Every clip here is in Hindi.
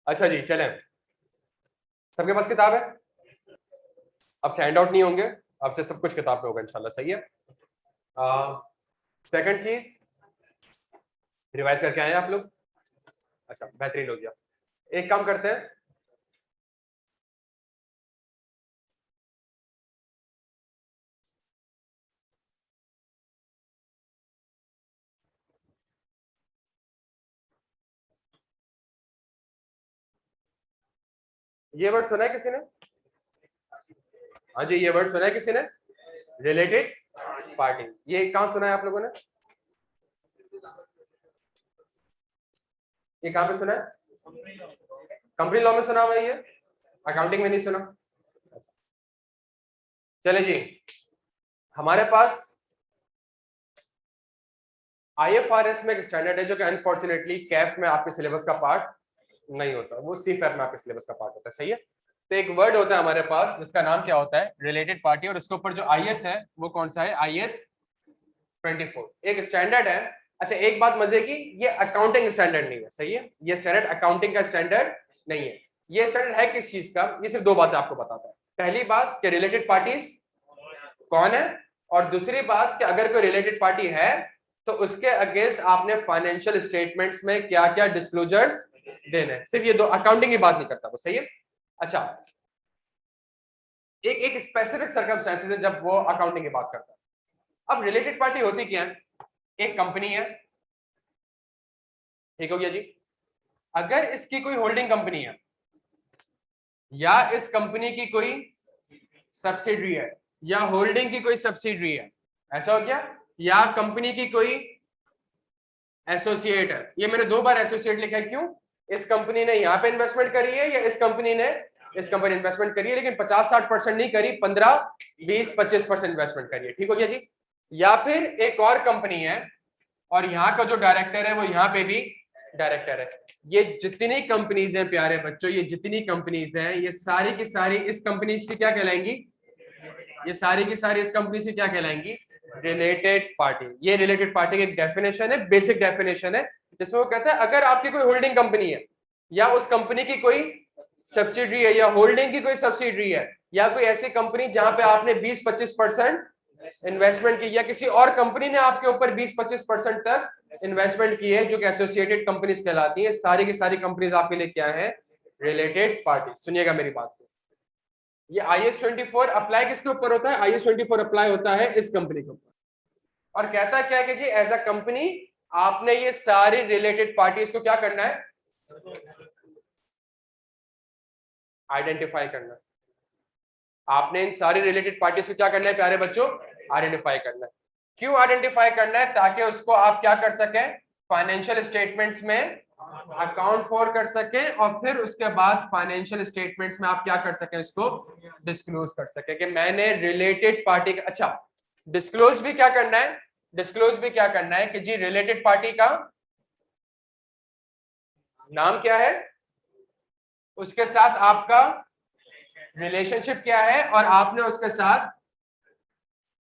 अच्छा जी, चलें, सबके पास किताब है? अब से हैंड आउट नहीं होंगे, अब से सब कुछ किताब पे होगा इंशाल्लाह। सही है। सेकंड चीज, रिवाइज करके आए आप लोग? अच्छा, बेहतरीन हो गया। एक काम करते हैं, ये वर्ड सुना है किसी ने? हाँ जी, ये वर्ड सुना है किसी ने? Related party. ये कहाँ सुना है आप लोगों ने? ये कहाँ पे सुना है? कंपनी लॉ में सुना हुआ है ये, अकाउंटिंग में नहीं सुना। चले जी, हमारे पास IFRS में एक स्टैंडर्ड है जो कि अनफॉर्चुनेटली कैफ में आपके सिलेबस का पार्ट नहीं होता, वो CFAP में आपके सिलेबस का पार्ट होता है। सही है। तो एक वर्ड होता है हमारे पास जिसका नाम क्या होता है? Related party. और उसके ऊपर जो IS है वो कौन सा है? IS 24, एक स्टैंडर्ड है। अच्छा, एक बात मजे की, ये अकाउंटिंग स्टैंडर्ड नहीं है। सही है, ये स्टैंडर्ड अकाउंटिंग का स्टैंडर्ड नहीं है। ये स्टैंडर्ड है किस चीज का? ये सिर्फ दो बातें आपको बताता है। पहली बात कि रिलेटेड पार्टीज कौन है, और दूसरी बात कि अगर कोई रिलेटेड पार्टी है तो उसके अगेंस्ट आपने फाइनेंशियल स्टेटमेंट्स में क्या क्या डिस्क्लोजर्स देने। सिर्फ ये दो, अकाउंटिंग की बात नहीं करता वो। सही है। अच्छा, एक एक स्पेसिफिक सर्कमस्टेंसेस है जब वो अकाउंटिंग की बात करता है। अब रिलेटेड पार्टी होती क्या है? एक कंपनी है, ठीक हो गया जी। अगर इसकी कोई होल्डिंग कंपनी है, या इस कंपनी की कोई सब्सिडरी है, या होल्डिंग की कोई सब्सिडरी है, ऐसा हो गया, या कंपनी की कोई एसोसिएट है। ये मैंने दो बार एसोसिएट लिखा है, क्यों? इस कंपनी ने यहाँ पे इन्वेस्टमेंट करी है, या इस कंपनी ने इस कंपनी इन्वेस्टमेंट करी है, लेकिन 50-60% नहीं करी, 15-20-25% इन्वेस्टमेंट करी है। ठीक हो गया जी। या फिर एक और कंपनी है और यहाँ का जो डायरेक्टर है वो यहाँ पे भी डायरेक्टर है। ये जितनी कंपनीज हैं प्यारे बच्चों, ये जितनी कंपनीज हैं, ये सारी की सारी इस कंपनी से क्या कहलाएंगी? ये सारी की सारी इस कंपनी से क्या कहलाएंगी? Related party. ये रिलेटेड पार्टी की एक डेफिनेशन है, बेसिक डेफिनेशन है, जिसमें वो कहता है अगर आपकी कोई होल्डिंग कंपनी है, या उस कंपनी की कोई सब्सिडरी है, या होल्डिंग की कोई सब्सिडरी है, या कोई ऐसी कंपनी जहां पे आपने 20-25% इन्वेस्टमेंट की, या किसी और कंपनी ने आपके ऊपर 20-25% तक इन्वेस्टमेंट की है, जो कि एसोसिएटेड कंपनीज कहलाती है। सारी की सारी कंपनीज आपके लिए क्या है? Related party. सुनिएगा मेरी बात को, ये IS 24 अप्लाई किसके ऊपर होता है? IS 24 अप्लाई होता है इस कंपनी के ऊपर, और कहता क्या है कि जी एज अ कंपनी आपने ये सारी रिलेटेड पार्टीज को क्या करना है? आइडेंटिफाई करना है। आपने इन सारी रिलेटेड पार्टीज को क्या करना है प्यारे बच्चों? आइडेंटिफाई करना है। क्यों आइडेंटिफाई करना है? ताकि उसको आप क्या कर सकें? फाइनेंशियल स्टेटमेंट्स में अकाउंट फॉर कर सकें, और फिर उसके बाद फाइनेंशियल स्टेटमेंट्स में आप क्या कर सकें? इसको डिस्क्लोज कर सकें कि मैंने रिलेटेड पार्टी का। अच्छा, डिस्क्लोज भी क्या करना है? डिस्क्लोज भी क्या करना है कि जी रिलेटेड पार्टी का नाम क्या है, उसके साथ आपका रिलेशनशिप क्या है, और आपने उसके साथ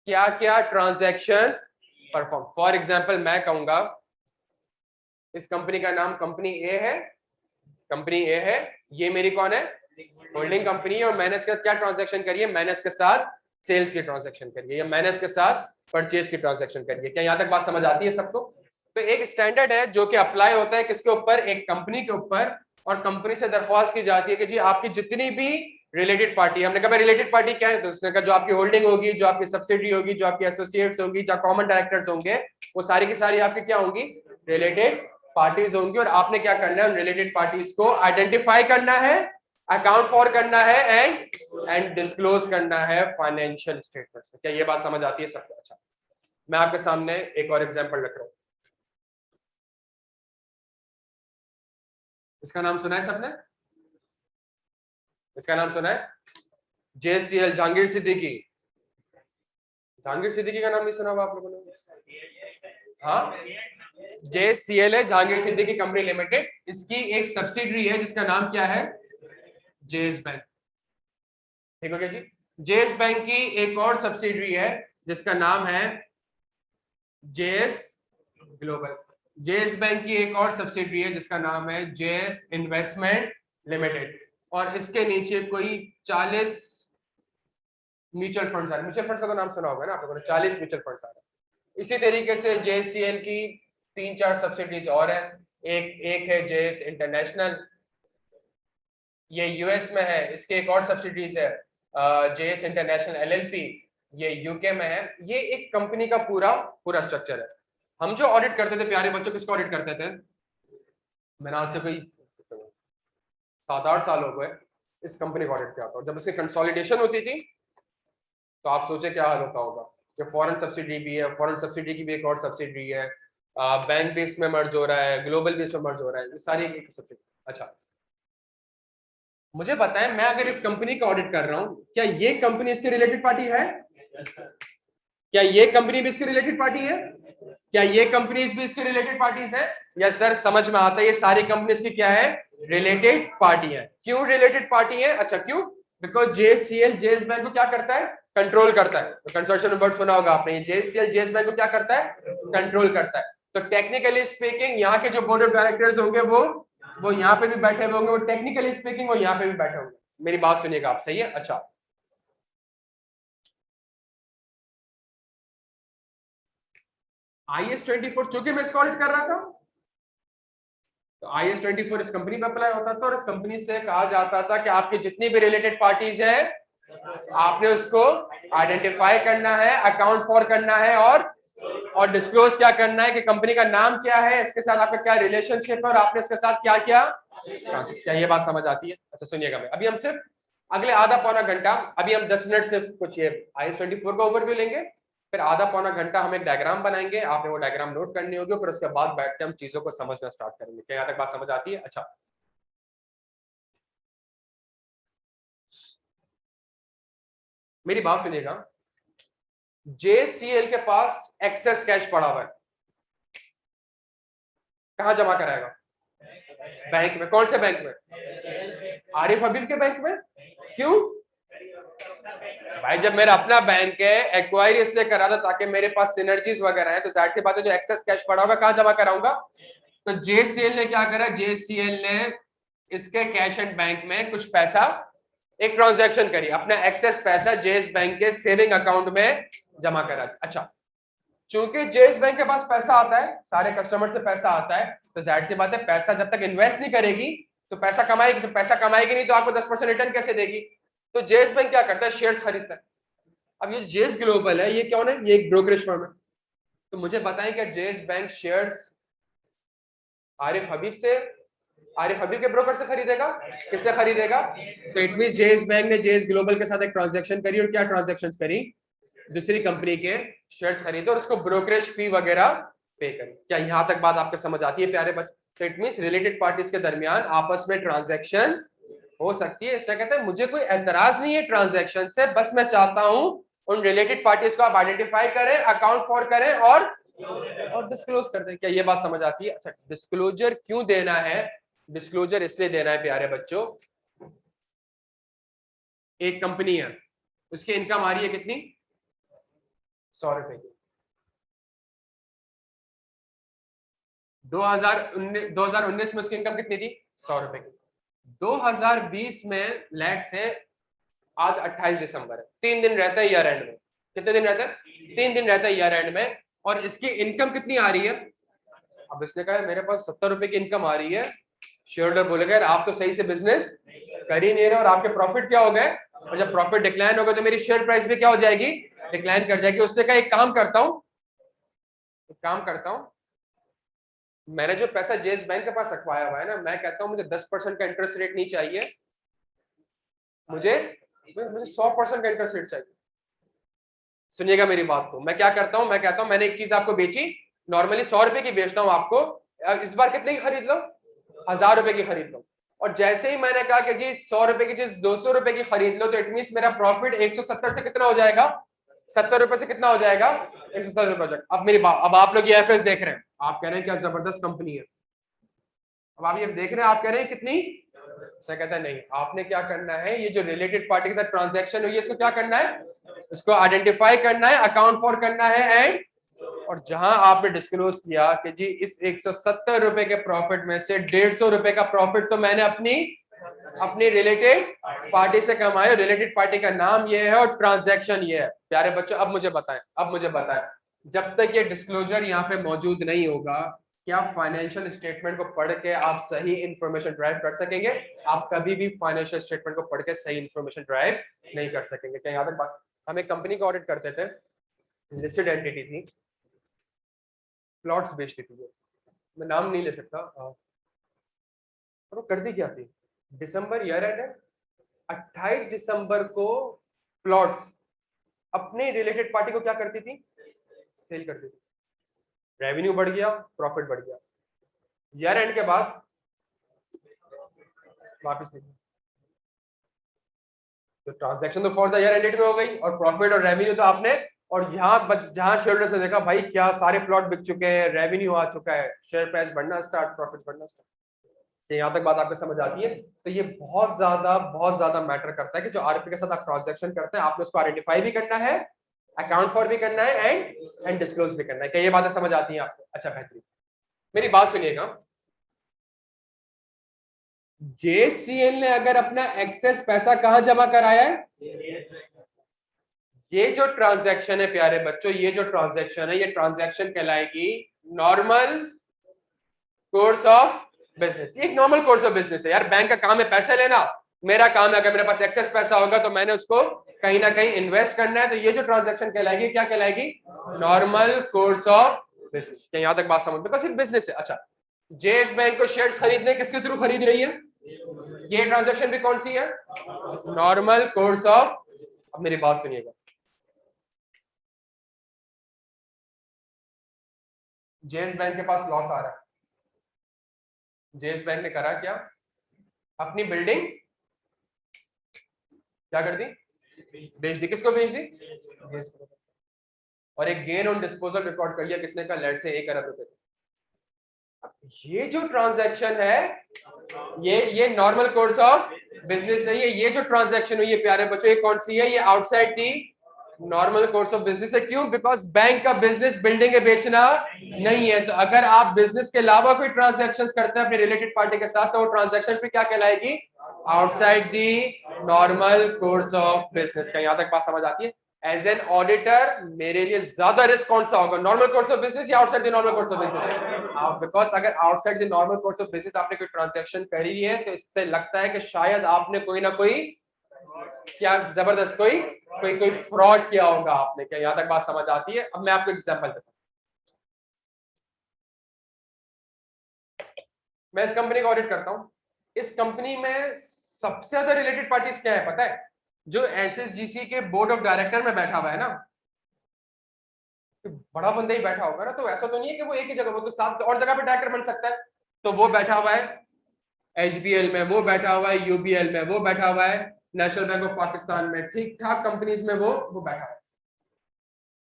क्या क्या ट्रांजैक्शंस परफॉर्म। फॉर एग्जांपल मैं कहूंगा इस कंपनी का नाम कंपनी ए है, कंपनी ए है, ये मेरी कौन है? होल्डिंग कंपनी है, और मैंने इसके साथ क्या ट्रांजैक्शन करी है? मैंने इसके साथ सेल्स की ट्रांजैक्शन करी है, या मैंने इसके साथ परचेज की ट्रांजैक्शन करी है। क्या यहाँ तक बात समझ आती है सबको? तो एक स्टैंडर्ड है जो कि अप्लाई होता है किसके ऊपर? एक कंपनी के ऊपर, और कंपनी से दरख्वास्त की जाती है कि जी आपकी जितनी भी रिलेटेड पार्टी, हमने कहा रिलेटेड पार्टी क्या है, तो उसने कहा जो आपकी होल्डिंग होगी, जो आपकी सब्सिडी होगी, जो आपकी एसोसिएट्स होंगी, जो कॉमन डायरेक्टर्स होंगे, वो सारी की सारी आपकी क्या होंगी? रिलेटेड पार्टीज होंगी। और आपने क्या करना है? उन रिलेटेड पार्टीज को आइडेंटिफाई करना है, अकाउंट फॉर करना है, एंड डिस्क्लोज करना है फाइनेंशियल स्टेटमेंट्स में। क्या ये बात समझ आती है सबको? अच्छा, मैं आपके सामने एक और एग्जांपल रख रहा हूं। इसका नाम सुना है सबने? इसका नाम सुना है? JCL, जहांगीर सिद्दीकी। जहांगीर सिद्दीकी का नाम नहीं सुना हुआ आप लोगों ने? हाँ, JCL है, जहांगीर सिद्दीकी कंपनी लिमिटेड। इसकी एक सब्सिडरी है जिसका नाम क्या है? JS bank. ठीक हो गया जी। जेएस बैंक की एक और सब्सिडरी है जिसका नाम है जेएस ग्लोबल। जेएस बैंक की एक और सब्सिडरी है जिसका नाम है जेएस इन्वेस्टमेंट लिमिटेड, और इसके नीचे कोई 40 म्यूचुअल फंड्स आ रहे हैं। म्यूचुअल फंड्स का तो नाम सुना होगा ना आप लोगों ने, 40 म्यूचुअल फंड्स आ रहे हैं। इसी तरीके से JSCL की 3-4 सब्सिडीज और है। एक है JS इंटरनेशनल, ये यूएस में है। इसके एक और सब्सिडीज है JS इंटरनेशनल LLP, ये यूके में है। ये एक कंपनी का पूरा स्ट्रक्चर है। हम जो ऑडिट करते थे प्यारे बच्चों, किसको ऑडिट करते थे? मैंने आज से कोई 7-8 साल हो गए इस कंपनी को ऑडिट किया था। जब इसकी कंसोलिडेशन होती थी तो आप सोचे क्या हाल होता होगा कि फॉरेन सब्सिडी भी है, फॉरेन सब्सिडी की भी एक और सब्सिडी है, बैंक भी इसमें मर्ज हो रहा है, ग्लोबल भी इसमें मर्ज हो रहा है, ये सारी एक सब्सिडी। अच्छा, मुझे बताएं, मैं अगर इस कंपनी का ऑडिट कर रहा हूं, क्या ये कंपनी इसके रिलेटेड पार्टी है? क्या ये कंपनी भी इसके रिलेटेड पार्टी है? क्या ये कंपनीज भी इसके रिलेटेड पार्टीज है? यस सर, समझ में आता है। ये सारी कंपनीज की क्या है? रिलेटेड पार्टी है। क्यों रिलेटेड पार्टी है? अच्छा, क्यों? बिकॉज JSCL JS बैंक को क्या करता है? कंट्रोल करता है। तो कंसोर्शियम वर्ड सुना होगा आपने, JSCL JS बैंक को क्या करता है? कंट्रोल करता है। तो टेक्निकली स्पीकिंग यहाँ के जो बोर्ड ऑफ डायरेक्टर्स होंगे वो यहाँ पे भी बैठे हुए होंगे, वो टेक्निकली स्पीकिंग वो यहाँ पे भी बैठे होंगे। मेरी बात सुनिएगा आप, सही है? अच्छा, IS-24 चूंकि मैं इसको ऑडिट कर रहा था, तो IS-24 इस कंपनी पे अप्लाई होता था और इस कंपनी से कहा जाता था कि आपकी जितनी भी रिलेटेड पार्टीज है आपने उसको आइडेंटिफाई करना है, अकाउंट फॉर करना है, और डिस्क्लोज क्या करना है कि कंपनी का नाम क्या है, इसके साथ आपका क्या रिलेशनशिप है और आपने इसके साथ क्या किया। क्या ये बात समझ आती है? अच्छा सुनिएगा, मैं अभी हम सिर्फ अगले आधा पौना घंटा, अभी हम 10 मिनट सिर्फ कुछ ये IS-24 का ओवरव्यू लेंगे, फिर आधा पौना घंटा हम एक डायग्राम बनाएंगे, आपने वो डायग्राम नोट करनी होगी, फिर उसके बाद बैठ के हम चीजों को समझना स्टार्ट करेंगे। क्या यहाँ तक बात समझ आती है? अच्छा, मेरी बात सुनिएगा, JCL के पास एक्सेस कैश पड़ा हुआ है, कहां जमा कराएगा? बैंक में। कौन से बैंक में? आरिफ हबीब के बैंक में। क्यों भाई? जब मेरा अपना बैंक है, एक्वायरी इसलिए करा था ताकि मेरे पास सिनर्जीज वगैरह है, तो जाहिर सी बात है जो एक्सेस कैश पड़ा होगा कहां जमा कराऊंगा? तो JCL ने क्या करा? JCL ने इसके कैश एंड बैंक में कुछ पैसा, एक ट्रांजैक्शन करी, अपना एक्सेस पैसा जेएस बैंक के सेविंग अकाउंट में जमा करा। अच्छा, चूंकि जेएस बैंक के पास पैसा आता है, सारे कस्टमर से पैसा आता है, तो जाहिर सी बात है पैसा जब तक इन्वेस्ट नहीं करेगी तो पैसा कमाएगी, जब पैसा कमाएगी नहीं तो आपको 10% रिटर्न कैसे देगी? तो जेएस बैंक क्या करता है? शेयर्स खरीदता है। अब ये जेएस ग्लोबल है, ये कौन है? ये एक ब्रोकरेज फर्म है। तो मुझे बताएं क्या जेएस बैंक शेयर्स आरिफ हबीब से, आरिफ हबीब के ब्रोकर से खरीदेगा? किससे खरीदेगा? तो इट मींस जेएस बैंक ने जेएस ग्लोबल के साथ एक ट्रांजैक्शन करी, और क्या ट्रांजैक्शंस करी? दूसरी कंपनी के शेयर्स खरीदे और उसको ब्रोकरेज फी वगैरह पे करी। क्या यहां तक बात आपके समझ आती है प्यारे बच्चे? तो इट मींस रिलेटेड पार्टीज के दरमियान आपस में ट्रांजैक्शंस हो सकती है। इसलिए कहते हैं मुझे कोई एतराज नहीं है ट्रांजैक्शन से, बस मैं चाहता हूं उन रिलेटेड पार्टीज को आप आइडेंटिफाई करें, अकाउंट फॉर करें और डिस्क्लोज कर दें। क्या ये बात समझ आती है? अच्छा, डिस्क्लोजर क्यों देना है? डिस्क्लोजर इसलिए देना है प्यारे बच्चों, एक कंपनी है, उसकी इनकम आ रही है कितनी? 100 रुपए की। 2019 में उसकी इनकम कितनी थी? 100 रुपए की। 2020 में लेट से आज 28 दिसंबर है, 3 दिन रहता है ईयर एंड में। कितने दिन रहता है? 3 दिन रहता है ईयर एंड में। और इसकी इनकम कितनी आ रही है? अब इसने कहा मेरे पास 70 रुपए की इनकम आ रही है। शेयर होल्डर बोलेगा यार आप तो सही से बिजनेस कर ही नहीं रहे और आपके प्रॉफिट क्या हो गए, और जब प्रॉफिट डिक्लाइन होगा तो मेरी शेयर प्राइस भी क्या हो जाएगी? डिक्लाइन कर जाएगी। उसने कहा एक काम करता हूं, मैंने जो पैसा जेएस बैंक के पास रखवाया हुआ है ना, मैं कहता हूं मुझे 10% का इंटरेस्ट रेट नहीं चाहिए, मुझे 100% का इंटरेस्ट रेट चाहिए। सुनिएगा मेरी बात को, मैं क्या करता हूं, मैं कहता हूं मैंने एक चीज आपको बेची, नॉर्मली 100 रुपए की बेचता हूं आपको, इस बार कितने की खरीद लो? 1000 रुपए की खरीद लो। और जैसे ही मैंने कहा कि जी 100 रुपए की चीज 200 रुपए की खरीद लो, तो इट मींस मेरा प्रॉफिट 170 से कितना हो जाएगा? 70 रुपए से कितना हो जाएगा? 170 रुपए हो जाएगा। अब मेरी बात, अब आप लोग ये एफएस देख रहे हैं, आप कह रहे हैं क्या जबरदस्त कंपनी है। अब आप ये देख रहे हैं, आप कह रहे हैं कितनी? मैं कहता है नहीं, आपने क्या करना है, ये जो रिलेटेड पार्टी के साथ ट्रांजैक्शन हुई है इसको क्या करना है? इसको आइडेंटिफाई करना है, अकाउंट फॉर करना है, एंड और जहां आपने डिस्क्लोज किया कि जी इस 170 रुपए के प्रॉफिट में से 150 रुपए का प्रॉफिट तो मैंने अपनी अपनी रिलेटेड पार्टी से कमाए। रिलेटेड पार्टी का नाम ये है और ट्रांजैक्शन ये है। प्यारे बच्चों अब मुझे बताएं, जब तक ये डिस्क्लोजर यहाँ पे मौजूद नहीं होगा, क्या फाइनेंशियल स्टेटमेंट को पढ़ के आप सही इंफॉर्मेशन ड्राइव कर सकेंगे? आप कभी भी फाइनेंशियल स्टेटमेंट को पढ़ के सही इंफॉर्मेशन ड्राइव नहीं कर सकेंगे। क्या यहाँ तक बात? हम एक कंपनी का ऑडिट करते थे, लिस्टेड एंटिटी थी, प्लॉट्स बेचती थी, मैं नाम नहीं ले सकता, और वो करती क्या थी, दिसंबर ईयर एंड है, 28 दिसंबर को प्लॉट्स अपने रिलेटेड पार्टी को क्या करती थी, सेल करती थी। रेवेन्यू बढ़ गया, प्रॉफिट बढ़ गया, ईयर एंड के बाद वापस नहीं। तो ट्रांजैक्शन तो फॉर द ईयर एंडेड में हो गई, और प्रॉफिट और रेवेन्यू तो आपने, और यहाँ जहां शेयर से देखा भाई क्या सारे प्लॉट बिक चुके हैं, रेवेन्यू आ चुका है, शेयर प्राइस बढ़ना स्टार्ट, प्रॉफिट बढ़ना स्टार्ट। यहाँ तक बात आपको समझ आती है? तो ये बहुत ज्यादा मैटर करता है कि जो आरपी के साथ आप ट्रांजैक्शन करते हैं, आपने उसको आइडेंटिफाई भी करना है, अकाउंट फॉर भी करना है, एंड डिस्क्लोज भी करना है। क्या ये बातें समझ आती हैं आपको? अच्छा बेहतरीन, मेरी बात सुनिएगा। जेसीएल ने अगर अपना एक्सेस पैसा कहां जमा कराया है, ये जो ट्रांजैक्शन है प्यारे बच्चों, ये जो ट्रांजैक्शन है, ये ट्रांजैक्शन कहलाएगी नॉर्मल कोर्स ऑफ बिजनेस। ये एक नॉर्मल कोर्स ऑफ बिजनेस है यार। बैंक का काम है पैसे लेना, मेरा काम है अगर मेरे पास एक्सेस पैसा होगा तो मैंने उसको कहीं ना कहीं इन्वेस्ट करना है। तो ये जो ट्रांजैक्शन कहलाएगी, क्या कहलाएगी? Normal course of business. यहां तक बात समझ, बिकॉज एक बिजनेस है। अच्छा, जेएस बैंक को शेयर्स खरीदने किसके थ्रू खरीद रही है? ये ट्रांजैक्शन भी कौन सी है? Normal course of. अब मेरी बात सुनिएगा, जेएस बैंक के पास लॉस आ रहा है, जेएस बैंक ने करा क्या, अपनी बिल्डिंग क्या कर दी, बेच दी। किसको बेच दी? और एक गेन ऑन डिस्पोजल रिकॉर्ड कर लिया, कितने का? लेट से 1 अरब रुपए। ये जो ट्रांजैक्शन है, ये नॉर्मल कोर्स ऑफ बिजनेस नहीं है। ये जो ट्रांजैक्शन हुई है प्यारे बच्चों, ये कौन सी है? ये outside the normal course of business है। क्यों? बिकॉज बैंक का बिजनेस बिल्डिंग बेचना नहीं है। तो अगर आप बिजनेस के अलावा कोई ट्रांजैक्शन करते हैं अपने रिलेटेड पार्टी के साथ, तो वो ट्रांजैक्शन पे क्या कहलाएगी? Outside the normal course of business. का यहां तक बात समझ आती है? एज एन ऑडिटर मेरे लिए ज्यादा रिस्क कौन सा होगा, नॉर्मल कोर्स ऑफ बिजनेस या outside the normal course of business? Because अगर outside the normal course of business आपने कोई ट्रांजैक्शन करी है, तो इससे लगता है कि शायद आपने कोई ना कोई क्या जबरदस्त कोई फ्रॉड किया होगा आपने। क्या यहां तक बात समझ आती है? अब मैं आपको एग्जांपल देता हूं। मैं इस कंपनी का ऑडिट करता हूं। इस कंपनी में सबसे ज्यादा रिलेटेड पार्टीज क्या है पता है? जो एसएसजीसी के बोर्ड ऑफ डायरेक्टर में बैठा हुआ है ना, बड़ा बंदा ही बैठा होगा ना, तो ऐसा तो नहीं है कि वो एक ही जगह, वो तो 7 और जगह पे डायरेक्टर बन सकता है। तो वो बैठा हुआ है एचबीएल में, वो बैठा हुआ है यूबीएल में, वो बैठा हुआ है नेशनल बैंक ऑफ पाकिस्तान में, ठीक ठाक कंपनीज में वो बैठा है।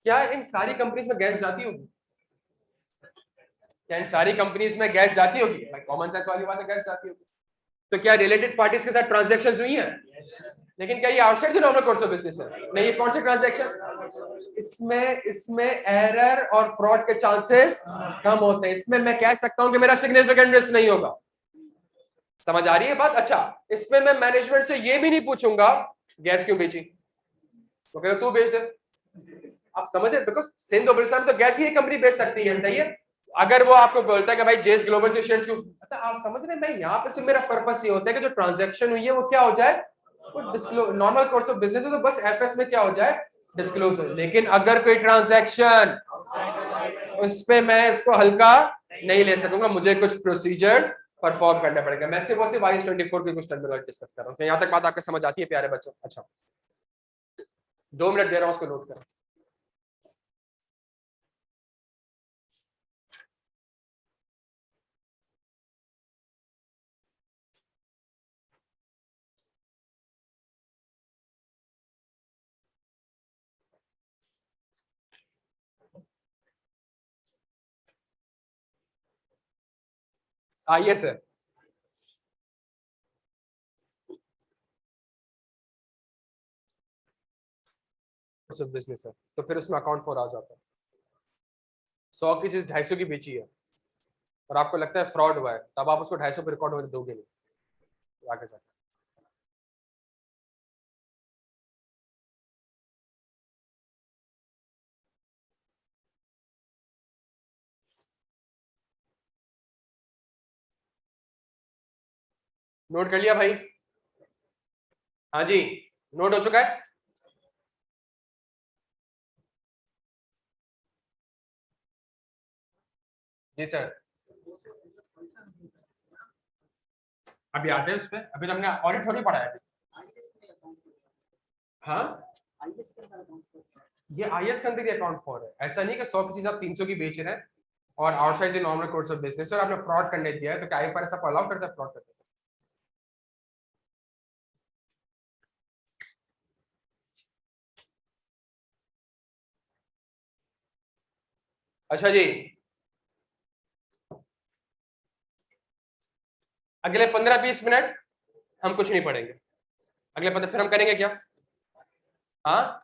क्या इन सारी कंपनीज में गैस जाती होगी? क्या इन सारी कंपनीज में गैस जाती होगी? भाई कॉमन सेंस वाली बात है, गैस जाती होगी। तो क्या रिलेटेड पार्टीज के साथ ट्रांजैक्शंस हुई हैं? लेकिन क्या ये outside the normal course of business है? नहीं। ये कौन से ट्रांजैक्शन? इसमें एरर और फ्रॉड के चांसेस कम होते हैं। इसमें मैं कह सकता हूं कि मेरा सिग्निफिकेंट रिस्क नहीं होगा। समझ आ रही है बात? अच्छा, इसमें मैं मैनेजमेंट से ये भी नहीं पूछूंगा गैस क्यों बेची, तो कहो तू बेच दे। आप समझे? बिकॉज सिंध ओबलिसा में तो गैस ही कंपनी बेच सकती है, सही है। अगर वो आपको बोलता है कि भाई जेएस ग्लोबल से शेयर्स क्यों, अच्छा आप समझ रहे हैं, मैं यहाँ पे सिर्फ मेरा पर्पस ये होता है कि जो ट्रांजैक्शन हुई है वो क्या हो जाए, वो disclose, normal course of business है, तो बस एफएस में क्या हो जाए, डिस्क्लोज हो। लेकिन अगर कोई ट्रांजैक्शन, उस पे मैं इसको हल्का नहीं ले सकूंगा, मुझे कुछ प्रोसीजर्स परफॉर्म करना पड़ेगा। मैं सिर्फ IS 24 की कुछ टर्मिनोलॉजी डिस्कस कर रहा हूँ। यहाँ तक बात आपको समझ आती है प्यारे बच्चों? अच्छा, 2 मिनट दे रहा हूँ, उसको नोट करो। आइए सर, बिजनेस है तो फिर उसमें अकाउंट फॉर आ जाता है। 100 की चीज 250 की बेची है और आपको लगता है फ्रॉड हुआ है, तब आप उसको 250 पे रिकॉर्ड होने दोगे नहीं आगे जाकर। नोट कर लिया भाई? हाँ जी, नोट हो चुका है? जी सर। अभी आते हैं उस पर, अभी तो हमने ऑडिट थोड़ी पढ़ा है अभी। हाँ, ये आईएस के अंदर अकाउंट फॉर है, ऐसा नहीं कि 100 की चीज आप 300 की बेच रहे हैं और outside the normal course of business और आपने फ्रॉड करने दिया है, तो क्या पर ऐसा अलाउ करता है फ्रॉड करने? अच्छा जी, अगले 15-20 मिनट हम कुछ नहीं पढ़ेंगे। अगले 15 फिर हम करेंगे क्या? हाँ,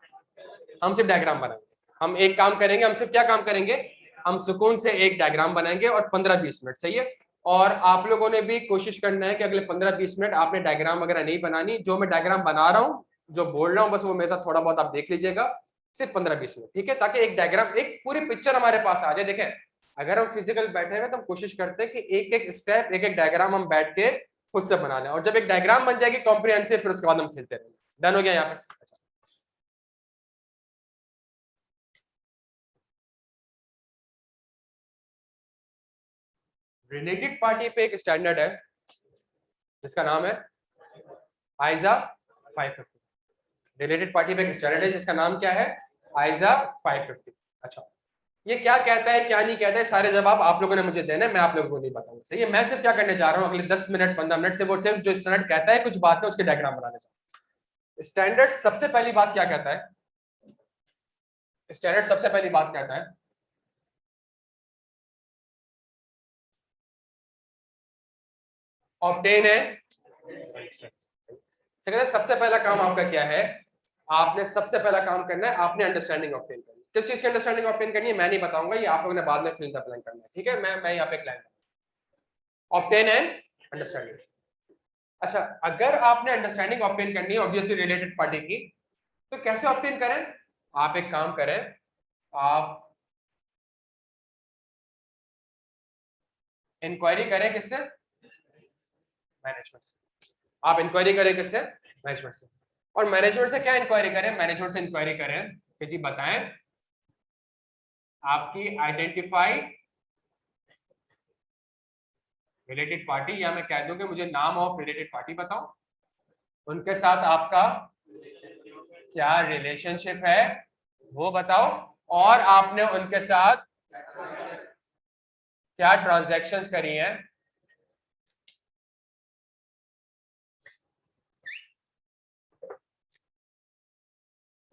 हम सिर्फ डायग्राम बनाएंगे। हम एक काम करेंगे, हम सिर्फ क्या काम करेंगे? हम सुकून से एक डायग्राम बनाएंगे और 15-20 मिनट, सही है। और आप लोगों ने भी कोशिश करना है कि अगले 15-20 मिनट आपने डायग्राम वगैरह नहीं बनानी, जो मैं डायग्राम बना रहा हूँ, जो बोल रहा हूँ, बस वो मेरे साथ थोड़ा बहुत आप देख लीजिएगा, सिर्फ 15-20 मिनट, ठीक है, ताकि एक डायग्राम, एक पूरी पिक्चर हमारे पास आ जाए। देखें, अगर हम फिजिकल बैठे हुए तो हम कोशिश करते हैं कि एक एक स्टेप, एक एक डायग्राम हम बैठ के खुद से बना लें, और जब एक डायग्राम बन जाएगी कॉम्प्रिहेंसिव, फिर उसके बाद हम खेलते रहेंगे। डन हो गया यहाँ पे? रिलेटेड पार्टी पे एक स्टैंडर्ड है जिसका नाम है आइजा 550। रिलेटेड पार्टी पे एक स्टैंडर्ड है जिसका नाम क्या है? आइजा 550। अच्छा, ये क्या कहता है क्या नहीं कहता है, सारे जवाब आप लोगों ने मुझे देना है, मैं आप लोगों को नहीं बताऊंगा, सही है। मैं सिर्फ क्या करने जा रहा हूँ अगले 10 मिनट 15 मिनट से, वो सिर्फ जो स्टैंडर्ड कहता है कुछ बात है उसके डायग्राम बनाने जा रहा हूं। स्टैंडर्ड सबसे पहली बात क्या कहता है? स्टैंडर्ड सबसे पहली बात कहता है, ऑब्टेन है। सबसे पहला काम आपका क्या है? आपने सबसे पहला काम करना है, आपने अंडरस्टैंडिंग ऑब्टेन करनी है। किस चीज की अंडरस्टैंडिंग ऑब्टेन करनी है मैं नहीं बताऊंगा, ये आप लोगों ने बाद में फिल द ब्लैंक करना है, ठीक है। मैं यहाँ पे एक लाइन ऑब्टेन एंड अंडरस्टैंडिंग। अच्छा, अगर आपने अंडरस्टैंडिंग ऑब्टेन करनी है ऑब्वियसली रिलेटेड पार्टी की, तो कैसे ऑब्टेन करें? आप एक काम करें, आप इंक्वायरी करें किससे? मैनेजमेंट से। आप इंक्वायरी करें किससे? मैनेजमेंट से। और मैनेजमेंट से क्या इंक्वायरी करें? मैनेजमेंट से इंक्वायरी करें कि जी बताएं, आपकी आइडेंटिफाई रिलेटेड पार्टी, या मैं कह दूं कि मुझे नाम ऑफ रिलेटेड पार्टी बताओ, उनके साथ आपका क्या रिलेशनशिप है वो बताओ, और आपने उनके साथ क्या ट्रांजैक्शंस करी हैं,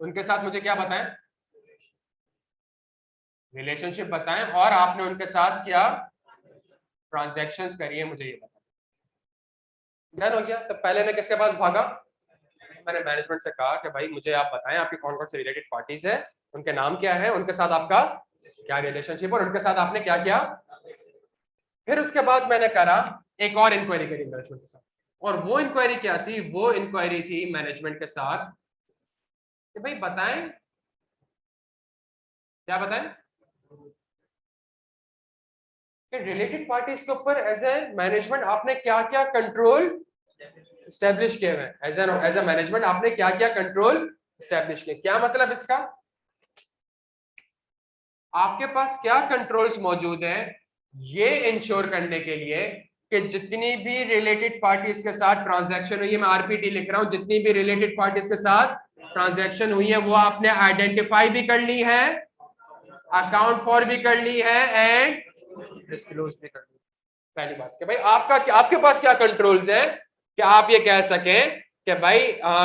उनके साथ मुझे क्या बताएं? रिलेशनशिप बताएं, और आपने उनके साथ क्या ट्रांजैक्शंस करी है मुझे ये बताएं। डन हो गया। तो पहले मैं किसके पास भागा? मैंने मैनेजमेंट से कहा कि भाई मुझे आप बताएं आपकी कौन कौन सी रिलेटेड पार्टीज है, उनके नाम क्या है, उनके साथ आपका क्या रिलेशनशिप, और उनके साथ आपने क्या किया। फिर उसके बाद मैंने करा एक और इंक्वायरी करी मैनेजमेंट के साथ, और वो इंक्वायरी क्या थी? वो इंक्वायरी थी मैनेजमेंट के साथ कि भाई बताएं, क्या बताएं कि रिलेटेड पार्टीज के ऊपर एज ए मैनेजमेंट आपने क्या क्या कंट्रोल स्टैब्लिश किए हुए हैं। एज ए मैनेजमेंट आपने क्या क्या कंट्रोल स्टैब्लिश किए। क्या मतलब इसका? आपके पास क्या कंट्रोल्स मौजूद हैं ये इंश्योर करने के लिए कि जितनी भी रिलेटेड पार्टीज के साथ ट्रांजैक्शन हुई है, मैं आरपीटी लिख रहा हूं, जितनी भी रिलेटेड पार्टीज के साथ ट्रांजैक्शन हुई है वो आपने आइडेंटिफाई भी कर ली है, अकाउंट फॉर भी कर ली है, एंड डिस्क्लोज भी कर ली। पहली बात कि भाई आपके पास क्या कंट्रोल्स है कि आप ये कह सकें कि भाई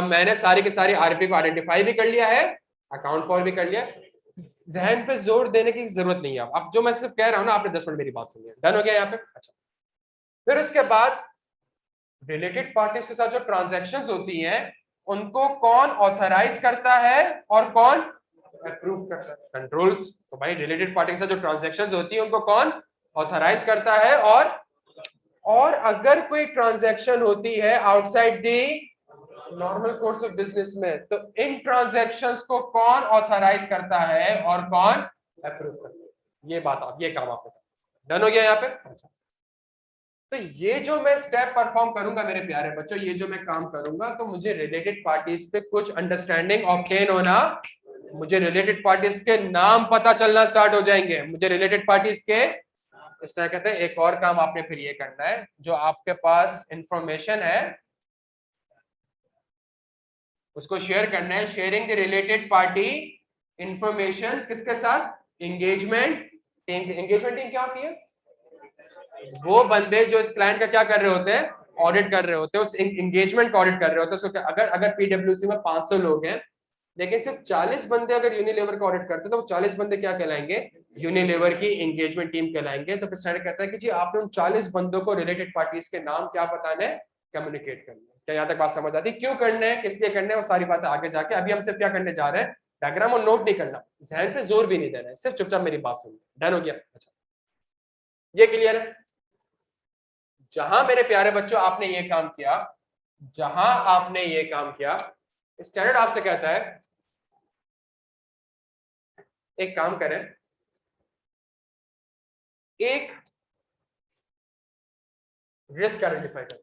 मैंने सारी की सारी आरपी को आइडेंटिफाई भी कर लिया है, अकाउंट फॉर भी कर लिया। जहन पे जोर देने की जरूरत नहीं है। अब जो मैं सिर्फ कह रहा हूं ना, आपने 10 मिनट मेरी बात सुनी है। डन हो गया यहाँ पे? अच्छा, फिर उसके बाद रिलेटेड पार्टीज के साथ जो ट्रांजैक्शंस होती हैं उनको कौन ऑथराइज करता है और कौन अप्रूव करता है? कंट्रोल्स। तो भाई रिलेटेड पार्टी के साथ जो ट्रांजैक्शंस होती है उनको कौन ऑथराइज करता है, और अगर कोई ट्रांजैक्शन होती है outside the normal course of business में, तो इन ट्रांजैक्शंस को कौन ऑथराइज करता है और कौन अप्रूव करता है? ये बात आप, ये काम आपने डन हो गया यहाँ पे। अच्छा, तो ये जो मैं स्टेप परफॉर्म करूंगा मेरे प्यारे बच्चों, ये जो मैं काम करूंगा, तो मुझे रिलेटेड पार्टीज पे कुछ अंडरस्टैंडिंग ऑब्टेन होना, मुझे रिलेटेड पार्टीज के नाम पता चलना स्टार्ट हो जाएंगे, मुझे रिलेटेड पार्टीज के, इस तरह कहते हैं। एक और काम आपने फिर ये करना है, जो आपके पास इंफॉर्मेशन है उसको शेयर करना है। Sharing the related party information किसके साथ? Engagement team. एंगेजमेंट टीम क्या होती है? वो बंदे जो इस क्लाइंट का क्या कर रहे होते हैं? ऑडिट कर रहे होते हैं, उस एंगेजमेंट का ऑडिट कर रहे होते हैं। उसको अगर अगर पीडब्ल्यूसी में 500 लोग हैं लेकिन सिर्फ 40 बंदे अगर यूनिलीवर का ऑडिट करते हैं, तो वो 40 बंदे क्या कहलाएंगे? यूनिलीवर की एंगेजमेंट टीम कहलाएंगे। तो फिर स्टैंडर्ड कहता है कि जी आपने उन 40 बंदों को रिलेटेड पार्टीज के नाम क्या बताना है? कम्युनिकेट करना है। क्या यहाँ तक बात समझ आती है? क्यों करना है, किस लिए करना है, वो सारी बातें आगे जाके। अभी हम सिर्फ क्या करने जा रहे हैं? डायग्राम और नोट नहीं करना, जहन पे जोर भी नहीं देना है, सिर्फ चुपचाप मेरी बात सुनना। डन हो गया? अच्छा, ये क्लियर है? जहां मेरे प्यारे बच्चों आपने ये काम किया, जहां आपने ये काम किया, स्टैंडर्ड आपसे कहता है एक काम करें, एक रिस्क आइडेंटिफाई करें।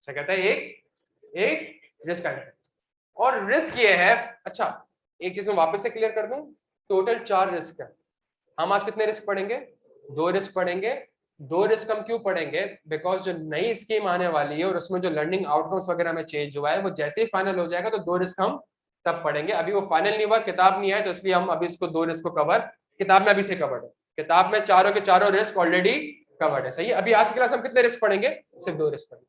क्या कहता है? एक रिस्क आइडेंटिफाई। और रिस्क ये है, अच्छा एक चीज मैं वापस से क्लियर कर दूं, टोटल 4 रिस्क है। हम आज कितने रिस्क पढ़ेंगे? 2 रिस्क पढ़ेंगे। 2 रिस्क हम क्यों पढ़ेंगे? बिकॉज जो नई स्कीम आने वाली है और उसमें जो लर्निंग आउटकम्स वगैरह में चेंज हुआ है, वो जैसे ही फाइनल हो जाएगा तो 2 रिस्क हम तब पढ़ेंगे। अभी वो फाइनल नहीं हुआ, किताब नहीं है, तो इसलिए हम अभी इसको 2 रिस्क को कवर, किताब में अभी से कवर्ड है। किताब में चारों के चारों रिस्क ऑलरेडी कवर्ड है। सही है? अभी आज की क्लास हम कितने रिस्क पढ़ेंगे? सिर्फ 2 रिस्क पढ़ेंगे।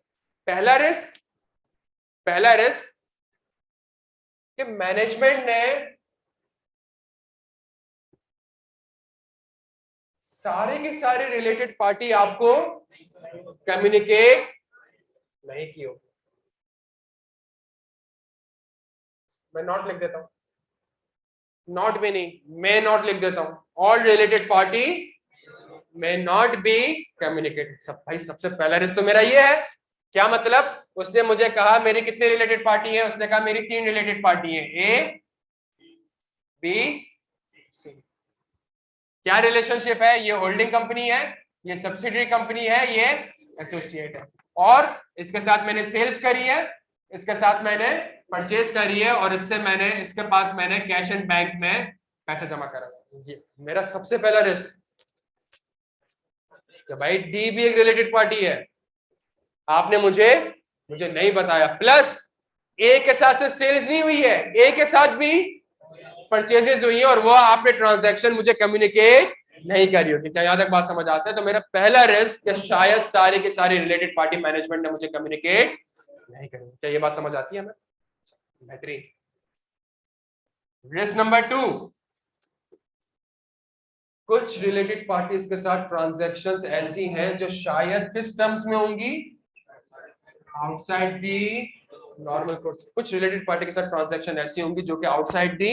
पहला रिस्क कि मैनेजमेंट ने सारे की सारी रिलेटेड पार्टी आपको कम्युनिकेट नहीं की होगी। मैं नॉट लिख देता हूं, नॉट भी नहीं, मैं नॉट लिख देता हूं। All related party may not be communicated। सब भाई, सबसे पहला रिस्क तो मेरा ये है। क्या मतलब? उसने मुझे कहा मेरी कितनी रिलेटेड पार्टी है? उसने कहा मेरी 3 रिलेटेड पार्टी है, ए बी सी। क्या रिलेशनशिप है? ये होल्डिंग कंपनी है, ये सब्सिडरी कंपनी है, ये एसोसिएट है। और इसके साथ मैंने सेल्स करी है, इसके साथ मैंने परचेज करी है, और इससे मैंने, इसके पास मैंने कैश एंड बैंक में पैसा जमा करा। ये मेरा सबसे पहला रिस्क कि भाई डी भी एक रिलेटेड पार्टी है, आपने मुझे नहीं बताया। प्लस ए के साथ से सेल्स नहीं हुई है, ए के साथ भी परचेजेस हुई है, और वो आपने ट्रांजैक्शन मुझे कम्युनिकेट नहीं करी होती। क्या यहाँ तक बात समझ आता है? तो मेरा पहला रिस्क कि शायद सारी की सारी रिलेटेड पार्टी मैनेजमेंट ने मुझे कम्युनिकेट नहीं करी। क्या ये बात समझ आती है हमें? बेहतरीन। रिस्क नंबर 2, कुछ रिलेटेड पार्टीज के साथ ट्रांजैक्शंस ऐसी हैं जो शायद किस टर्म्स में होंगी? Outside the normal course. कुछ रिलेटेड पार्टी के साथ ट्रांजैक्शन ऐसी होंगी जो कि outside the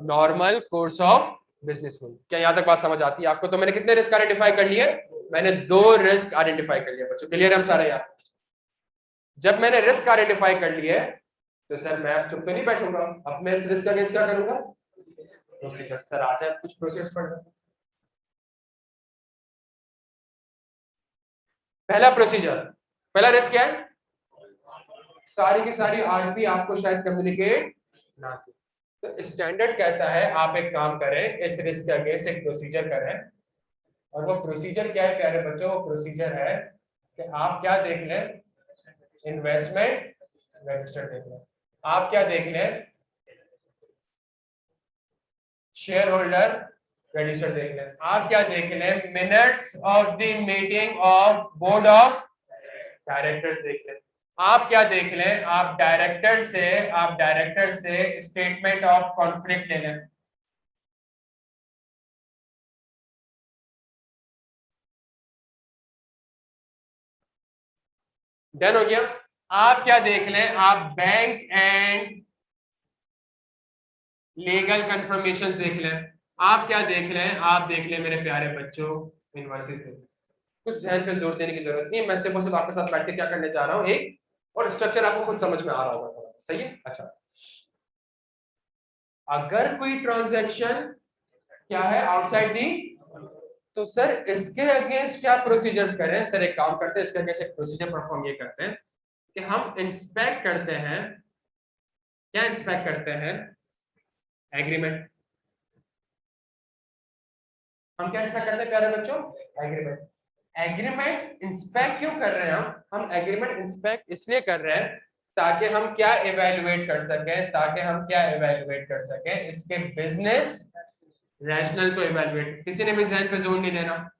normal course of business में। क्या यहाँ तक बात समझ आती है आपको? तो मैंने कितने रिस्क आइडेंटिफाई कर लिए? मैंने 2 रिस्क आइडेंटिफाई कर लिए बच्चों। क्लियर है हम सारे? यार जब मैंने रिस्क आइडेंटिफाई कर लिए तो सर मैं अब चुप तो नहीं बैठूंगा, अब मैं इस रिस्क का केस क्या करूंगा? प्रोसीजर। सर आ जाए कुछ प्रोसेस पढ़। पहला प्रोसीजर, पहला रिस्क क्या है? सारी की सारी आरपी आपको शायद कम्युनिकेट ना की। तो स्टैंडर्ड कहता है आप एक काम करें, इस रिस्क के अगेंस्ट एक प्रोसीजर करें। और वो प्रोसीजर क्या है प्यारे बच्चों? वो प्रोसीजर है कि आप क्या देख लें? इन्वेस्टमेंट रजिस्टर देख लें। आप क्या देख लें? शेयर होल्डर रजिस्टर देख लें। आप क्या देख लें? Minutes of the meeting of board of directors देख लें। आप क्या देख लें? आप डायरेक्टर से स्टेटमेंट ऑफ कॉन्फ्लिक्ट ले लें। डन हो गया? आप क्या देख लें? आप बैंक एंड लीगल कंफर्मेशंस देख लें। आप क्या देख लें? आप देख लें मेरे प्यारे बच्चों, इनवॉइसेस देख लें। कुछ जहन पे जोर देने की जरूरत नहीं है, मैं सिर्फ आपके साथ बैठ के क्या करने जा रहा हूँ, एक और स्ट्रक्चर आपको खुद समझ में आ रहा होगा थोड़ा। सही है? अच्छा, अगर कोई ट्रांजैक्शन क्या है? आउटसाइड दी तो सर इसके अगेंस्ट क्या प्रोसीजर्स करें? सर एक काम करते हैं, इसके अगेंस्ट एक प्रोसीजर परफॉर्म ये करते हैं कि हम इंस्पेक्ट करते हैं। क्या इंस्पेक्ट करते हैं? एग्रीमेंट। हम क्या इंस्पेक्ट करते हैं प्यारे बच्चों? एग्रीमेंट। एग्रीमेंट इंस्पेक्ट क्यों कर रहे हैं हम एग्रीमेंट इंस्पेक्ट इसलिए कर रहे हैं ताकि हम क्या इवेलुएट कर सकें, इसके बिजनेस रैशनल को इवेलुएट। किसी ने भी जहन पे जोर नहीं देना,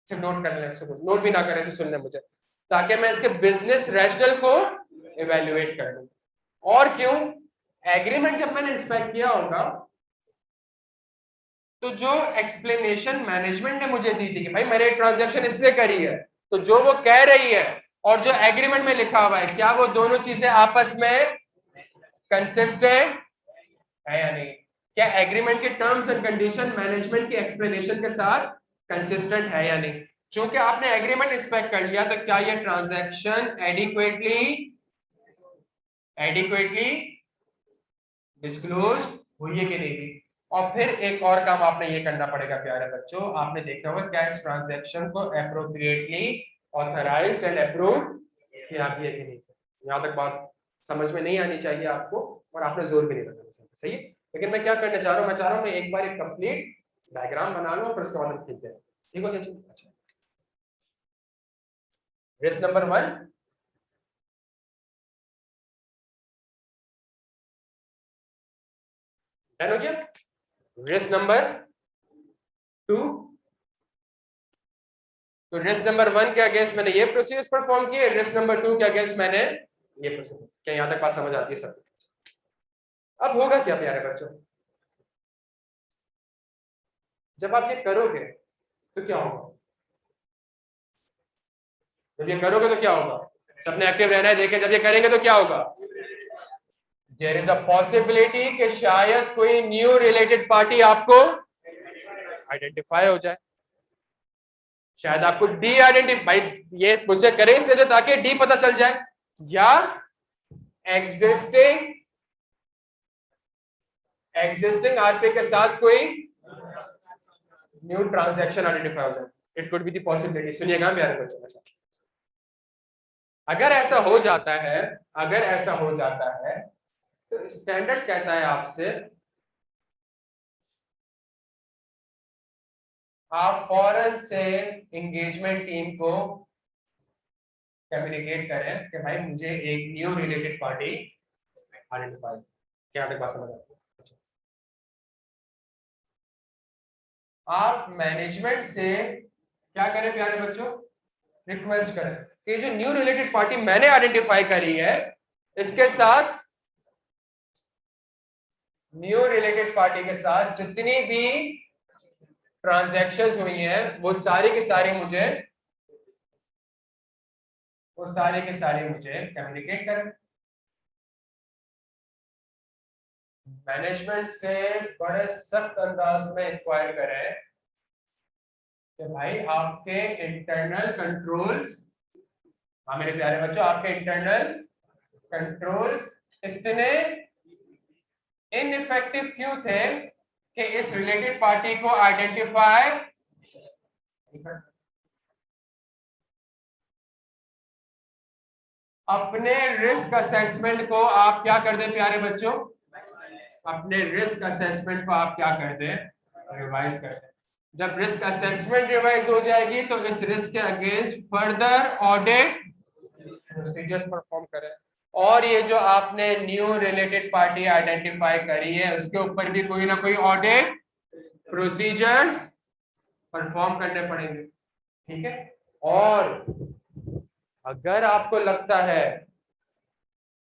सिर्फ नोट कर लें, नोट भी ना करें, सिर्फ सुन लें मुझे, ताकि मैं इसके बिजनेस रैशनल को इवेलुएट कर लूं। और क्यों? एग्रीमेंट जब मैंने इंस्पेक्ट किया होगा तो जो एक्सप्लेनेशन मैनेजमेंट ने मुझे दी थी कि भाई मैंने ट्रांजैक्शन इसलिए करी है, तो जो वो कह रही है और जो एग्रीमेंट में लिखा हुआ है, क्या वो दोनों चीजें आपस में कंसिस्टेंट है या नहीं? क्या एग्रीमेंट के टर्म्स एंड कंडीशन मैनेजमेंट की एक्सप्लेनेशन के साथ कंसिस्टेंट है या नहीं? चूंकि आपने एग्रीमेंट इंस्पेक्ट कर लिया, तो क्या ये ट्रांजैक्शन एडिक्वेटली डिस्क्लोज हुई है कि नहीं हुई? और फिर एक और काम आपने ये करना पड़ेगा प्यारे बच्चों, आपने देखा होगा क्या इस ट्रांजैक्शन को एप्रोप्रिएटली ऑथराइज्ड एंड अप्रूव किया भी है कि नहीं। यहाँ तक बात समझ में नहीं आनी चाहिए आपको, और आपने जोर भी नहीं लगाना, सही है। लेकिन मैं क्या करना चाह रहा हूँ, मैं चाह रहा हूँ मैं एक बार एक कंप्लीट डायग्राम बना लूँ, फिर उसके बाद हम खींचते हैं। ठीक हो गया? अच्छा, रिस्क नंबर 1, डन हो गया। रिस्क नंबर 2, तो रिस्क नंबर 1 के अगेंस्ट मैंने ये प्रोसीजर्स परफॉर्म किए, रिस्क नंबर 2 के अगेंस्ट मैंने ये प्रोसीजर। क्या यहाँ तक बात समझ आती है सब? अब होगा क्या प्यारे बच्चों, जब आप ये करोगे तो क्या होगा? जब ये करोगे तो क्या होगा? सबने एक्टिव रहना है, देखें जब ये करेंगे तो क्या होगा? देयर इज अ पॉसिबिलिटी कि शायद कोई न्यू रिलेटेड पार्टी आपको आइडेंटिफाई हो जाए, शायद आपको डी आइडेंटिफाई, ये मुझसे करें इसलिए ताकि डी पता चल जाए, या एग्जिस्टिंग आरपी के साथ कोई न्यू ट्रांजैक्शन आइडेंटिफाई हो जाए। It could be the possibility. सुनिएगा प्यारे बच्चों, अगर ऐसा हो जाता है तो स्टैंडर्ड कहता है आपसे आप फौरन से एंगेजमेंट टीम को कम्युनिकेट करें कि भाई मुझे एक न्यू रिलेटेड पार्टी आइडेंटिफाई। क्या बात समझ आती है? आप मैनेजमेंट से क्या करें प्यारे बच्चों? रिक्वेस्ट करें कि जो न्यू रिलेटेड पार्टी मैंने आइडेंटिफाई करी है, इसके साथ न्यू रिलेटेड पार्टी के साथ जितनी भी ट्रांजैक्शंस हुई हैं वो सारी की सारी मुझे कम्युनिकेट करें। मैनेजमेंट से बड़े सख्त अंदाज में इंक्वायर करें कि भाई आपके इंटरनल कंट्रोल्स, हाँ मेरे प्यारे बच्चों, आपके इंटरनल कंट्रोल्स इतने इनइफेक्टिव क्यों थे कि इस रिलेटेड पार्टी को आइडेंटिफाई अपने रिस्क असेसमेंट को आप क्या कर दें प्यारे बच्चों? अपने रिस्क असेसमेंट को आप क्या कर दें? रिवाइज कर दें। जब रिस्क असेसमेंट रिवाइज हो जाएगी तो इस रिस्क के against further audit procedures perform करें, और ये जो आपने न्यू रिलेटेड पार्टी आइडेंटिफाई करी है उसके ऊपर भी कोई ना कोई ऑडिट प्रोसीजर्स परफॉर्म करने पड़ेंगे। ठीक है? और अगर आपको लगता है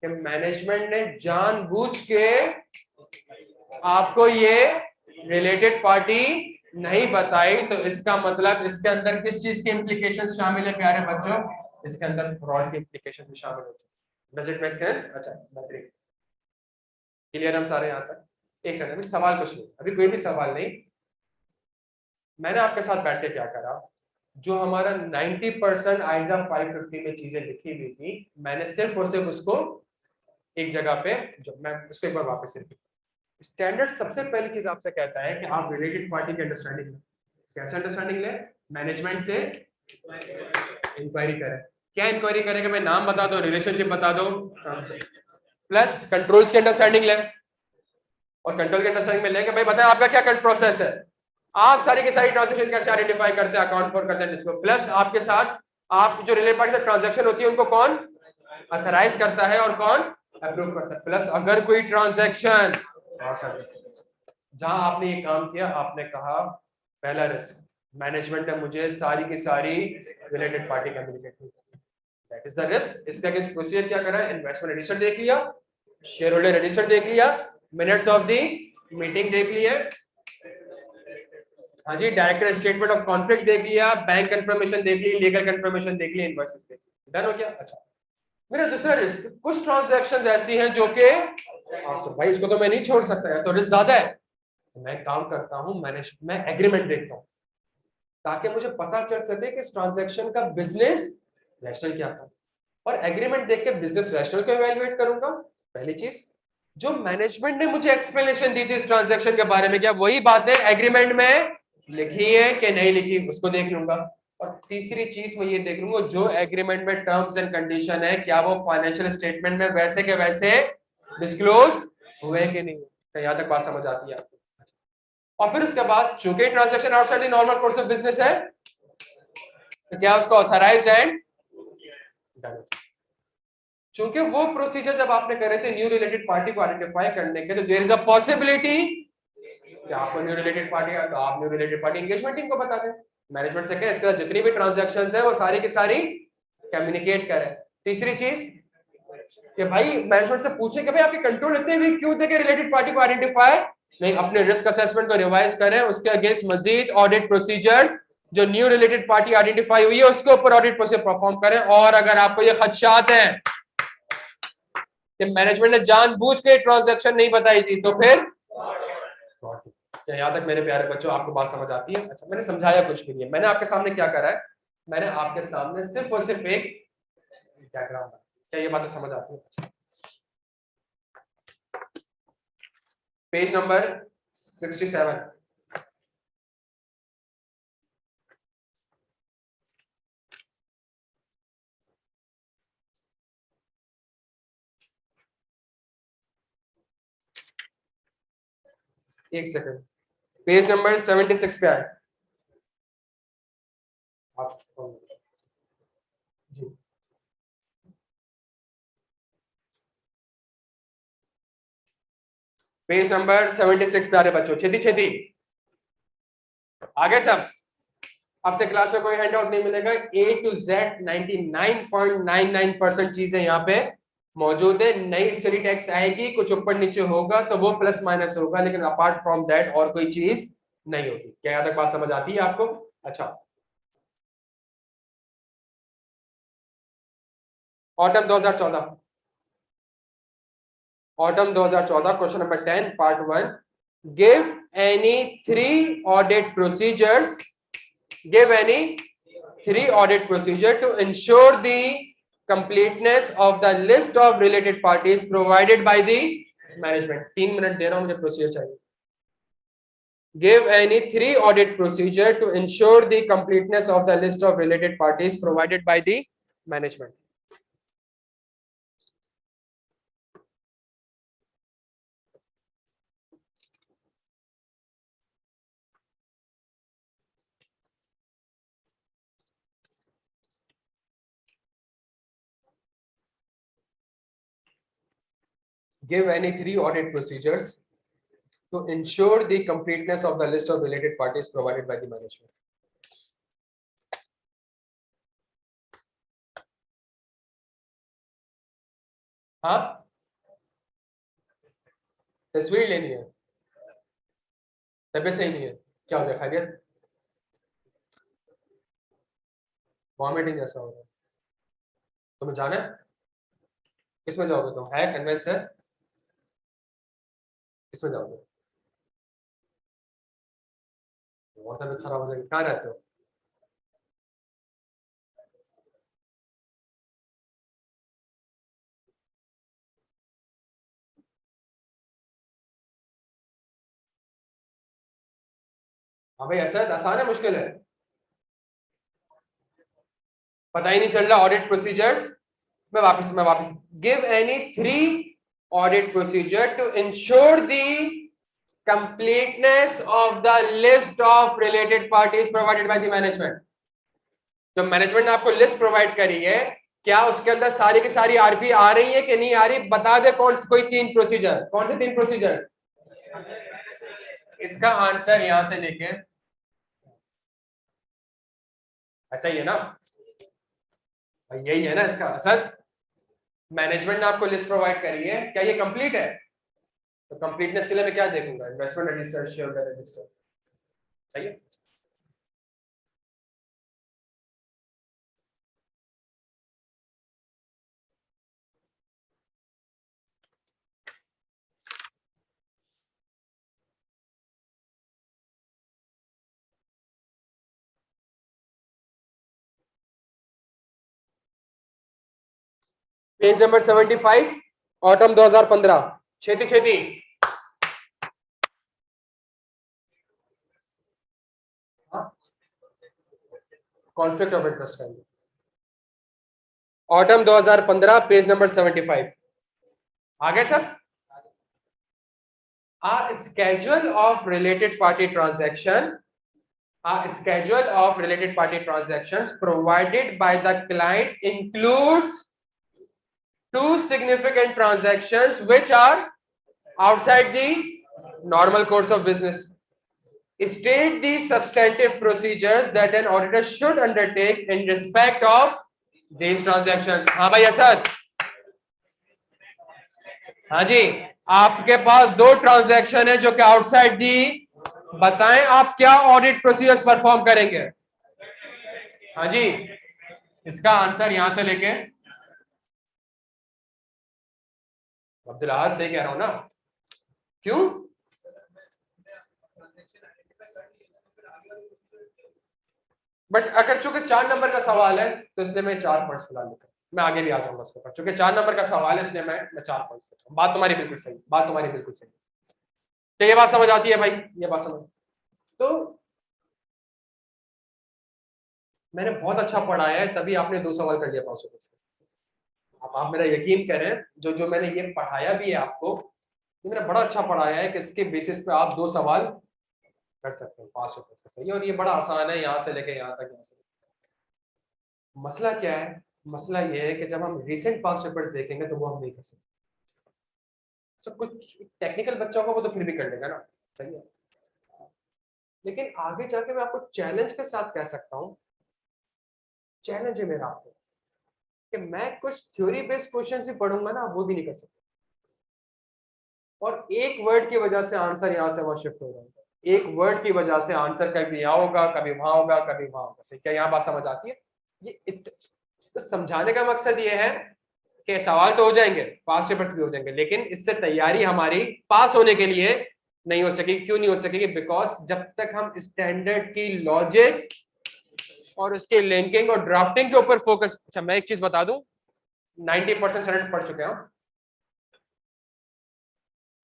कि मैनेजमेंट ने जानबूझ के आपको ये रिलेटेड पार्टी नहीं बताई, तो इसका मतलब इसके अंदर किस चीज की इंप्लीकेशन शामिल है प्यारे बच्चों? इसके अंदर फ्रॉड की इंप्लीकेशन भी शामिल हो जाए। Does it make sense? अच्छा, बेहतरीन, क्लियर हम सारे यहाँ तक? एक सेकंड, अभी सवाल कुछ नहीं, अभी कोई भी सवाल नहीं। मैंने आपके साथ बैठ के क्या करा, जो हमारा 90% आइजा 550 में चीजें लिखी हुई थी, मैंने सिर्फ और सिर्फ उसको एक जगह पे, जो मैं उसको एक बार वापस से, स्टैंडर्ड सबसे पहली चीज आपसे कहता है कि आप रिलेटेड पार्टी की अंडरस्टैंडिंग कैसे अंडरस्टैंडिंग ले? मैनेजमेंट से इंक्वायरी करे। क्या इंक्वायरी करेगा? मैं नाम बता दो, रिलेशनशिप बता दो, प्लस कंट्रोल्स की अंडरस्टैंडिंग ले। और कंट्रोल के अंडरस्टैंडिंग में लेके भाई बताएं आपका क्या प्रोसेस है, आप सारी की सारी ट्रांजेक्शन कैसे आइडेंटिफाई करते हैं, अकाउंट फॉर करते हैं इसको, प्लस आपके साथ आप जो रिलेटेड पार्टी से ट्रांजेक्शन होती है उनको कौन ऑथराइज करता है और कौन अप्रूव करता है, प्लस अगर कोई ट्रांजेक्शन जहां आपने ये काम किया, आपने कहा पहला रिस्क मैनेजमेंट ने मुझे सारी की सारी रिलेटेड पार्टी कम्युनिकेट की, दैट इज द रिस्क। इसके अगेंस्ट प्रोसीजर क्या करा? इन्वेस्टमेंट रजिस्टर देख लिया, शेयर होल्डर रजिस्टर देख लिया, मिनट्स ऑफ द मीटिंग देख लिया, हाँ जी, डायरेक्टर स्टेटमेंट ऑफ कॉन्फ्लिक्ट देख लिया, बैंक कंफर्मेशन देख ली, लीगल कंफर्मेशन देख ली, इनवॉइसेस देख ली, डन हो गया। अच्छा, मेरा दूसरा रिस्क, कुछ ट्रांजैक्शंस ऐसी हैं जो कि भाई इसको तो मैं नहीं छोड़ सकता है, तो रिस्क ज्यादा है, तो मैं काम करता हूं, मैं एग्रीमेंट देखता हूं ताकि मुझे पता चल सके कि इस ट्रांजैक्शन का बिजनेस रैशनल क्या था, और एग्रीमेंट देख के बिजनेस रैशनल को इवैल्यूएट करूंगा। पहली चीज, जो मैनेजमेंट ने मुझे एक्सप्लेनेशन दी थी इस ट्रांजैक्शन के बारे में, क्या वही बातें एग्रीमेंट में लिखी है कि नहीं लिखी, उसको देख लूंगा। और तीसरी चीज मैं ये देख लूंगा, जो एग्रीमेंट में टर्म्स एंड कंडीशन है, क्या वो फाइनेंशियल स्टेटमेंट में वैसे के वैसे डिस्क्लोज हुए कि नहीं। तो यहां तक बात समझ आती है आपको? और फिर उसके बाद चूंकि transaction outside the normal course of business है, तो क्या उसको ऑथराइज्ड एंड डन। चूंकि वो प्रोसीजर जब आपने करे थे न्यू रिलेटेड पार्टी को आइडेंटिफाई करने के, तो देयर इज अ पॉसिबिलिटी कि आपको न्यू रिलेटेड पार्टी है, तो आप new related party engagement team को बता दें, मैनेजमेंट से कहें इसके साथ जितनी भी ट्रांजैक्शंस है वो सारी की सारी कम्युनिकेट करें। तीसरी चीज कि भाई मैनेजमेंट से पूछे कि भाई आपके कंट्रोल इतने वीक क्यों थे कि रिलेटेड पार्टी को आइडेंटिफाई नहीं, अपने रिस्क असेसमेंट को रिवाइज करें, उसके अगेंस्ट मजीद ऑडिट प्रोसीजर जो न्यू रिलेटेड पार्टी आइडेंटिफाई हुई है उसके ऊपर ऑडिट प्रोसीजर परफॉर्म करें। और अगर आपको ये खदशात हैं कि मैनेजमेंट ने जानबूझ के ट्रांजैक्शन नहीं बताई थी, तो फिर क्या यहाँ तक मेरे प्यारे बच्चों आपको बात समझ आती है? अच्छा, मैंने समझाया कुछ भी नहीं है, मैंने आपके सामने क्या करा है, मैंने आपके सामने सिर्फ और सिर्फ एक डायग्राम। क्या ये बातें समझ आती है? पेज नंबर 67, एक सेकंड, पेज नंबर 76 पे आए आप जी। पेज नंबर 76 पे आ रहे बच्चों, छेती छेती आगे सब। आपसे क्लास में कोई हैंड आउट नहीं मिलेगा, ए टू जेड 99.99% चीजें यहाँ पे मौजूद है। नई स्टडी टैक्स आएगी, कुछ ऊपर नीचे होगा तो वो प्लस माइनस होगा, लेकिन अपार्ट फ्रॉम दैट और कोई चीज नहीं होती। क्या यहाँ तक बात समझ आती है आपको? अच्छा, autumn 2014, autumn 2014, question number 10 part 1, give any three audit procedures, give any three audit procedure to ensure the completeness of the list of related parties provided by the management। 3 minute दे रहा हूं, मुझे प्रोसीजर चाहिए। give any three audit procedure to ensure the completeness of the list of related parties provided by the management। give any three audit procedures to ensure the completeness of the list of related parties provided by the management। हाँ, तस्वीर लेनी है, तबियत सही नहीं है, क्या हो गया, खैरियत, वॉमिटिंग जैसा हो रहा है, तुम्हें जाना है? किसमें जाओगे तुम? है कन्वेंस है, किसमें जाओगे? और तबियत खराब हो जाएगी, कहाँ रहते हो? हाँ भाई असद, आसान है मुश्किल है? पता ही नहीं चल रहा। ऑडिट प्रोसीजर्स, मैं वापस give any 3 audit procedure to ensure the completeness of the list of related parties provided by the management। तो मैनेजमेंट ने आपको लिस्ट प्रोवाइड करी है, क्या उसके अंदर सारी की सारी आरपी आ रही है कि नहीं आ रही? बता दे कोई 3 प्रोसीजर। कौन से 3 प्रोसीजर? इसका आंसर यहां से लेके ऐसा ही है ना, यही है ना इसका आंसर। मैनेजमेंट ने आपको लिस्ट प्रोवाइड करी है, क्या ये कंप्लीट है? तो कंप्लीटनेस के लिए मैं क्या देखूंगा? Investment register, share holder register. सही है। Page number 75, autumn 2015। छेती छेती। कॉन्फ्लिक्ट ऑफ इंटरेस्ट का ऑटम 2015, पेज नंबर 75। आगे sir, a schedule of related party transactions provided by the client includes 2 significant transactions which are outside the normal course of business. State the substantive procedures that an auditor should undertake in respect of these transactions। हाँ भाई असद, हाँ जी, आपके पास 2 ट्रांजैक्शन है जो कि आउटसाइड दी, बताएं आप क्या ऑडिट प्रोसीजर्स परफॉर्म करेंगे? हाँ जी, इसका आंसर यहां से लेके अब्दुल अहद सही कह रहा हूं ना? क्यों? बट अगर चूंकि 4 नंबर का सवाल है तो इसलिए मैं 4 पॉइंट्स फिलहाल लिखा, मैं आगे भी आ जाऊंगा उसके ऊपर। चूंकि 4 नंबर का सवाल है इसलिए मैं 4 पॉइंट्स लिखा हूं। बात तुम्हारी बिल्कुल सही, बात तुम्हारी बिल्कुल सही। तो ये बात समझ आती है भाई, ये बात समझ। तो मैंने बहुत अच्छा पढ़ाया है तभी आपने 2 सवाल कर लिया 500 से। अब आप मेरा यकीन करें, जो जो मैंने ये पढ़ाया भी है आपको, ये मैंने बड़ा अच्छा पढ़ाया है कि इसके बेसिस पे आप 2 सवाल कर सकते हैं 500 का। सही, और ये बड़ा आसान है, यहाँ से लेके यहाँ तक, यहाँ से। मसला क्या है? मसला ये है कि जब हम रिसेंट पास्ट पेपर्स देखेंगे तो वो हम नहीं कर सकते। सब कुछ टेक्निकल बच्चा होगा वो तो फिर भी कर लेगा ना, सही है। लेकिन आगे जाके मैं आपको चैलेंज के साथ कह सकता हूँ, चैलेंज है मेरा आपको, कि मैं कुछ थ्योरी बेस्ड क्वेश्चन भी पढ़ूंगा ना, वो भी नहीं कर सकता। और एक वर्ड की वजह से आंसर यहाँ से वहां शिफ्ट हो रहा है। एक वर्ड की वजह से आंसर कभी यहाँ होगा, कभी वहां होगा, कभी वहां होगा। सही, क्या यहाँ बात समझ आती है? तो समझाने का मकसद ये है कि सवाल तो हो जाएंगे, पास पेपर्स भी हो जाएंगे, लेकिन इससे तैयारी हमारी पास होने के लिए नहीं हो सकेगी। क्यों नहीं हो सकेगी? बिकॉज जब तक हम स्टैंडर्ड की लॉजिक और उसके लिंकिंग और ड्राफ्टिंग के ऊपर फोकस। अच्छा, मैं एक चीज बता दूं, 90% स्टैंडर्ड पढ़ चुके हैं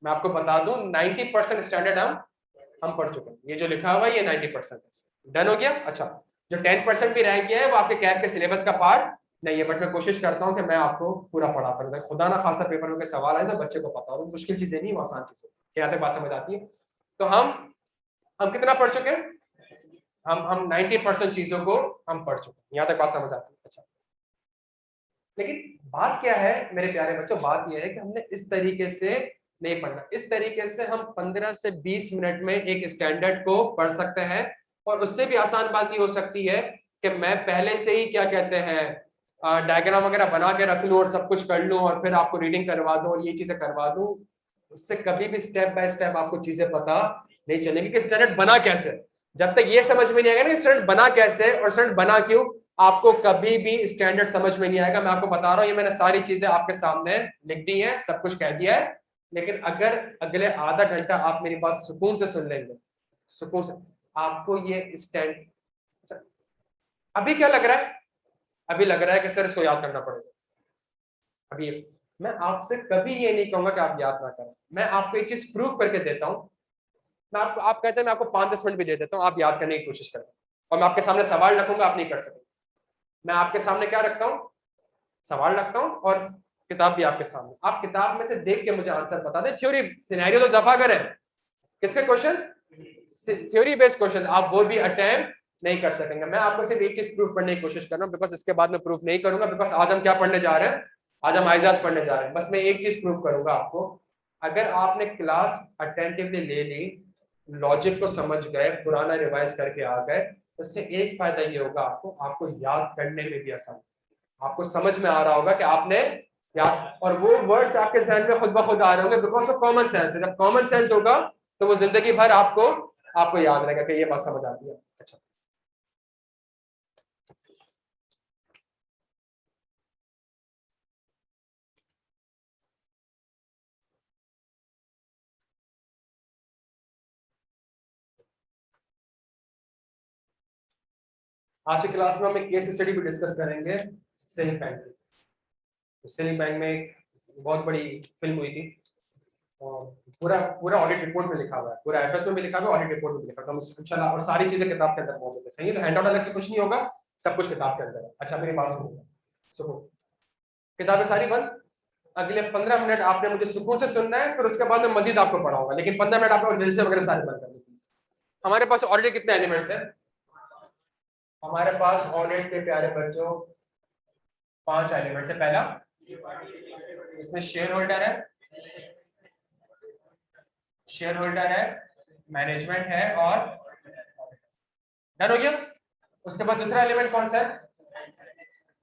मैं आपको बता दूं, 90% स्टैंडर्ड हम पढ़ चुके हैं। ये जो लिखा हुआ है ये 90% डन हो गया। अच्छा, जो 10% भी रह गया है वो आपके कैफ के सिलेबस का पार्ट नहीं है, बट मैं कोशिश करता हूँ कि मैं आपको पूरा पढ़ाता रहूँ। खुदा ना खासा पेपर में सवाल आए तो बच्चे को पता हो, मुश्किल चीजें नहीं, वो आसान चीजें। क्या बात समझ आती है? तो हम कितना पढ़ चुके हैं? हम 90% चीजों को हम पढ़ चुके हैं। यहाँ तक बात समझ आती है? अच्छा, लेकिन बात क्या है मेरे प्यारे बच्चों? बात यह है कि हमने इस तरीके से नहीं पढ़ना। इस तरीके से हम 15 से 20 मिनट में एक स्टैंडर्ड को पढ़ सकते हैं। और उससे भी आसान बात ये हो सकती है कि मैं पहले से ही क्या कहते हैं डायग्राम वगैरह बना के रख लूँ और सब कुछ कर लूँ और फिर आपको रीडिंग करवा दूँ और ये चीजें करवा दूँ। उससे कभी भी स्टेप बाय स्टेप आपको चीजें पता नहीं चलेगी कि स्टैंडर्ड बना कैसे। जब तक ये समझ में नहीं आएगा ना स्टैंडर्ड बना कैसे और स्टैंडर्ड बना क्यों, आपको कभी भी स्टैंडर्ड समझ में नहीं आएगा। मैं आपको बता रहा हूँ, ये मैंने सारी चीजें आपके सामने लिख दी है, सब कुछ कह दिया है। लेकिन अगर अगले आधा घंटा आप मेरी बात सुकून से सुन लेंगे, सुकून से, आपको ये स्टैंड अभी क्या लग रहा है? अभी लग रहा है कि सर इसको याद करना पड़ेगा। अभी मैं आपसे कभी ये नहीं कहूंगा कि आप याद ना करें। मैं आपको एक चीज प्रूव करके देता हूं मैं आपको, आप कहते हैं मैं आपको 5-10 मिनट भी दे देता हूँ, आप याद करने की कोशिश करें, और मैं आपके सामने सवाल रखूंगा, आप नहीं कर सकते। मैं आपके सामने क्या रखता हूँ, सवाल रखता हूँ, और किताब भी आपके सामने, आप किताब में से देख के मुझे आंसर बता दें। थ्योरी सिनेरियो तो दफा करें, किसके क्वेश्चन, थ्योरी बेस्ड क्वेश्चन, आप वो भी अटेम्प्ट नहीं कर सकेंगे। मैं आपको सिर्फ एक चीज प्रूफ करने की कोशिश कर रहा हूँ, बिकॉज इसके बाद में प्रूफ नहीं करूंगा, बिकॉज आज हम क्या पढ़ने जा रहे हैं, आज हम आइजाज पढ़ने जा रहे हैं। बस मैं एक चीज प्रूव करूंगा आपको, अगर आपने क्लास अटेंटिवली ले ली, लॉजिक को समझ गए, पुराना रिवाइज करके आ गए, उससे एक फायदा ये होगा, आपको याद करने में भी आसान, आपको समझ में आ रहा होगा कि आपने याद, और वो वर्ड्स आपके जहन में खुद ब खुद आ रहे होंगे, बिकॉज ऑफ कॉमन सेंस है। जब कॉमन सेंस होगा तो वो जिंदगी भर आपको याद रहेगा कि ये बात समझ आती है। अच्छा, आज की क्लास में हम एक केस स्टडी भी डिस्कस करेंगे, सिलिंग बैंक की। तो सिलिंग बैंक में एक बहुत बड़ी फिल्म हुई थी, और पूरा पूरा ऑडिट रिपोर्ट में लिखा हुआ है, पूरा एफएस में भी लिखा हुआ है, ऑडिट रिपोर्ट में भी लिखा हुआ है, तो इंशाल्लाह, और सारी चीजें किताब के अंदर मौजूद है। सही है, तो हैंड आउट अलग से कुछ नहीं होगा, सब कुछ किताब के अंदर है। अच्छा, मेरी बात सुनो, सुनो, किताबें सारी बंद, अगले 15 मिनट आपने मुझे सुकून से सुनना है, फिर उसके बाद मैं मजीद आपको पढ़ाऊंगा, लेकिन 15 मिनट आपको रजिस्टर वगैरह सारे बंद करने। हमारे पास ऑडिट कितने एलिमेंट्स हैं, हमारे पास ऑडिट के प्यारे बच्चों 5 एलिमेंट्स है। पहला, इसमें शेयर होल्डर है, शेयर होल्डर है, मैनेजमेंट है, और डन हो गया। उसके बाद दूसरा एलिमेंट कौन सा है,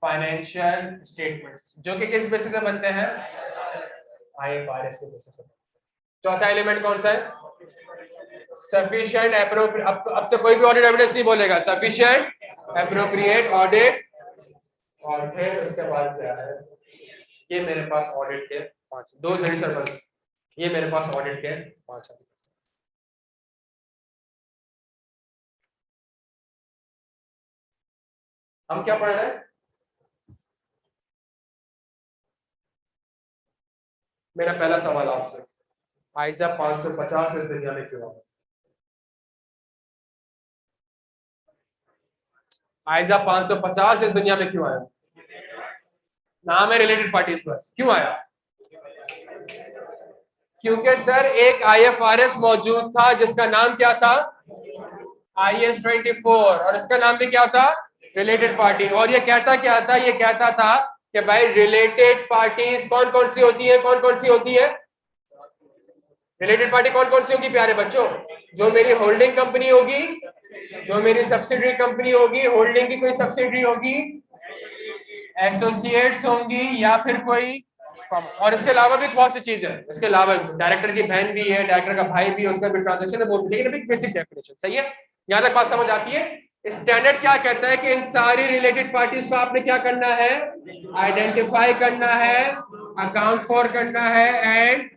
फाइनेंशियल स्टेटमेंट्स, जो कि किस बेसिस पे बनते हैं, आईएफआरएस के बेसिस पे। चौथा एलिमेंट कौन सा है, सफिशिएंट एप्रोप्रिएट, अब से कोई भी ऑडिट एविडेंस नहीं बोलेगा, सफिशिएंट एप्रोप्रिएट ऑडिट, और फिर उसके बाद क्या है, ये मेरे पास ऑडिट के 5, दो सही सर्कल, ये मेरे पास ऑडिट के 5 है। हम क्या पढ़ रहे हैं, मेरा पहला सवाल आपसे, आइजा 550 इस दुनिया में क्यों आया, आइजा 550 इस दुनिया में क्यों आया, नाम है रिलेटेड पार्टीज, बस क्यों आया, क्योंकि सर एक आईएफआरएस मौजूद था जिसका नाम क्या था, IS-24, और इसका नाम भी क्या था, रिलेटेड पार्टी। और ये कहता क्या था, ये कहता था कि भाई रिलेटेड पार्टीज कौन कौन सी होती है, कौन कौन सी होती है, रिलेटेड पार्टी कौन कौन सी होगी प्यारे बच्चों, जो मेरी होल्डिंग कंपनी होगी, जो मेरी सब्सिडरी कंपनी होगी, होल्डिंग की कोई सब्सिडरी होगी, एसोसिएट्स होंगी, या फिर कोई, और इसके अलावा भी बहुत सी चीजें हैं, इसके अलावा डायरेक्टर की बहन भी है, डायरेक्टर का भाई भी है, उसका भी ट्रांजेक्शन है, वो भी, लेकिन अभी बेसिक डेफिनेशन। सही है, यहाँ तक बात समझ आती है। स्टैंडर्ड क्या कहता है कि इन सारी रिलेटेड पार्टीज को आपने क्या करना है, आइडेंटिफाई करना है, अकाउंट फॉर करना है, एंड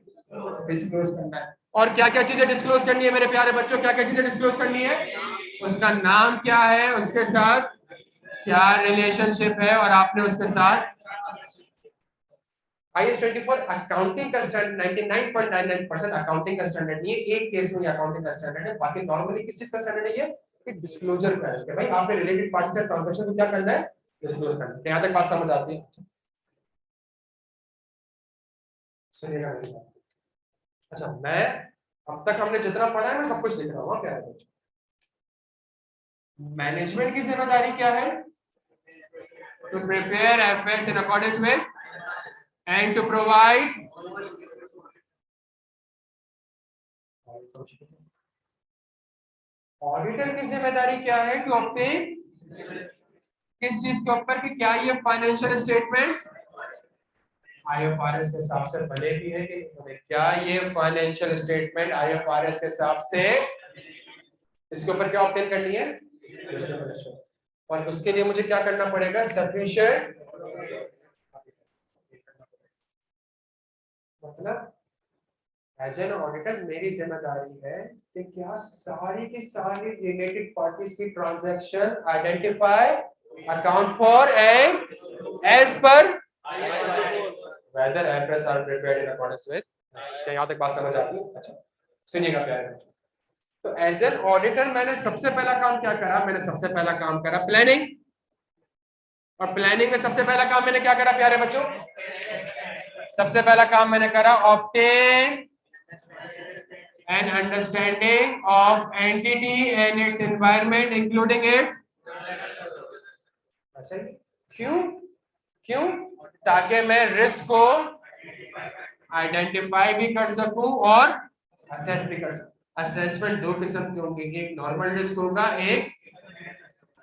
डिस्क्लोज करना है। और क्या क्या चीजें डिस्क्लोज करनी है मेरे प्यारे बच्चों, क्या क्या चीजें डिस्क्लोज करनी है, उसका नाम क्या है, उसके साथ क्या रिलेशनशिप है, और आपने उसके साथ IS-24 अकाउंटिंग का स्टैंडर्ड 99.99% अकाउंटिंग का स्टैंडर्ड नहीं है, एक केस में अकाउंटिंग का स्टैंडर्ड है, बाकी नॉर्मली किस चीज का स्टैंडर्ड है, ये डिस्क्लोजर का है कि भाई आपने रिलेटेड पार्टी से ट्रांजैक्शन को क्या करना है, डिस्क्लोज करना है। यहाँ तक बात समझ आती है, सुनिएगा मेरी बात। अच्छा, मैं अब तक हमने जितना पढ़ा है मैं सब कुछ लिख रहा हूँ, क्या है, मैनेजमेंट की जिम्मेदारी क्या है, to prepare FS in accordance में एंड टू प्रोवाइड, ऑडिटर की जिम्मेदारी क्या है, टू ऑब्टेन, किस चीज के ऊपर कि क्या ये फाइनेंशियल स्टेटमेंट्स आईएफआरएस के हिसाब से बने भी है कि नहीं, क्या ये फाइनेंशियल स्टेटमेंट आईएफआरएस के हिसाब से, इसके ऊपर क्या ऑब्टेन करनी है, और उसके लिए मुझे क्या करना पड़ेगा, सफिशिएंट, मतलब एज एन ऑडिटर मेरी जिम्मेदारी है कि क्या सारी की सारी रिलेटेड पार्टीज की transaction identify, account for, and as per whether FS are prepared in accordance with. क्या यहाँ तक बात समझ आती है। अच्छा, सुनिएगा प्यारे, तो एज एन ऑडिटर मैंने सबसे पहला काम क्या करा, मैंने सबसे पहला काम करा प्लानिंग, और प्लानिंग में सबसे पहला काम मैंने क्या करा प्यारे बच्चों, सबसे पहला काम मैंने करा obtain an understanding of entity and it's environment including it's, अच्छा क्यों क्यों, ताकि मैं रिस्क को आइडेंटिफाई भी कर सकूं और असेस भी कर सकूं। असेसमेंट दो किस्म के होंगे, एक नॉर्मल रिस्क होगा, एक,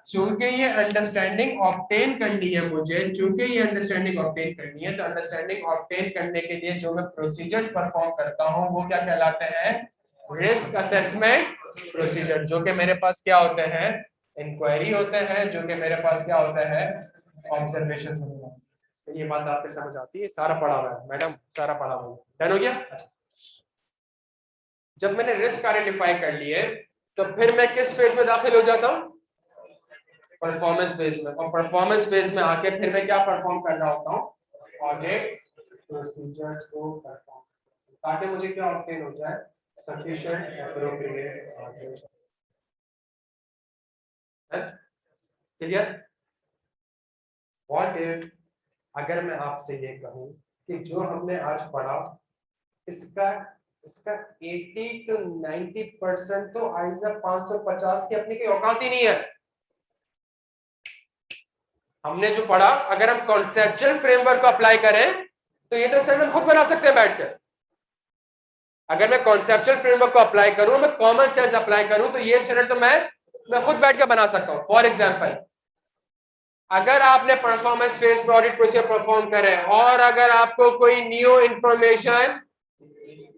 चूंकि ये अंडरस्टैंडिंग ऑब्टेन करनी है मुझे, चूंकि ये अंडरस्टैंडिंग ऑब्टेन करनी है, तो अंडरस्टैंडिंग ऑब्टेन करने के लिए जो मैं प्रोसीजर्स परफॉर्म करता हूं वो क्या कहलाते हैं, रिस्क असेसमेंट प्रोसीजर, जो कि मेरे पास क्या होते हैं, इंक्वायरी होते हैं, जो कि मेरे पास क्या होता है, ऑब्जर्वेशन होता है। तो ये बात आपको समझ आती है, सारा पढ़ा हुआ है मैडम, सारा पढ़ा हुआ है, डन हो गया। जब मैंने रिस्क आइडेंटिफाई कर लिए तो फिर मैं किस फेज में दाखिल हो जाता हूँ, परफॉर्मेंस फेज में, और परफॉर्मेंस फेज में आके फिर मैं क्या परफॉर्म कर रहा होता हूँ, ऑडिट प्रोसीजर्स को परफॉर्म, ताकि मुझे क्या ऑब्टेन हो जाए, sufficient appropriate audit. Clear? What if, अगर मैं आपसे ये कहूं कि जो हमने आज पढ़ा इसका 80 to 90% तो आइजा 550 की अपनी कोई औकात ही नहीं है। हमने जो पढ़ा अगर हम कॉन्सेप्चुअल फ्रेमवर्क को अप्लाई करें तो ये तो स्टैंडर्ड खुद बना सकते हैं बैठकर। अगर मैं कॉन्सेप्चुअल फ्रेमवर्क को अप्लाई करूं, मैं कॉमन सेंस अप्लाई करूं, तो ये स्टैंडर्ड तो मैं खुद बैठ कर बना सकता हूं। फॉर एग्जांपल, अगर आपने परफॉर्मेंस फेज पर ऑडिट प्रोसीजर परफॉर्म करे और अगर आपको कोई न्यू इंफॉर्मेशन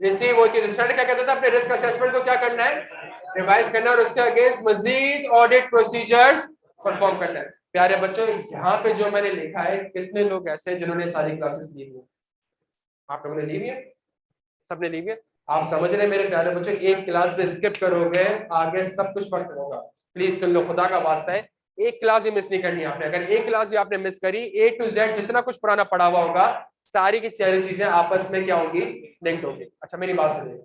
रिसीव होती है तो स्टैंडर्ड क्या कहता था, अपने रिस्क असेसमेंट को क्या करना है, रिवाइज करना है और उसके अगेंस्ट मजीद ऑडिट प्रोसीजर्स परफॉर्म करना है। प्यारे बच्चों, यहाँ पे जो मैंने लिखा है, कितने लोग ऐसे हैं जिन्होंने सारी क्लासेस ली हुई है? आप लोगों ने ली हुई है? सबने ली हुई है? आप समझ रहे हैं मेरे प्यारे बच्चों, एक क्लास पे स्किप करोगे आगे सब कुछ फर्क होगा। प्लीज सुन लो, खुदा का वास्ता है, एक क्लास भी मिस नहीं करनी आपने। अगर एक क्लास भी आपने मिस करी, A to Z जितना कुछ पुराना पढ़ा हुआ होगा, सारी की सारी चीजें आपस में क्या होगी, लिंक्ड होगी। अच्छा मेरी बात सुनिए,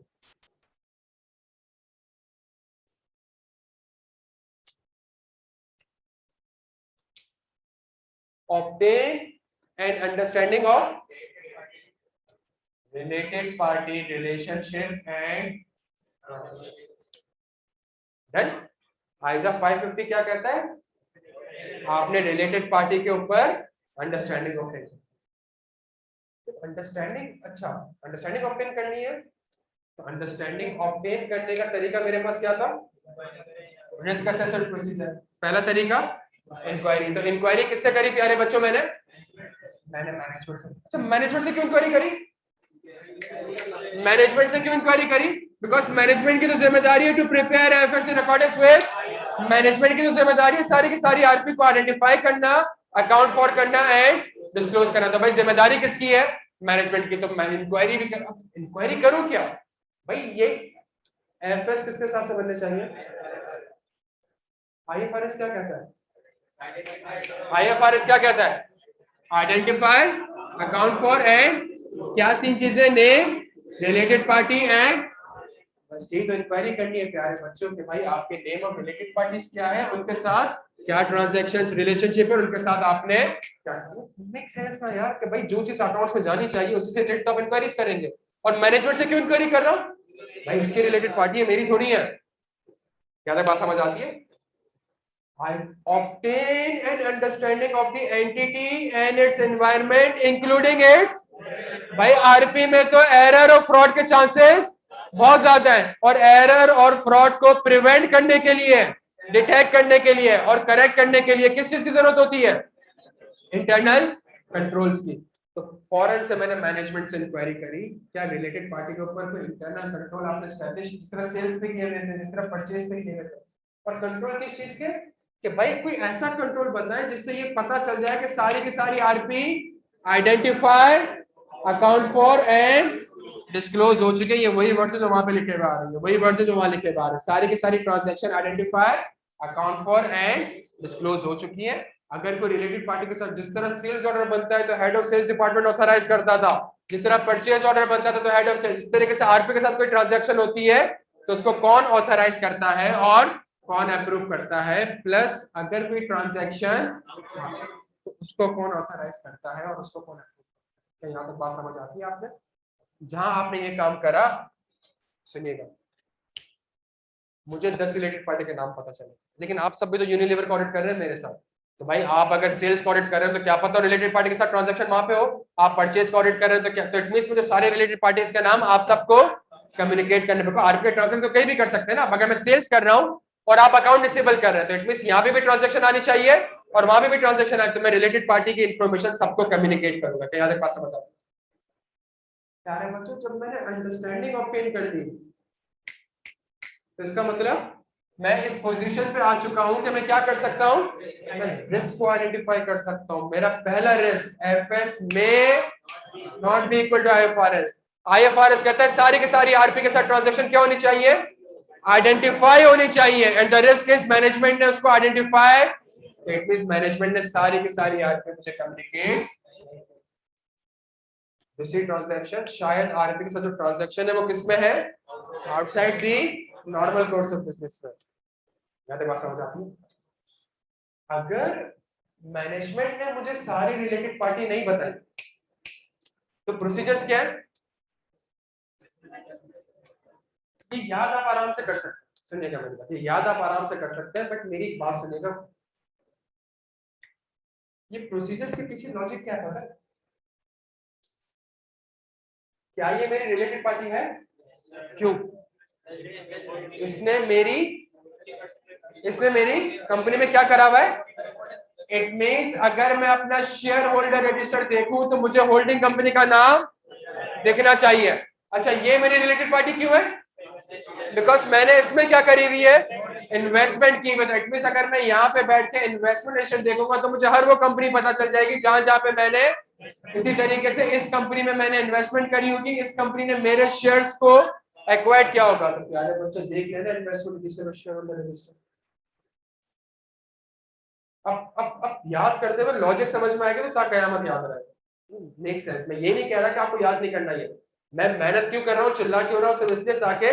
obtain an understanding of related party relationship and done. ISA 550 क्या कहता है, आपने रिलेटेड पार्टी के ऊपर अंडरस्टैंडिंग ऑब्टेन, अंडरस्टैंडिंग, अच्छा अंडरस्टैंडिंग ऑब्टेन करनी है, तो अंडरस्टैंडिंग ऑब्टेन करने का तरीका मेरे पास क्या था, रिस्क असेसमेंट प्रोसीजर। पहला तरीका इंक्वायरी, तो इंक्वायरी किससे करी प्यारे बच्चों, मैंने मैनेजमेंट से। अच्छा मैनेजमेंट से क्यों इंक्वायरी करी, मैनेजमेंट से क्यों इंक्वायरी करी, बिकॉज मैनेजमेंट की तो जिम्मेदारी है to prepare FS in accordance with, management की तो जिम्मेदारी है सारी की सारी आरपी को आइडेंटिफाई करना, अकाउंट फॉर करना एंड डिस्क्लोज करना। तो भाई जिम्मेदारी किसकी है, मैनेजमेंट की। तो मैं इंक्वायरी भी कर, इंक्वायरी करूं क्या भाई, ये एफएस किसके साथ से बनने चाहिए, आईएफआरएस क्या कहता है, आईएफआरएस क्या कहता है, आइडेंटिफाई, अकाउंट फॉर एंड क्या, तीन चीजें, नेम, रिलेटेड पार्टी एंड, बस यही तो इंक्वायरी करनी है प्यारे बच्चों कि भाई आपके नेम और रिलेटेड पार्टीज क्या है, उनके साथ क्या ट्रांजैक्शंस रिलेशनशिप है, उनके साथ आपने क्या, मेक सेंस ना यार कि भाई जो चीज अकाउंट्स में जानी चाहिए उसी से रिलेटेड आप इंक्वायरीज करेंगे। और मैनेजमेंट से क्यों इंक्वायरी कर रहा हूं भाई, उसकी रिलेटेड पार्टी है, मेरी थोड़ी है। क्या तक बात समझ आती है, I obtain an understanding of the entity and its environment including its, भाई आरपी में तो एरर और फ्रॉड के चांसेस बहुत ज्यादा है, और एरर और फ्रॉड को प्रिवेंट करने के लिए, डिटेक्ट करने के लिए और करेक्ट करने के लिए किस चीज की जरूरत होती है, इंटरनल कंट्रोल्स की। तो फौरन से मैंने मैनेजमेंट से इंक्वायरी करी, क्या रिलेटेड पार्टी के ऊपर कोई इंटरनल कंट्रोल आपने स्टैब्लिश, जिस तरह सेल्स पे किए हुए थे, जिस तरह परचेज पे किए हुए थे, और कंट्रोल किस चीज के, कि भाई कोई ऐसा कंट्रोल बताए जिससे ये पता चल जाए कि सारी की सारी RP identify, account for and disclose हो चुके हैं। ये वही वर्ड जो वहां पे लिखे हुए आ रही है, वही वर्ड जो वहां लिखे हुए आ रहे हैं, सारी की सारी transaction identify, account for and disclose हो चुकी है। अगर कोई रिलेटेड पार्टी के साथ, जिस तरह सेल्स ऑर्डर बनता है तो head of sales department authorise करता था, जिस तरह परचेज ऑर्डर बनता था तो हेड ऑफ सेल्स, इस तरीके से आरपी के साथ कोई ट्रांजैक्शन होती है तो उसको कौन ऑथराइज करता है और कौन अप्रूव करता है, प्लस अगर कोई ट्रांजैक्शन तो उसको कौन ऑथराइज करता है और उसको कौन अप्रूव करता है। यहाँ तक बात समझ आती है आपने? जहां आपने ये काम करा, सुनिएगा, मुझे 10 रिलेटेड पार्टी के नाम पता चले, लेकिन आप सब भी तो यूनिलीवर का ऑडिट कर रहे हैं मेरे साथ, तो भाई आप अगर सेल्स का ऑडिट कर रहे हो तो क्या पता रिलेटेड पार्टी के साथ ट्रांजैक्शन वहां पे हो, आप परचेज का ऑडिट कर रहे हो तो क्या, तो इट मींस मुझे सारे रिलेटेड पार्टीज के नाम आप सबको कम्युनिकेट करने पड़ेगा। आरपीआई ट्रांजैक्शन तो कहीं भी कर सकते हैं ना, अगर मैं सेल्स कर रहा हूं और आप अकाउंट रिसीवेबल कर रहे हैं तो इट मींस यहाँ पे भी ट्रांजैक्शन आनी चाहिए और वहां पे भी ट्रांजैक्शन आए, तो मैं रिलेटेड पार्टी की इन्फॉर्मेशन सबको कम्युनिकेट करूंगा। क्या याद है? पास समझ प्यारे बच्चों, जब मैंने अंडरस्टैंडिंग ऑब्टेन कर ली तो इसका मतलब मैं इस पोजीशन पे आ चुका हूं कि मैं क्या कर सकता हूं, मैं रिस्क को आइडेंटिफाई कर सकता हूं। मेरा पहला रिस्क एफएस में not be equal to IFRS. IFRS कहता है सारी की सारी आरपी के साथ ट्रांजैक्शन क्या होनी चाहिए, आइडेंटिफाई होनी चाहिए, and the risk is management ने उसको आइडेंटिफाई, इट मींस मैनेजमेंट ने सारी की सारी आरपी मुझे कम्युनिकेट। दूसरी ट्रांजैक्शन शायद आरपी के साथ जो ट्रांजैक्शन है वो किसमें है, outside the normal course of business में। बात समझ आती है? अगर मैनेजमेंट ने मुझे सारी रिलेटेड पार्टी नहीं बताई तो प्रोसीजर्स क्या है, ये याद आप आराम से कर सकते हैं। सुनिएगा मेरी बात, ये याद आप आराम से कर सकते हैं, बट मेरी बात सुनिएगा, ये प्रोसीजर्स के पीछे लॉजिक क्या है पता है? क्या ये मेरी रिलेटेड पार्टी है? क्यों? इसने मेरी कंपनी में क्या करा हुआ है? इट मींस अगर मैं अपना शेयर होल्डर रजिस्टर देखूं तो मुझे होल्डिंग कंपनी का नाम देखना चाहिए। अच्छा, ये मेरी रिलेटेड पार्टी क्यों है? बिकॉज मैंने इसमें क्या करी हुई है, इन्वेस्टमेंट की हुई है। इट मींस अगर मैं यहाँ पे बैठ के इन्वेस्टमेंट रजिस्टर देखूंगा तो मुझे हर वो कंपनी पता चल जाएगी जहां जहां पे मैंने इसी तरीके से इस कंपनी में मैंने इन्वेस्टमेंट करी होगी, इस कंपनी ने मेरे शेयर्स को एक्वायर्ड किया होगा। तो प्यारे बच्चों देख लेना investment register, share holder register. अब याद करते हुए लॉजिक समझ में आएगा तो ता कयामत याद रहेगा। Make sense. मैं ये नहीं कह रहा कि आपको याद नहीं करना, ये मैं मेहनत क्यों कर रहा हूँ, चिल्ला क्यों रहा हूँ, सिर्फ इसलिए ताकि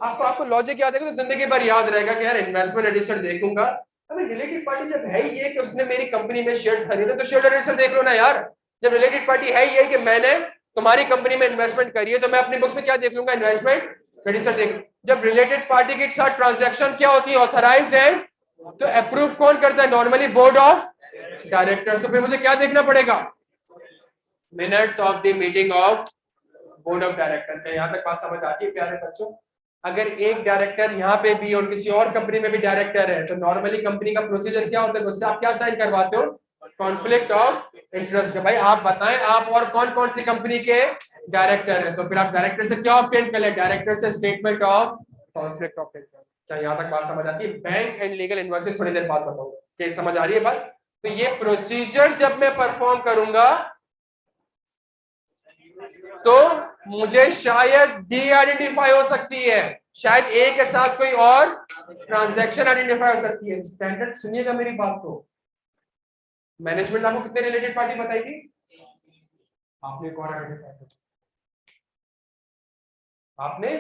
आपको लॉजिक याद है तो जिंदगी भर याद रहेगा कि यार इन्वेस्टमेंट रजिस्टर देखूंगा। अबे रिलेटेड पार्टी जब है ये कि उसने मेरी कंपनी में शेयर्स खरीदे तो शेयर रजिस्टर देख लो ना यार। जब रिलेटेड पार्टी है ये कि मैंने तुम्हारी कंपनी में इन्वेस्टमेंट करी है तो मैं अपनी बुक्स में क्या देख लूंगा, इन्वेस्टमेंट रजिस्टर देख। जब रिलेटेड पार्टी के साथ ट्रांजैक्शन क्या होती है, ऑथराइज्ड एंड तो अप्रूव कौन करता है, नॉर्मली बोर्ड ऑफ डायरेक्टर्स। तो फिर मुझे क्या देखना पड़ेगा, minutes of the meeting of board of director. यहाँ तक बात समझ आती है प्यारे बच्चों? अगर एक डायरेक्टर यहाँ पे भी और किसी और कंपनी में भी डायरेक्टर है तो नॉर्मली कंपनी का प्रोसीजर क्या होता है, उससे आप क्या साइन करवाते हो, कॉन्फ्लिक्ट ऑफ इंटरेस्ट। भाई आप बताएं आप और कौन कौन सी कंपनी के डायरेक्टर है, तो फिर आप डायरेक्टर से क्या ऑब्टेन कर ले, डायरेक्टर से statement of conflict of interest. क्या यहाँ तक बात समझ आती है? बैंक एंड लीगल इनवॉइसेस थोड़ी देर बाद बताऊंगा, क्या समझ आ रही है बात? तो ये प्रोसीजर जब मैं परफॉर्म करूंगा तो मुझे शायद डी आइडेंटिफाई हो सकती है, शायद ए के साथ कोई और ट्रांजैक्शन आइडेंटिफाई हो सकती है। स्टैंडर्ड सुनिएगा मेरी बात को। मैनेजमेंट आपको कितने रिलेटेड पार्टी बताई थी, आपने कौन आइडेंटिफाई किया? आपने।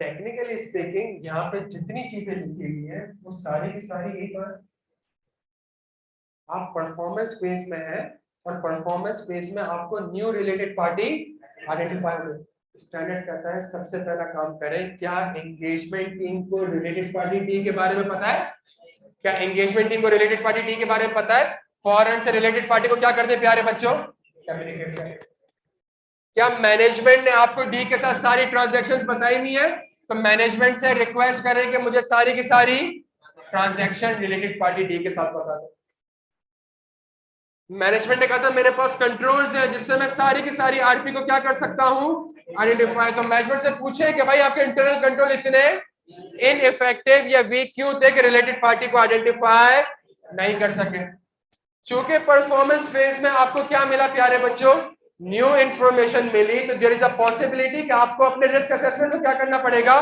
टेक्निकली स्पीकिंग यहाँ पे जितनी चीजें लिखी हुई है वो सारी की सारी एक बार आप परफॉर्मेंस फेज में है और परफॉर्मेंस फेज में आपको न्यू रिलेटेड पार्टी आइडेंटिफाई हो। स्टैंडर्ड कहता है सबसे पहला काम करें, क्या एंगेजमेंट टीम को रिलेटेड पार्टी टी के बारे में पता है? क्या एंगेजमेंट टीम को रिलेटेड पार्टी टी के बारे में पता है? फॉरेन से रिलेटेड पार्टी को क्या करते हैं प्यारे बच्चों, कम्युनिकेट करें। क्या मैनेजमेंट ने आपको डी के साथ सारी ट्रांजैक्शंस बताई हुई है, तो मैनेजमेंट से रिक्वेस्ट करें कि मुझे सारी की सारी ट्रांजैक्शन रिलेटेड पार्टी डी के साथ बता दो। मैनेजमेंट ने कहा था मेरे पास कंट्रोल्स है जिससे मैं सारी की सारी आरपी को क्या कर सकता हूं, आइडेंटिफाई। तो मैनेजमेंट से पूछे कि भाई आपके इंटरनल कंट्रोल इतने इनइफेक्टिव या वीक क्यों थे कि रिलेटेड पार्टी को आइडेंटिफाई नहीं कर सके। चूंकि परफॉर्मेंस फेज में आपको क्या मिला प्यारे बच्चों, न्यू इंफॉर्मेशन मिली, तो देयर इज अ पॉसिबिलिटी कि आपको अपने रिस्क असेसमेंट को क्या करना पड़ेगा,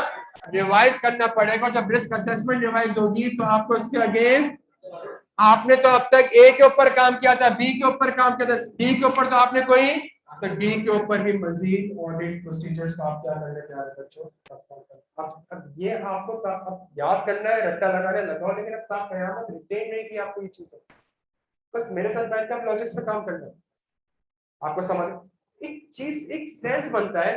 रिवाइज करना पड़ेगा। जब रिस्क असेसमेंट रिवाइज होगी तो आपको इसके अगेंस्ट, आपने तो अब तक ए के ऊपर काम किया था, बी के ऊपर काम किया था, डी के ऊपर तो आपने कोई तो डी के ऊपर भी मजीद ऑडिट प्रोसीजर्स का आप क्या करने जा रहे हैं बच्चों? अब ये आपको अब याद करना है, रट्टा लगाने लगाओ, लेकिन अब आप कयामत रिटेन नहीं कि आपको ये चीज है। बस मेरे साथ बैठ कर लॉजिक्स पे काम करना है, आपको समझ एक चीज एक सेंस बनता है।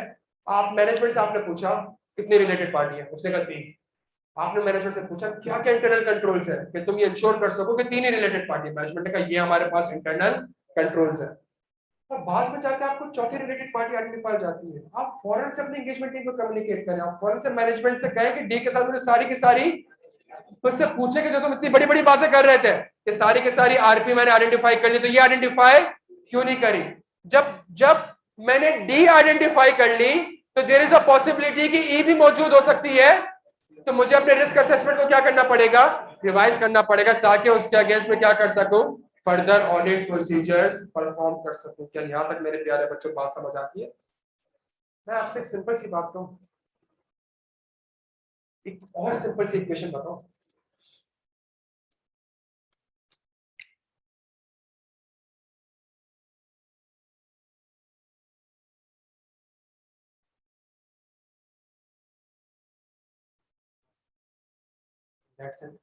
आप मैनेजमेंट से आपने पूछा कितनी रिलेटेड पार्टी है, उसने कहा 3। आपने मैनेजमेंट से पूछा क्या क्या इंटरनल कंट्रोल्स है कि तुम ये इंश्योर कर सको कि 3 ही रिलेटेड पार्टी है। मैनेजमेंट ने कहा ये हमारे पास इंटरनल कंट्रोल्स है। और बाद में जाकर आपको चौथी रिलेटेड पार्टी आइडेंटिफाई हो जाती है। आप फौरन से अपनी एंगेजमेंट टीम को कम्युनिकेट करें, आप फौरन से मैनेजमेंट से कहें कि डी के साथ मुझे सारी की सारी, तो उससे पूछे कि जो तुम इतनी बड़ी बड़ी बातें कर रहे थे कि सारी की सारी आरपी मैंने आइडेंटिफाई कर ली, तो ये आइडेंटिफाई क्यों नहीं करी? जब जब मैंने डी आइडेंटिफाई कर ली तो देयर इज अ पॉसिबिलिटी कि ई भी मौजूद हो सकती है, तो मुझे अपने रिस्क असेसमेंट को क्या करना पड़ेगा? रिवाइज करना पड़ेगा, ताकि उसके अगेंस्ट में क्या कर सकूं? फर्दर ऑडिट प्रोसीजर्स परफॉर्म कर सकूं। क्या यहां तक मेरे प्यारे बच्चों बात समझ आती है? मैं आपसे एक सिंपल सी बात कहूं, एक और सिंपल सी इक्वेशन बताओ। That's it.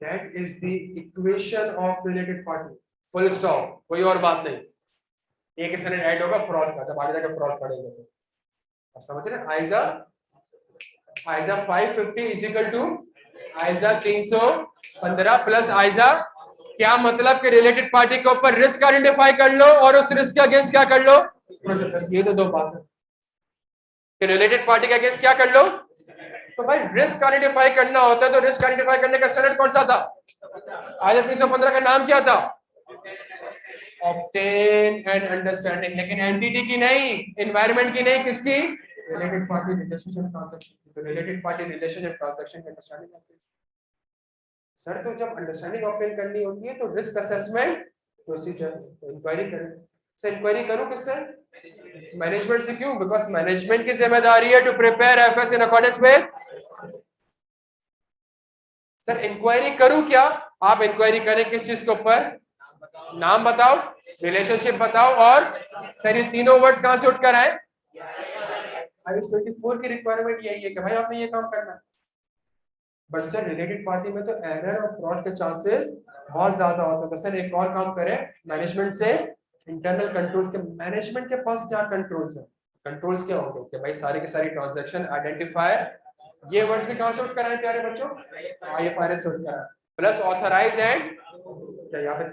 That is the equation of related party. Full stop. कोई और बात नहीं। एक इसमें ऐड होगा फ्रॉड का, जब आगे जाकर फ्रॉड पड़ेगा तो आप समझ रहे हैं। आइजा 550 is equal to ISA 315 plus आइजा, क्या मतलब कि रिलेटेड पार्टी के ऊपर रिस्क आइडेंटिफाई कर लो और उस रिस्क के अगेंस्ट क्या कर लो? ये तो दो बात है कि रिलेटेड पार्टी के अगेंस्ट क्या कर लो। तो भाई रिस्क आइडेंटिफाई करना होता है तो रिस्क आइडेंटिफाई करने का स्टैंडर्ड कौन सा था? आइजा 315 का नाम क्या था? ऑब्टेन एंड अंडरस्टैंडिंग, लेकिन एंटिटी की नहीं, एनवायरनमेंट की नहीं, किसकी? Related party relationship transaction. तो रिलेटेड पार्टी रिलेशनशिप ट्रांजैक्शन की अंडरस्टैंडिंग होती है सर। तो जब अंडरस्टैंडिंग ऑब्टेन करनी होती है तो रिस्क असेसमेंट प्रोसीजर, तो इंक्वायरी करें। सर इंक्वायरी करूं किससे? मैनेजमेंट से। क्यों? बिकॉज मैनेजमेंट की जिम्मेदारी है to prepare FS in accordance with. Sir inquiry करूं क्या? आप इंक्वायरी करें किस चीज के ऊपर? नाम बताओ, रिलेशनशिप बताओ, और सर ये तीनों वर्ड्स कहां से उठकर आए? आईएस 24 की रिक्वायरमेंट यही है कि भाई आपने ये काम करना है। बट सर रिलेटेड पार्टी में तो एरर और फ्रॉड के चांसेस बहुत ज्यादा होते हैं। तो सर एक और काम करें मैनेजमेंट से, इंटरनल कंट्रोल के। मैनेजमेंट के पास क्या कंट्रोल्स है? कंट्रोल्स क्या होंगे कि भाई सारी की सारी ट्रांजैक्शन आइडेंटिफाई, ये वर्ड्स भी कहां से उठकर आए प्यारे बच्चों? आईएफआरएस से उठकर आए। प्लस ऑथराइज एंड क्या यहाँ पे,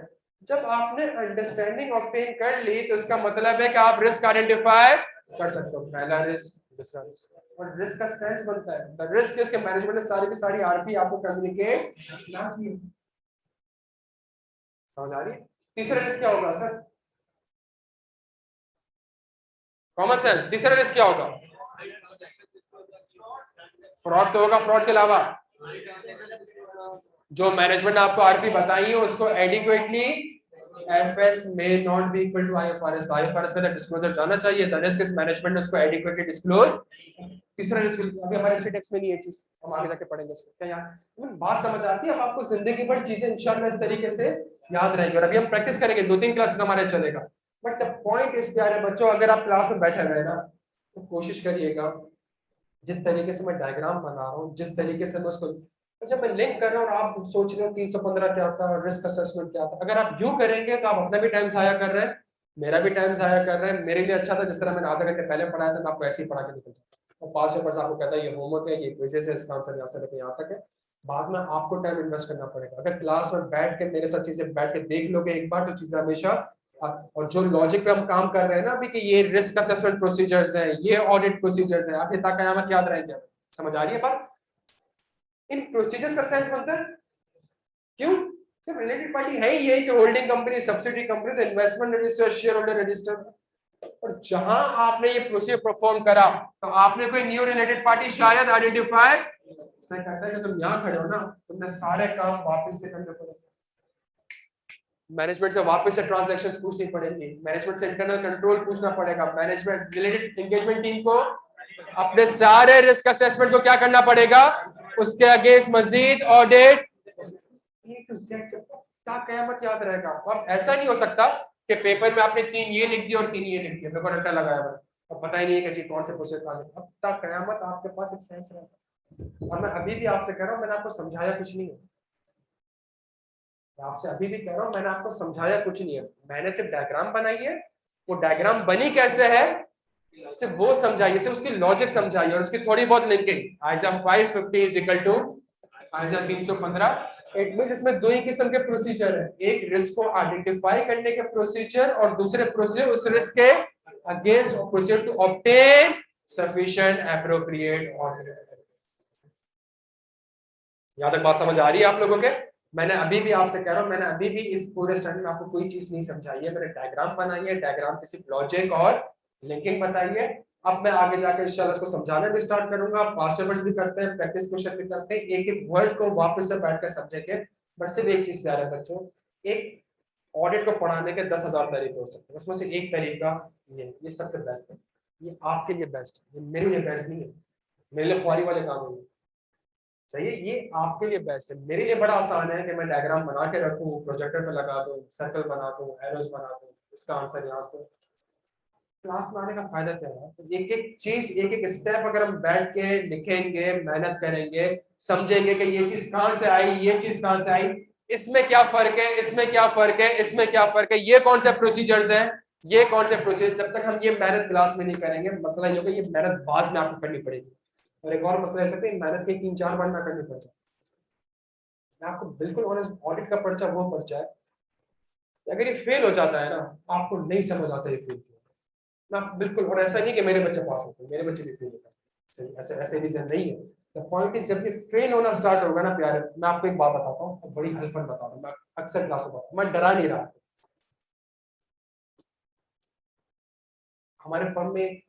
जब आपने अंडरस्टैंडिंग ऑब्टेन कर ली तो इसका मतलब है कि आप रिस्क आइडेंटिफाई कर सकते हो। पहला रिस्क, दूसरा रिस्क, और रिस्क का सेंस बनता है। द रिस्क इसके मैनेजमेंट ने सारी की सारी आरपी आपको कम्युनिकेट ना की। समझ आ रही है? तीसरा रिस्क क्या होगा सर? Common sense. तीसरा रिस्क क्या होगा? फ्रॉड तो होगा, फ्रॉड के अलावा जो मैनेजमेंट ने आपको आरपी बताई है उसको एडिक्वेटली एफएस में not be equal to IFRS. IFRS में डिस्क्लोजर जाना चाहिए, द रिस्क इज मैनेजमेंट ने उसको एडिक्वेटली डिस्क्लोज। तीसरा रिस्क अभी हमारे स्टेट टेक्स्ट में नहीं है चीज, हम आगे जाके पढ़ेंगे इसको। क्या यार बात समझ आती है? अब आपको जिंदगी भर चीजें इंशाल्लाह इस तरीके से याद रहेंगी। और अभी हम प्रैक्टिस करेंगे, 2-3 क्लासेस हमारे चलेगा। बट द पॉइंट इज प्यारे बच्चों, अगर आप क्लास में बैठे रहे ना तो कोशिश करिएगा जिस तरीके से मैं डायग्राम बना रहा हूँ, जिस तरीके से मैं उसको, तो जब मैं लिंक कर रहा हूँ और आप सोच रहे हो 315 क्या था, रिस्क असेसमेंट क्या था, अगर आप यूं करेंगे तो आप अपना भी टाइम जाया कर रहे हैं, मेरा भी टाइम जाया कर रहे हैं। मेरे लिए अच्छा था जिस तरह मैंने आधा घंटे पहले पढ़ाया था, मैं आपको ऐसे ही पढ़ा के निकल जाता और 5 पेपर्स आपको कहता है ये होमवर्क है, ये क्विज़ेस है, इसका आंसर यहाँ से लेकर यहाँ तक है। बाद में आपको टाइम इन्वेस्ट करना पड़ेगा। अगर क्लास में बैठ के मेरे साथ चीजें बैठ के देख लोगे एक बार तो चीजें हमेशा, और जो लॉजिक पे हम काम कर रहे हैं ना अभी कि ये रिस्क असेसमेंट प्रोसीजर्स है, ये ऑडिट प्रोसीजर्स है, आप इतना कयामत याद रहेंगे। समझ आ रही है बात? इन प्रोसीजर्स का सेंस बनता है। क्यों? सिर्फ रिलेटेड पार्टी है ही यही कि होल्डिंग कंपनी, सब्सिडी कंपनी, तो investment register, share holder register. और जहां आपने ये प्रोसीजर परफॉर्म करा तो आपने कोई न्यू रिलेटेड पार्टी शायद आइडेंटिफाई कहता है कि तुम यहाँ खड़े हो ना, तुमने सारे काम वापस से करने पड़ेंगे। मैनेजमेंट से वापस से ट्रांजैक्शंस पूछनी पड़ेगी, मैनेजमेंट से इंटरनल कंट्रोल पूछना पड़ेगा, मैनेजमेंट रिलेटेड एंगेजमेंट टीम को अपने सारे रिस्क असेसमेंट को क्या करना पड़ेगा, उसके अगेंस्ट मजीद ऑडिट। क्या कयामत याद रहेगा आपको। अब ऐसा नहीं हो सकता कि पेपर में आपने 3 ये लिख दिया और 3 ये लिख दिया, पेपर रट्टा लगाया हुआ, अब पता ही नहीं है कि जी कौन से प्रोसेस का। अब तक कयामत आपके पास एक सेंस रहेगा। और मैं अभी भी आपसे कह रहा हूँ, मैंने आपको समझाया कुछ नहीं है, आपसे अभी भी कह रहा हूँ, मैंने आपको समझाया कुछ नहीं है, मैंने सिर्फ डायग्राम बनाई है। वो डायग्राम बनी कैसे है सिर्फ वो समझाइए, सिर्फ उसकी लॉजिक समझाइए और उसकी थोड़ी बहुत linking. ISA 550 is equal to ISA 315। It means इसमें दो ही किस्म के प्रोसीजर है, एक रिस्क को आइडेंटिफाई करने के प्रोसीजर और दूसरे प्रोसीजर उस रिस्क के against procedure to obtain sufficient appropriate order. यहां तक बात समझ आ रही है आप लोगों के। मैंने अभी भी आपसे कह रहा हूं, मैंने अभी भी इस पूरे स्टडी में आपको कोई चीज नहीं समझाई है, मैंने डायग्राम बनाई है, डायग्राम की सिर्फ लॉजिक और लिंकिंग बताई है। अब मैं आगे जाकर इंशाल्लाह इसको समझाना भी स्टार्ट करूंगा, पास्ट पेपर्स भी करते हैं, प्रैक्टिस क्वेश्चन भी करते हैं, एक एक वर्ड को वापस से बैठकर समझेंगे। बट सिर्फ एक चीज प्यारे बच्चों, एक ऑडिट को पढ़ाने के 10,000 तरीके हो सकते हैं, उसमें से एक तरीका ये सबसे बेस्ट है, ये आपके लिए बेस्ट है, ये मेरे लिए बेस्ट नहीं है, मेरे लिए ख्वारी वाले काम नहीं है, सही है, ये आपके लिए बेस्ट है। मेरे लिए बड़ा आसान है कि मैं डायग्राम बना के रखूं, प्रोजेक्टर पे लगा दूं, सर्कल बना दूं, एरोज बना दूं, इसका आंसर यहाँ से। क्लास में आने का फायदा क्या है, तो एक एक चीज एक एक स्टेप अगर हम बैठ के लिखेंगे, मेहनत करेंगे, समझेंगे कि ये चीज कहाँ से आई, ये चीज कहाँ से आई, इसमें क्या फर्क है, इसमें क्या फर्क है, इसमें क्या फर्क है, ये कौन से प्रोसीजर्स हैं, ये कौन से प्रोसीजर, जब तक हम ये मेहनत क्लास में नहीं करेंगे, मसला ये होगा, ये मेहनत बाद में आपको करनी पड़ेगी। और एक और मसला ऐसा है, मेहनत के 3-4 बार ना करनी पड़ जाए। मैं आपको बिल्कुल ऑनेस्ट, ऑडिट का पर्चा वो पर्चा है, अगर ये फेल हो जाता है ना, आपको नहीं समझ आता ये फेल क्यों ना, बिल्कुल। और ऐसा नहीं कि मेरे बच्चे पास होते हैं, मेरे बच्चे भी फेल होते हैं, सही, ऐसे ऐसे रीजन नहीं है। द पॉइंट इज, जब ये फेल होना स्टार्ट होगा ना प्यारे, मैं आपको एक बात बताता हूँ, बड़ी हल्फन बता रहा हूँ, मैं अक्सर क्लास में बताता हूँ, मैं डरा नहीं रहा। हमारे फर्म में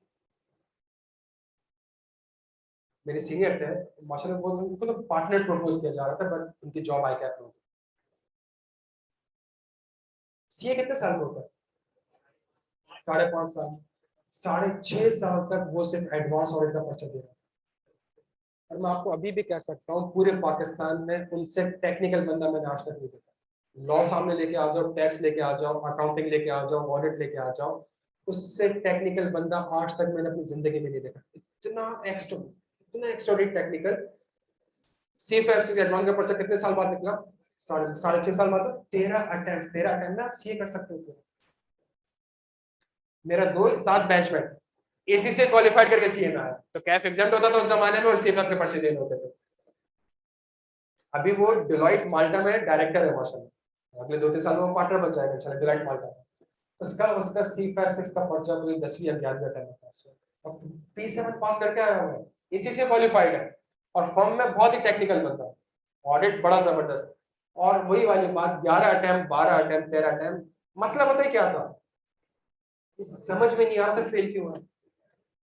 मेरे सीनियर थे, माशाल्लाह, वो उनको तो पार्टनर प्रपोज किया जा रहा था, बट उनकी जॉब आई कैप में। सीए कितने साल का होता है? 5.5 साल। 6.5 साल तक वो सिर्फ एडवांस ऑडिट का पर्चा दे रहा है। और मैं आपको अभी भी कह सकता हूँ, पूरे पाकिस्तान में उनसे टेक्निकल बंदा मैंने आज तक नहीं देखा। लॉ सामने लेके आ जाओ, टैक्स लेके आ जाओ, अकाउंटिंग लेके आ जाओ, ऑडिट लेके आ जाओ, उससे टेक्निकल बंदा आज तक मैंने अपनी जिंदगी में नहीं देखा। इतना एक्स्ट्राऑर्डिनरी टेक्निकल। सीएफएफसी से एडवांस का पर्चा कितने साल बाद निकला? 6.5 साल बाद। 13 अटेम्प्ट में आप सीए कर सकते हो। मेरा दोस्त 7 बैच में एसी से क्वालिफाइड करके सीए में आया, तो कैफ एग्जाम होता था उस जमाने में, और सीएफएफ के पर्चे देने होते थे। अभी वो डिलॉइट माल्टा में डायरेक्टर है माशाल्लाह, अगले 2-3 साल में वो पार्टनर बन जाएगा इंशाल्लाह डिलॉइट माल्टा में। उसका उसका C56 का पर्चा कोई 10वीं या 11वीं अटेम्प्ट में पास हुआ, अब P7 पास करके आया हुआ है, एसी से क्वालिफाइड है, और फर्म में बहुत ही टेक्निकल बंदा है, ऑडिट बड़ा जबरदस्त है। और वही वाली बात, 11 अटेम्प्ट, 12 अटेम्प्ट, 13 अटेम्प्ट, मसला पता है क्या था, समझ में नहीं आ रहा था फेल क्यों है।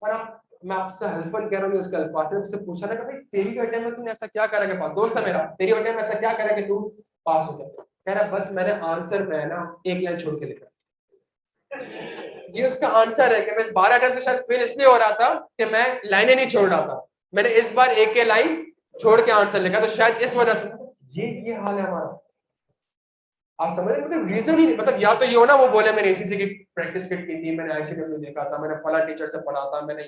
और आप, मैं आपसे हल्फन कह रहा हूँ, उसके अल्फाज से मुझसे पूछा ना कि भाई तेरी अटेम्प्ट में तूने ऐसा क्या करा कि पास, दोस्त है मेरा, तेरी अटेम्प्ट में ऐसा क्या करा कि तू पास हो गया? कह रहा बस मैंने आंसर में ना एक लाइन छोड़ के लिखा, ये उसका आंसर है कि मैं 12 अटेम्प्ट तो शायद फेल इसलिए हो रहा था कि मैं लाइनें नहीं छोड़ रहा था, मैंने इस बार एक लाइन छोड़ के आंसर लिखा, तो शायद इस वजह से ये हाल है हमारा। आप समझ रहे, मतलब रीजन ही नहीं, मतलब या तो ये हो ना, वो बोले मैंने एसीसी की प्रैक्टिस किट की थी, मैंने आईसीडब्ल्यू देखा था, मैंने फला टीचर से पढ़ा था, मैंने,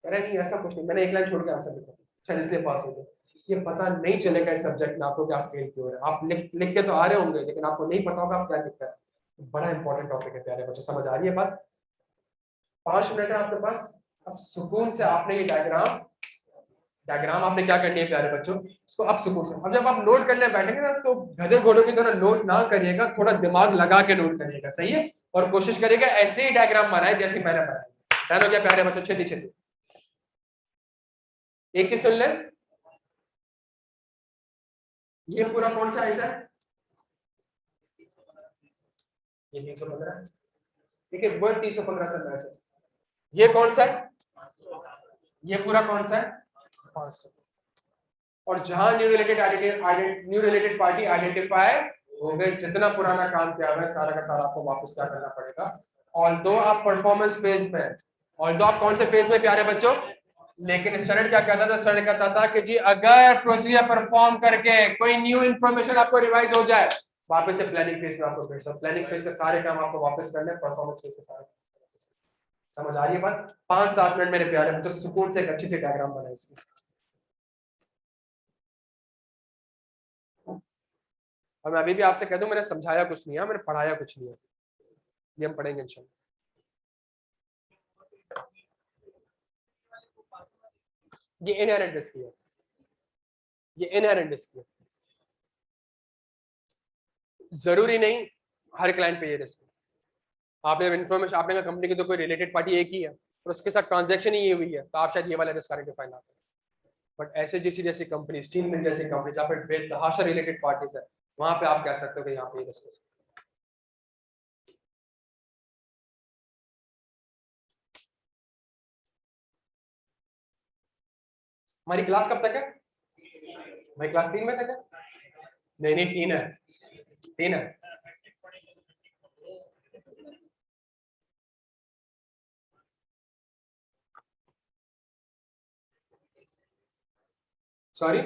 अरे नहीं ऐसा कुछ नहीं, मैंने एक लाइन छोड़ के आंसर लिखा, शायद इसलिए पास हो गया। ये पता नहीं चलेगा इस सब्जेक्ट में आपको कि आप फेल क्यों हो रहे हैं, आप लिख के तो आ रहे होंगे, लेकिन आपको नहीं पता होगा आप क्या लिखता है। बड़ा इंपॉर्टेंट टॉपिक है प्यारे बच्चों, समझ आ रही है बात? 5 मिनट है आपके पास, अब सुकून से आपने ये डायग्राम आपने क्या करनी है प्यारे बच्चों, इसको अब सुकून से, अब जब आप नोट करने बैठेंगे ना, तो गधे घोड़ों की तरह नोट ना करिएगा, थोड़ा दिमाग लगा के नोट करिएगा, सही है, और कोशिश करिएगा ऐसे ही डायग्राम बनाए जैसे मैंने बनाया। डन हो गया प्यारे बच्चों? छेती छेती एक चीज सुन ले, ये पूरा कौन सा ऐसा है, ये 315, ठीक है, वो 315 से मैच है। ये कौन सा है, ये पूरा कौन सा है, 500। और जहां न्यू रिलेटेड पार्टी आइडेंटिफाई हो गए, जितना पुराना काम किया हुआ है सारा का सारा आपको वापस क्या करना पड़ेगा। ऑल्दो आप परफॉर्मेंस फेज में, ऑल्दो आप कौन से फेज में प्यारे बच्चों, लेकिन स्टैंडर्ड क्या कहता था, स्टैंडर्ड कहता था कि जी अगर प्रोसीजर परफॉर्म करके कोई न्यू इंफॉर्मेशन आपको रिवाइज हो जाए, वापस से प्लानिंग फेज में आपको भेजता हूँ। प्लानिंग फेज के सारे काम आपको वापस करने हैं, परफॉर्मेंस फेज के सारे। समझ आ रही है बात? 5-7 मिनट मेरे प्यारे, मुझे सुकून से एक अच्छी सी डायग्राम बनाए इसकी। और मैं अभी भी आपसे कह दूं, मैंने समझाया कुछ नहीं है, मैंने पढ़ाया कुछ नहीं है, ये हम पढ़ेंगे इंशाल्लाह। ये इनहेरेंट रिस्क है, ये इनहेरेंट रिस्क है। जरूरी नहीं हर क्लाइंट पे ये रिस्क है। आपने इन्फॉर्मेशन, आपने कहा कंपनी की तो कोई रिलेटेड पार्टी एक ही है और उसके साथ ट्रांजैक्शन ही ये हुई है, तो आप शायद ये वाला रिस्क आइडेंटिफाई ना करें। बट ऐसे जैसी कंपनी, स्टील मिल जैसी कंपनी जहाँ पे बेतहाशा रिलेटेड पार्टीज है, वहां पे आप कह सकते हो कि यहाँ पे ये रिस्क है। हमारी क्लास कब तक है? हमारी क्लास 3 में तक है? नहीं 3 है, 3 है। सॉरी,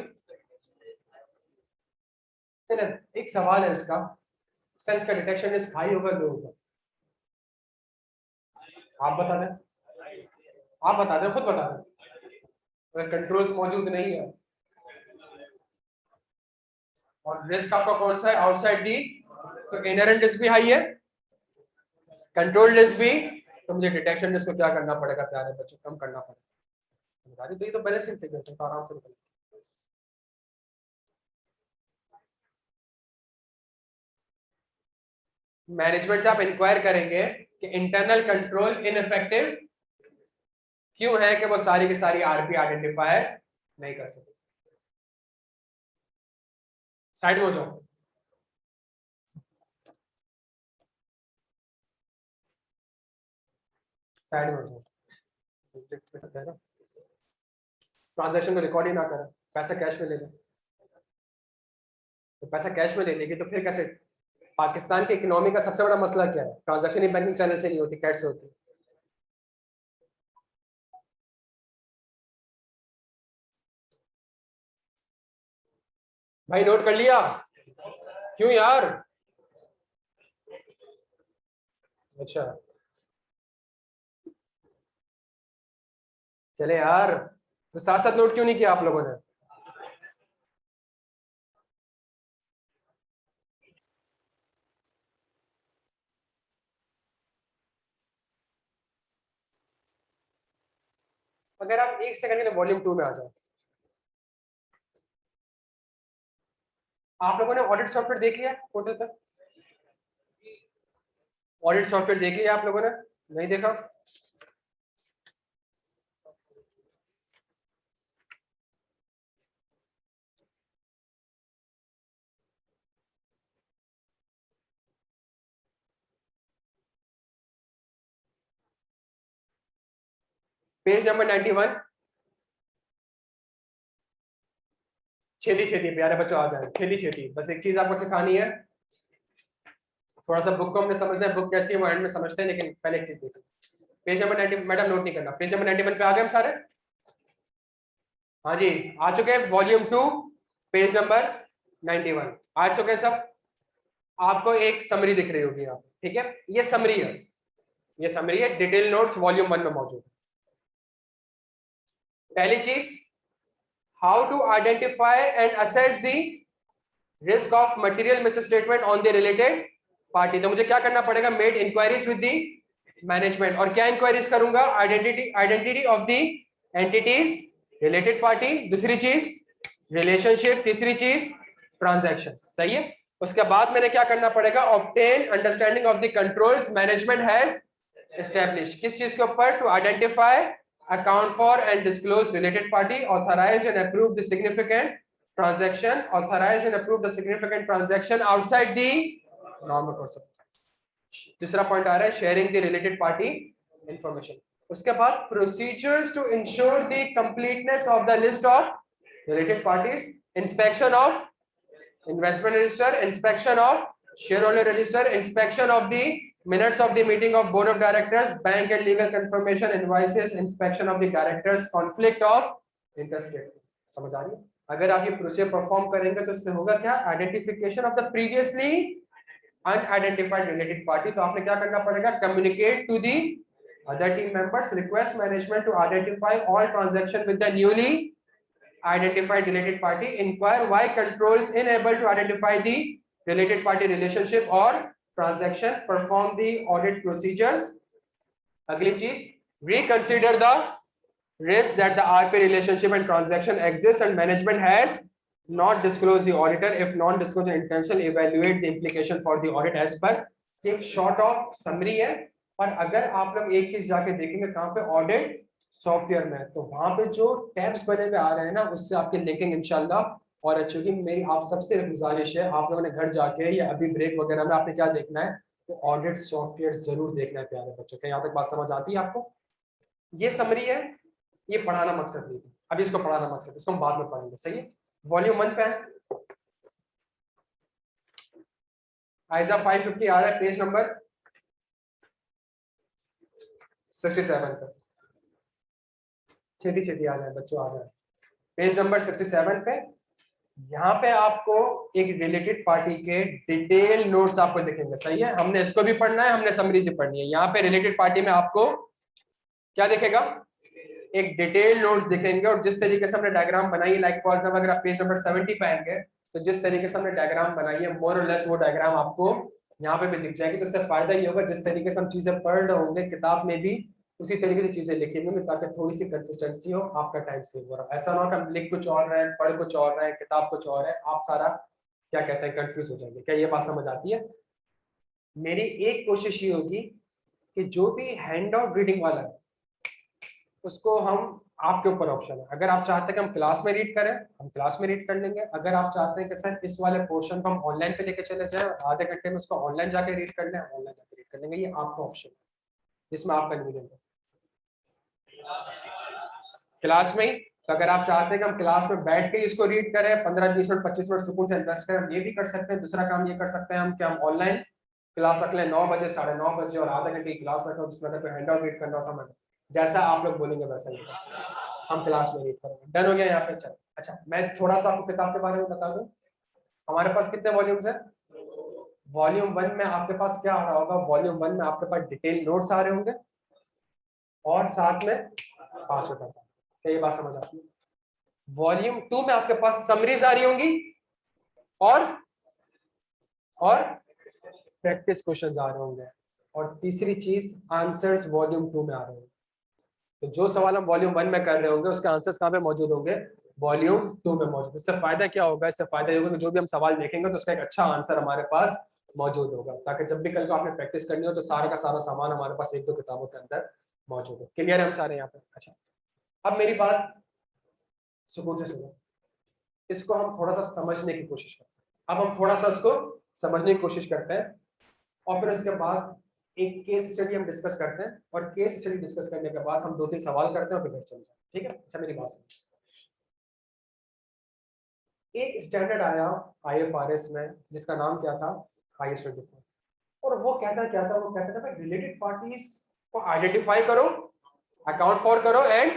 चलो एक सवाल है इसका, सर इसका डिटेक्शन रिस्क हाई होगा लो होगा? आप बता दें, आप बता दें, खुद बता दें। अगर कंट्रोल्स मौजूद नहीं है और रिस्क आपका कौन सा है? आउटसाइड दी, तो इनहेरेंट रिस्क भी हाई है, कंट्रोल रिस्क भी, तो मुझे डिटेक्शन रिस्क को क्या करना पड़ेगा प्यारे बच्चों? कम करना पड़ेगा। तो ये तो बैलेंसिंग फिगर्स है, तो आराम से निकल। मैनेजमेंट से आप इंक्वायर करेंगे कि इंटरनल कंट्रोल इनइफेक्टिव क्यों है, कि वो सारी की सारी आरपी आइडेंटिफाई नहीं कर सकते। साइड में हो जाओ, साइड में हो जाओ। ट्रांजैक्शन को रिकॉर्ड ही ना करें, पैसा कैश में ले लें, तो पैसा कैश में ले लेगी तो फिर कैसे? पाकिस्तान की इकोनॉमी का सबसे बड़ा मसला क्या है? ट्रांजैक्शन ही बैंकिंग चैनल से नहीं होती, कैश से होती है। भाई नोट कर लिया? क्यों यार? अच्छा चले यार, तो साथ साथ नोट क्यों नहीं किया आप लोगों ने? अगर आप 1 सेकंड के लिए वॉल्यूम 2 में आ जाए। आप लोगों ने ऑडिट सॉफ्टवेयर देख लिया पोर्टल पर? ऑडिट सॉफ्टवेयर देख लिया आप लोगों ने? नहीं देखा? Page number 91। छेती छेती प्यारे बच्चों आ जाए, छेती छेती। बस एक चीज आपको सिखानी है, थोड़ा सा बुक को हमने समझना है, बुक कैसी है वो एंड में समझते हैं, लेकिन पहले एक चीज देखो। पेज नंबर 90, मैडम नोट नहीं करना। पेज नंबर 91 पे आ गए हम सारे? हाँ जी आ चुके हैं। वॉल्यूम 2 पेज नंबर 91 आ चुके हैं सब। आपको एक समरी दिख रही होगी आप, ठीक है? ये समरी है, ये समरी है। डिटेल नोट्स वॉल्यूम 1 में मौजूद है। पहली चीज, how to identify and assess the risk of material misstatement on the related party. तो मुझे क्या करना पड़ेगा? Made inquiries with the management. और क्या इंक्वायरीज करूंगा? Identity of the entities, related party, दूसरी चीज रिलेशनशिप, तीसरी चीज ट्रांजैक्शन। सही है? उसके बाद मैंने क्या करना पड़ेगा? Obtain understanding of the controls management has establish. किस चीज के ऊपर? To identify, account for and disclose related party, authorize and approve the significant transaction, authorize and approve the significant transaction outside the normal course of business। तीसरा पॉइंट आ रहा है sharing the related party information. उसके बाद procedures to ensure the completeness of the list of related parties, inspection of investment register, inspection of shareholder register, inspection of the minutes of the meeting of board of directors, bank and legal confirmation, invoices, inspection of the directors, conflict of interest। समझ आ रही है? अगर आप ये प्रोसीजर परफॉर्म करेंगे तो इससे होगा क्या, identification of the previously unidentified related party. तो आपने क्या करना पड़ेगा, communicate to the other team members, request management to identify all transaction with the newly identified related party, inquire why controls unable to identify the related party relationship or transaction, perform the audit procedures। अगली चीज, reconsider the risk that the RP relationship and transaction exists and management has not disclosed the auditor, if non disclosure intention evaluate the implication for the audit as per। एक शॉर्ट ऑफ समरी है, और अगर आप लोग एक चीज जाके देखेंगे कहाँ पे, ऑडिट सॉफ्टवेयर में, तो वहां पे जो टैब्स बने हुए आ रहे हैं ना, उससे आपकी लिंकिंग इंशाल्लाह और अच्छी होगी। मेरी आप सबसे गुजारिश है, आप लोगों ने घर जाके या अभी ब्रेक वगैरह में आपने क्या देखना है, तो ऑडिट सॉफ्टवेयर जरूर देखना है प्यारे बच्चों। क्या यहाँ तक बात समझ आती है आपको? ये समरी है, ये पढ़ाना मकसद नहीं है, अभी इसको पढ़ाना मकसद, इसको हम बाद में पढ़ेंगे, सही है। वॉल्यूम 1 पे है, आइजा 550 आ रहा है, पेज नंबर 67 पे। छेती छेती आ जाए बच्चों, आ जाए पेज नंबर 67 पे। यहाँ पे आपको एक रिलेटेड पार्टी के डिटेल नोट्स आपको दिखेंगे, सही है। हमने इसको भी पढ़ना है, हमने समरी से पढ़नी है। यहाँ पे रिलेटेड पार्टी में आपको क्या दिखेगा, एक डिटेल नोट्स दिखेंगे, और जिस तरीके से हमने डायग्राम बनाई है, लाइक फॉर एग्जाम्पल अगर आप पेज नंबर 70 पे आएंगे, तो जिस तरीके से हमने डायग्राम बनाई है मोर और लेस वो डायग्राम आपको यहाँ पे भी दिख जाएगी। तो इससे फायदा ये होगा, जिस तरीके से हम चीजें पढ़ रहे होंगे किताब में भी उसी तरीके से चीजें लिखी होंगी, ताकि थोड़ी सी कंसिस्टेंसी हो, आपका टाइम सेव हो रहा है। ऐसा ना हो कि हम लिख कुछ और रहे हैं, पढ़ कुछ और रहे हैं, किताब कुछ और है, आप सारा क्या कहते हैं कंफ्यूज हो जाएंगे। क्या ये बात समझ आती है? मेरी एक कोशिश ये होगी कि जो भी हैंड आउट रीडिंग वाला है उसको हम, आपके ऊपर ऑप्शन है, अगर आप चाहते हैं कि हम क्लास में रीड करें हम क्लास में रीड कर लेंगे। अगर आप चाहते हैं कि सर इस वाले पोर्शन को हम ऑनलाइन पे लेके चले जाएं, आधे घंटे में उसको ऑनलाइन जाके रीड कर लें, ऑनलाइन जाके रीड कर लेंगे, ये आपका ऑप्शन है, जिसमें आप कन्वीनियंट है। क्लास में ही, तो अगर आप चाहते हैं कि हम क्लास में बैठ के इसको रीड करें, 15-20 मिनट 25 मिनट सुकून से इन्वेस्ट करें, हम ये भी कर सकते हैं। दूसरा काम ये कर सकते हैं हम, कि हम ऑनलाइन क्लास रख लें 9 बजे 9:30 बजे, और आधे घंटे की क्लास रखें, जिसमें अगर कोई हैंड आउट रीड करना होता है, जैसा आप लोग बोलेंगे वैसा ही हम क्लास में रीड करेंगे। डन हो गया यहाँ पे? चलो अच्छा, मैं थोड़ा सा आपको किताब के बारे में बता दूं। हमारे पास कितने वॉल्यूम्स हैं? वॉल्यूम 1 में आपके पास क्या आ रहा होगा, वॉल्यूम 1 में आपके पास डिटेल नोट्स आ रहे होंगे, और साथ में पास होता है। क्या ये बात समझ आती है? वॉल्यूम 2 में आपके पास समरीज आ रही होंगी, और प्रैक्टिस क्वेश्चंस आ रहे होंगे, और तीसरी चीज आंसर्स वॉल्यूम 2 में आ रहे होंगे। तो जो सवाल हम वॉल्यूम 1 में कर रहे होंगे उसके आंसर्स कहाँ पे मौजूद होंगे, वॉल्यूम 2 में मौजूद। इससे फायदा क्या होगा, इससे फायदा ये होगा कि जो भी हम सवाल देखेंगे तो उसका एक अच्छा आंसर हमारे पास मौजूद होगा, ताकि जब भी कल को आपने प्रैक्टिस करनी हो तो सारा का सारा सामान हमारे पास 1-2 किताबों के अंदर मौजूद है। क्लियर है हम सारे यहाँ पे? अच्छा, अब मेरी बात सुकून से सुनो, इसको हम थोड़ा सा समझने की कोशिश करते हैं। अब हम थोड़ा सा इसको समझने की कोशिश करते हैं, और फिर उसके बाद एक केस स्टडी हम डिस्कस करते हैं, और केस स्टडी डिस्कस करने के बाद हम 2-3 सवाल करते हैं और फिर घर चले जाते हैं। ठीक है? अच्छा, मेरी बात सुनो। एक स्टैंडर्ड आया IFRS में, जिसका नाम क्या था, IS 24, और वो कहता क्या था, वो कहता था भाई रिलेटेड पार्टीज को आइडेंटिफाई करो, अकाउंट फॉर करो, एंड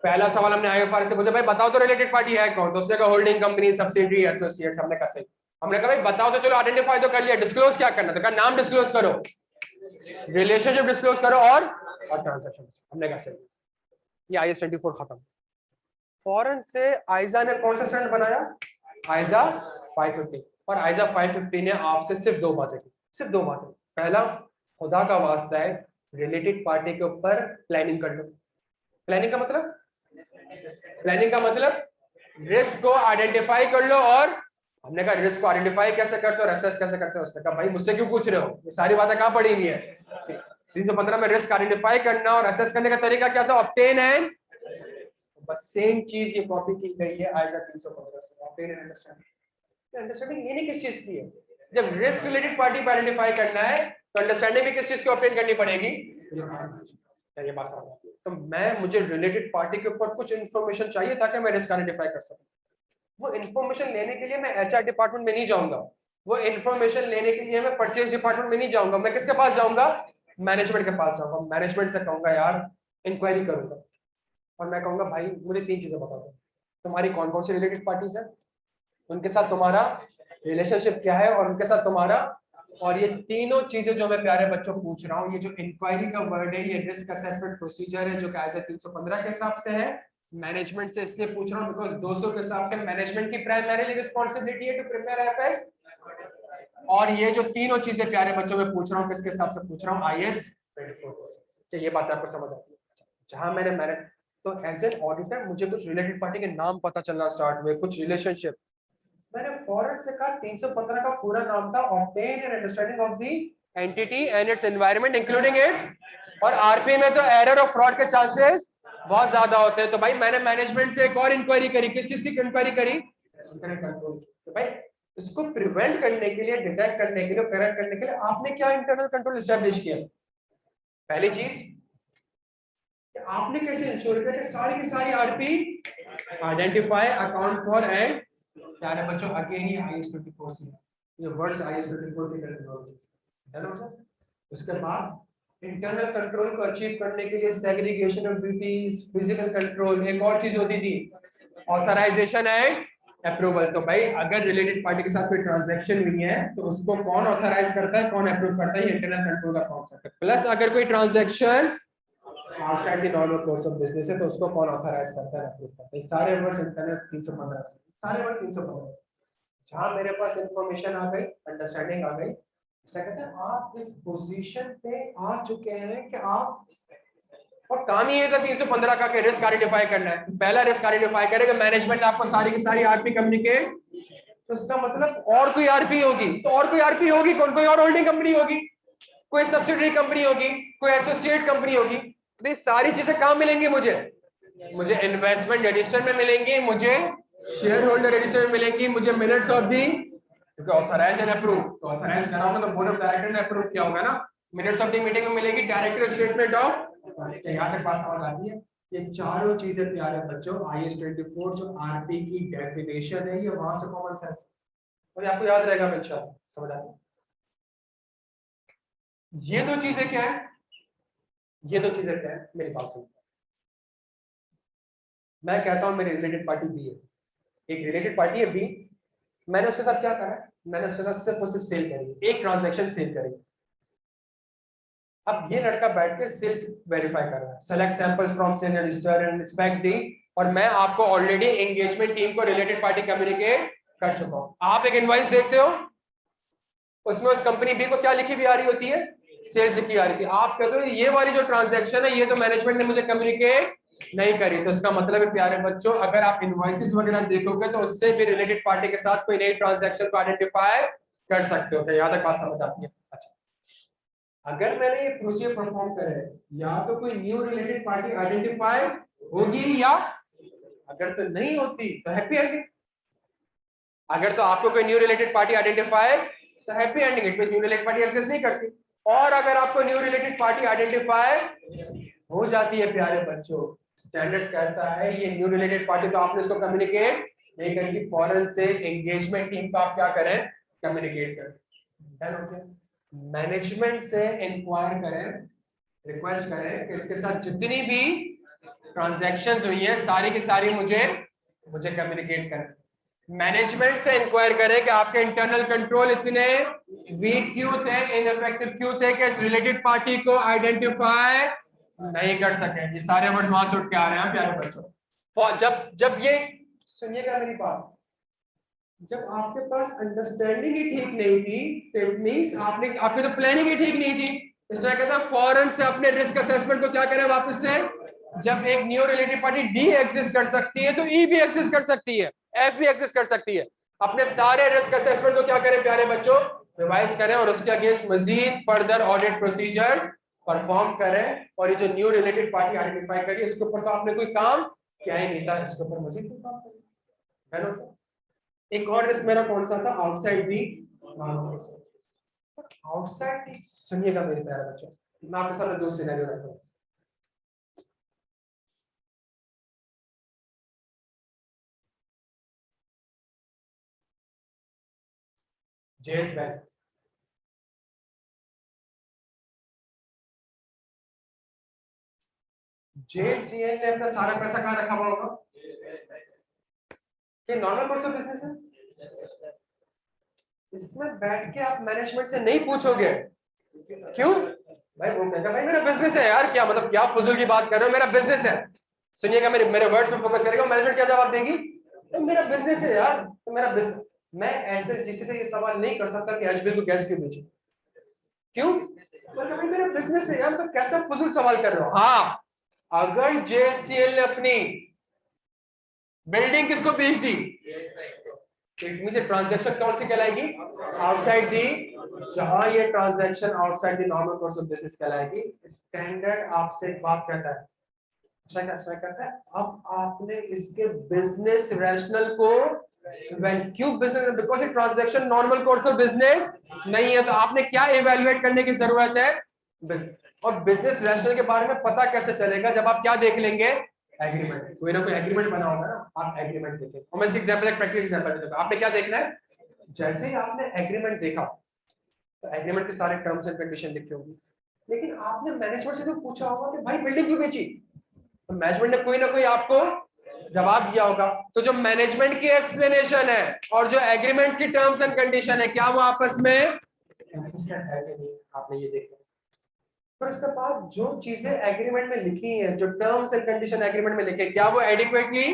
पहला सवाल हमने IFRS से पूछा, भाई बताओ तो रिलेटेड पार्टी है कौन? तो उसने कहा होल्डिंग कंपनी, सब्सिडियरी, एसोसिएट्स। हमने कहा सही। हमने कहा भाई बताओ तो चलो, आइडेंटिफाई तो कर लिया, डिस्क्लोज क्या करना? तो कहा नाम डिस्क्लोज करो, रिलेशनशिप डिस्क्लोज करो, और ट्रांजैक्शन। हमने कहा सही, ये IS 24 खत्म। फॉरेन से आइजा ने कौन सा स्टैंडर्ड बनाया, आइजा 550, और आइजा 550 ने आपसे सिर्फ 2 बातें की, सिर्फ 2 बातें। पहला, खुदा का वास्ता है रिलेटेड पार्टी के ऊपर प्लानिंग कर लो। प्लानिंग का मतलब, रिस्क को आइडेंटिफाई कर लो। और हमने कहा रिस्क को आइडेंटिफाई कैसे करते हो और असेस कैसे करते हो? उसने कहा भाई मुझसे क्यों पूछ रहे हो, ये सारी बातें कहाँ पड़ी हुई है? 315 में रिस्क आइडेंटिफाई करना और असेस करने का तरीका क्या था, ऑब्टेन एंड, बस सेम चीज ये कॉपी की गई है आइजा 315 से, ऑब्टेन एंड अंडरस्टैंडिंग। अंडरस्टैंडिंग लेनी किस चीज की है? जब रिस्क रिलेटेड पार्टी को आइडेंटिफाई करना है तो अंडरस्टैंडिंग भी किस चीज की ऑब्टेन करनी पड़ेगी? ये बात समझ आती है? तो मुझे रिलेटेड पार्टी के ऊपर कुछ इन्फॉर्मेशन चाहिए ताकि मैं रिस्क आइडेंटिफाई कर सकूं। वो इन्फॉर्मेशन लेने के लिए मैं HR डिपार्टमेंट में नहीं जाऊंगा, वो इन्फॉर्मेशन लेने के लिए मैं परचेज डिपार्टमेंट में नहीं जाऊंगा, मैं किसके पास जाऊंगा, मैनेजमेंट के पास जाऊंगा। मैनेजमेंट से कहूंगा यार इंक्वायरी करूंगा, और मैं कहूंगा भाई मुझे 3 चीजें बता दो, तुम्हारी कौन कौन सी रिलेटेड पार्टीज है, उनके साथ तुम्हारा रिलेशनशिप क्या है, और उनके साथ तुम्हारा, और ये तीनों चीजें जो मैं प्यारे बच्चों पूछ रहा हूँ, ये जो इंक्वायरी का वर्ड है, ये रिस्क असेसमेंट प्रोसीजर है जो कायदा 315 के हिसाब से है। मैनेजमेंट से इसलिए पूछ रहा हूँ बिकॉज 200 के हिसाब से मैनेजमेंट की प्राइमरी रिस्पॉन्सिबिलिटी है टू प्रिपेयर एफएस। और ये जो तीनों चीजें प्यारे बच्चों में पूछ रहा हूँ, किसके हिसाब से पूछ रहा हूँ, IAS 24। ये बात आपको समझ आती है। जहां मैंने तो एज एन ऑडिटर मुझे कुछ रिलेटेड पार्टी के नाम पता चलना स्टार्ट हुए, कुछ रिलेशनशिप। मैंने फौरन से कहा 315 का पूरा नाम था obtain an understanding of the entity and it's environment including it's, और आरपी में तो एरर और फ्रॉड के चांसेस बहुत ज्यादा होते हैं। तो भाई मैंने मैनेजमेंट से एक और इंक्वायरी करी, किस चीज की इंक्वायरी करी, तो भाई इसको प्रिवेंट करने के लिए, डिटेक्ट करने के लिए, करेक्ट करने के लिए आपने क्या इंटरनल कंट्रोल एस्टेब्लिश किया। पहली चीज आपने कैसे इंश्योर किया कि सारी की सारी RP identify, account for and, प्यारे बच्चों अगेन ही IAS 24 से ये वर्ड्स IAS 24 की टर्मिनोलॉजी है ना। उसके बाद इंटरनल कंट्रोल को अचीव करने के लिए segregation of duties, physical control, एक और चीज होती थी ऑथराइजेशन एंड अप्रूवल। तो भाई अगर रिलेटेड पार्टी के साथ कोई ट्रांजैक्शन हुई है तो उसको कौन ऑथराइज करता है, कौन अप्रूव करता है, ये इंटरनल कंट्रोल का कॉन्सेप्ट है। प्लस अगर कोई transaction outside the normal course of business है तो उसको कौन ऑथराइज करता है, अप्रूव करता है। सारे वर्ड्स इंटरनल 315 से, सारे वर्ड 315। जहां मेरे पास इंफॉर्मेशन आ गई, अंडरस्टैंडिंग आ गई, इसका कहते हैं आप इस पोजीशन पे आ चुके हैं कि आप, और काम ही है 315 का कि रिस्क आइडेंटिफाई करना है। पहला रिस्क आइडेंटिफाई करेगा मैनेजमेंट, आपको सारी की सारी आरपी कम्युनिकेट, तो इसका मतलब और कोई आरपी होगी, तो और कोई आरपी होगी कौन, कोई और होल्डिंग कंपनी होगी, कोई सब्सिडरी कंपनी होगी, कोई एसोसिएट कंपनी होगी। तो ये सारी चीजें कहां मिलेंगी मुझे, मुझे इन्वेस्टमेंट रजिस्टर में मिलेंगी, मुझे शेयर होल्डर रजिस्टर में मिलेंगी, मुझे मिनट्स ऑफ दी, क्योंकि ऑथराइज एंड अप्रूव, तो ऑथराइज करा होगा तो बोर्ड ऑफ डायरेक्टर ने अप्रूव किया होगा ना, मिनट्स ऑफ द मीटिंग में मिलेगी, डायरेक्टर स्टेटमेंट ऑफ, यहाँ तक बात समझ आती है। ये चारों चीजें प्यारे बच्चों IAS 24 जो आरपी की डेफिनेशन है, ये वहां से कॉमन सेंस, और आपको याद रहेगा इंशाल्लाह, समझ आती है। ये दो चीजें क्या है, ये दो चीजें क्या है, मेरी बात सुनो। मैं कहता हूं मेरी रिलेटेड पार्टी बी है, एक रिलेटेड पार्टी है बी, मैंने उसके साथ क्या करा, मैंने उसके साथ सिर्फ और सिर्फ सेल करी, एक ट्रांजैक्शन सेल करी। अब ये लड़का बैठ के सेल्स वेरीफाई कर रहा है, select samples from sale register and inspect the, और मैं आपको ऑलरेडी एंगेजमेंट टीम को रिलेटेड पार्टी कम्युनिकेट कर चुका हूं। आप एक इनवॉइस देखते हो, उसमें उस कंपनी बी को क्या लिखी हुई आ रही होती है, सेल्स लिखी आ रही थी। आप कहते हो ये वाली जो ट्रांजैक्शन है ये तो मैनेजमेंट ने मुझे कम्युनिकेट नहीं करी, तो इसका मतलब है प्यारे बच्चों अगर आप इनवॉइसेस वगैरह देखोगे तो उससे भी रिलेटेड पार्टी के साथ कोई नई ट्रांजैक्शन को आइडेंटिफाई कर सकते हो। यहाँ तक बात समझ आती है। अच्छा, अगर मैंने ये प्रोसीजर परफॉर्म करे, या तो कोई न्यू रिलेटेड पार्टी आइडेंटिफाई होगी, या अगर तो नहीं होती तो हैप्पी एंडिंग। अगर तो आपको कोई न्यू रिलेटेड पार्टी आइडेंटिफाई तो happy ending, it means new related party access नहीं करती। और अगर आपको न्यू रिलेटेड पार्टी आइडेंटिफाई हो जाती है प्यारे बच्चों, स्टैंडर्ड कहता है ये न्यू रिलेटेड पार्टी, तो आपने इसको कम्युनिकेट नहीं करेंगे, फॉरन से एंगेजमेंट टीम को आप क्या करें, कम्युनिकेट करें। मैनेजमेंट से इंक्वायर करें, रिक्वेस्ट करें कि इसके साथ जितनी भी ट्रांजैक्शंस हुई है सारी की सारी मुझे कम्युनिकेट करें। मैनेजमेंट से इंक्वायर करें कि आपके इंटरनल कंट्रोल इतने वीक क्यों थे, इनइफेक्टिव क्यों थे कि इस रिलेटेड पार्टी को आइडेंटिफाई नहीं कर सके। ये सारे वर्ड्स वहां से उठ के आ रहे हैं प्यारे बच्चों। जब जब ये सुनिएगा मेरी बात, जब आपके पास अंडरस्टैंडिंग ही ठीक नहीं थी तो इट मींस आपकी तो प्लानिंग ही ठीक नहीं थी। इस तरह कहता है फौरन से अपने रिस्क असेसमेंट को क्या करें वापस से, जब एक new related party D exist कर सकती है तो ई भी एग्जिस्ट कर सकती है, एफ भी एग्जिस्ट कर सकती है। अपने सारे रिस्क असेसमेंट को क्या करें प्यारे बच्चों, रिवाइज करें और उसके अगेंस्ट मजीद फर्दर ऑडिट प्रोसीजर परफॉर्म करें। और ये जो न्यू रिलेटेड पार्टी आइडेंटिफाई करी इसके ऊपर तो आपने कोई काम क्या ही नहीं था, इसके ऊपर मजीद कोई काम करें, है ना। एक और रिस्क मेरा कौन सा था, आउटसाइड दी, आउटसाइड दी। सुनिएगा मेरे प्यारे बच्चों, मैं आपके सामने दो सिनेरियो रखता हूं। जेएस बैंक, जेसीएल ने अपना सारा पैसा कहाँ रखा हुआ होगा, ये नॉर्मल कोर्स ऑफ बिजनेस है। इसमें बैठ के आप मैनेजमेंट से नहीं पूछोगे। क्यों भाई? वो कहेगा भाई मेरा बिजनेस है यार, क्या मतलब क्या फजूल की बात कर रहे हो, मेरा बिजनेस है। सुनिएगा, मेरे वर्ड्स पे फोकस करेगा। मैनेजमेंट क्या जवाब देगी? तो मेरा बिजनेस है यार, तो मेरा बिजनेस। मैं ऐसे किसी से ये सवाल नहीं कर सकता कि एचबी को गैस क्यों बेची। क्यों? भाई मेरा बिजनेस है यार, तो कैसा फजूल सवाल कर रहे हो। हाँ, अगर जेसीएल ने अपनी बिल्डिंग किसको बेच दी, मुझे ट्रांजैक्शन कौन सी कहलाएगी? Outside the. जहां ये transaction outside the normal course of business कहलाएगी। स्टैंडर्ड आपसे एक बात कहता है, अच्छा कहता है, अब आपने इसके बिजनेस रैशनल को क्यों बिजनेस, बिकॉज ये transaction normal course of business नहीं है, तो आपने क्या इवेल्युएट करने की जरूरत है? और बिजनेस रैशनल के बारे में पता कैसे चलेगा? जब आप क्या देख लेंगे? एग्रीमेंट। कोई ना कोई एग्रीमेंट बना होगा ना, आप एग्रीमेंट देखें। और मैं इसका एग्जांपल, एक प्रैक्टिकल एग्जांपल देता हूं। आपने क्या देखना है? जैसे ही आपने एग्रीमेंट देखा, तो एग्रीमेंट के सारे टर्म्स एंड कंडीशन लिखे होंगे, लेकिन आपने मैनेजमेंट से तो पूछा होगा कि भाई बिल्डिंग क्यों बेची, तो मैनेजमेंट ने कोई ना कोई आपको जवाब दिया होगा। तो जो मैनेजमेंट की एक्सप्लेनेशन है और जो एग्रीमेंट्स की टर्म्स एंड कंडीशन है, क्या वो आपस में कंसिस्टेंट है कि नहीं, आपने ये देखना। पर इसके बाद जो चीजें एग्रीमेंट में लिखी हैं, जो टर्म्स एंड कंडीशन एग्रीमेंट में लिखे, क्या वो एडिक्वेटली,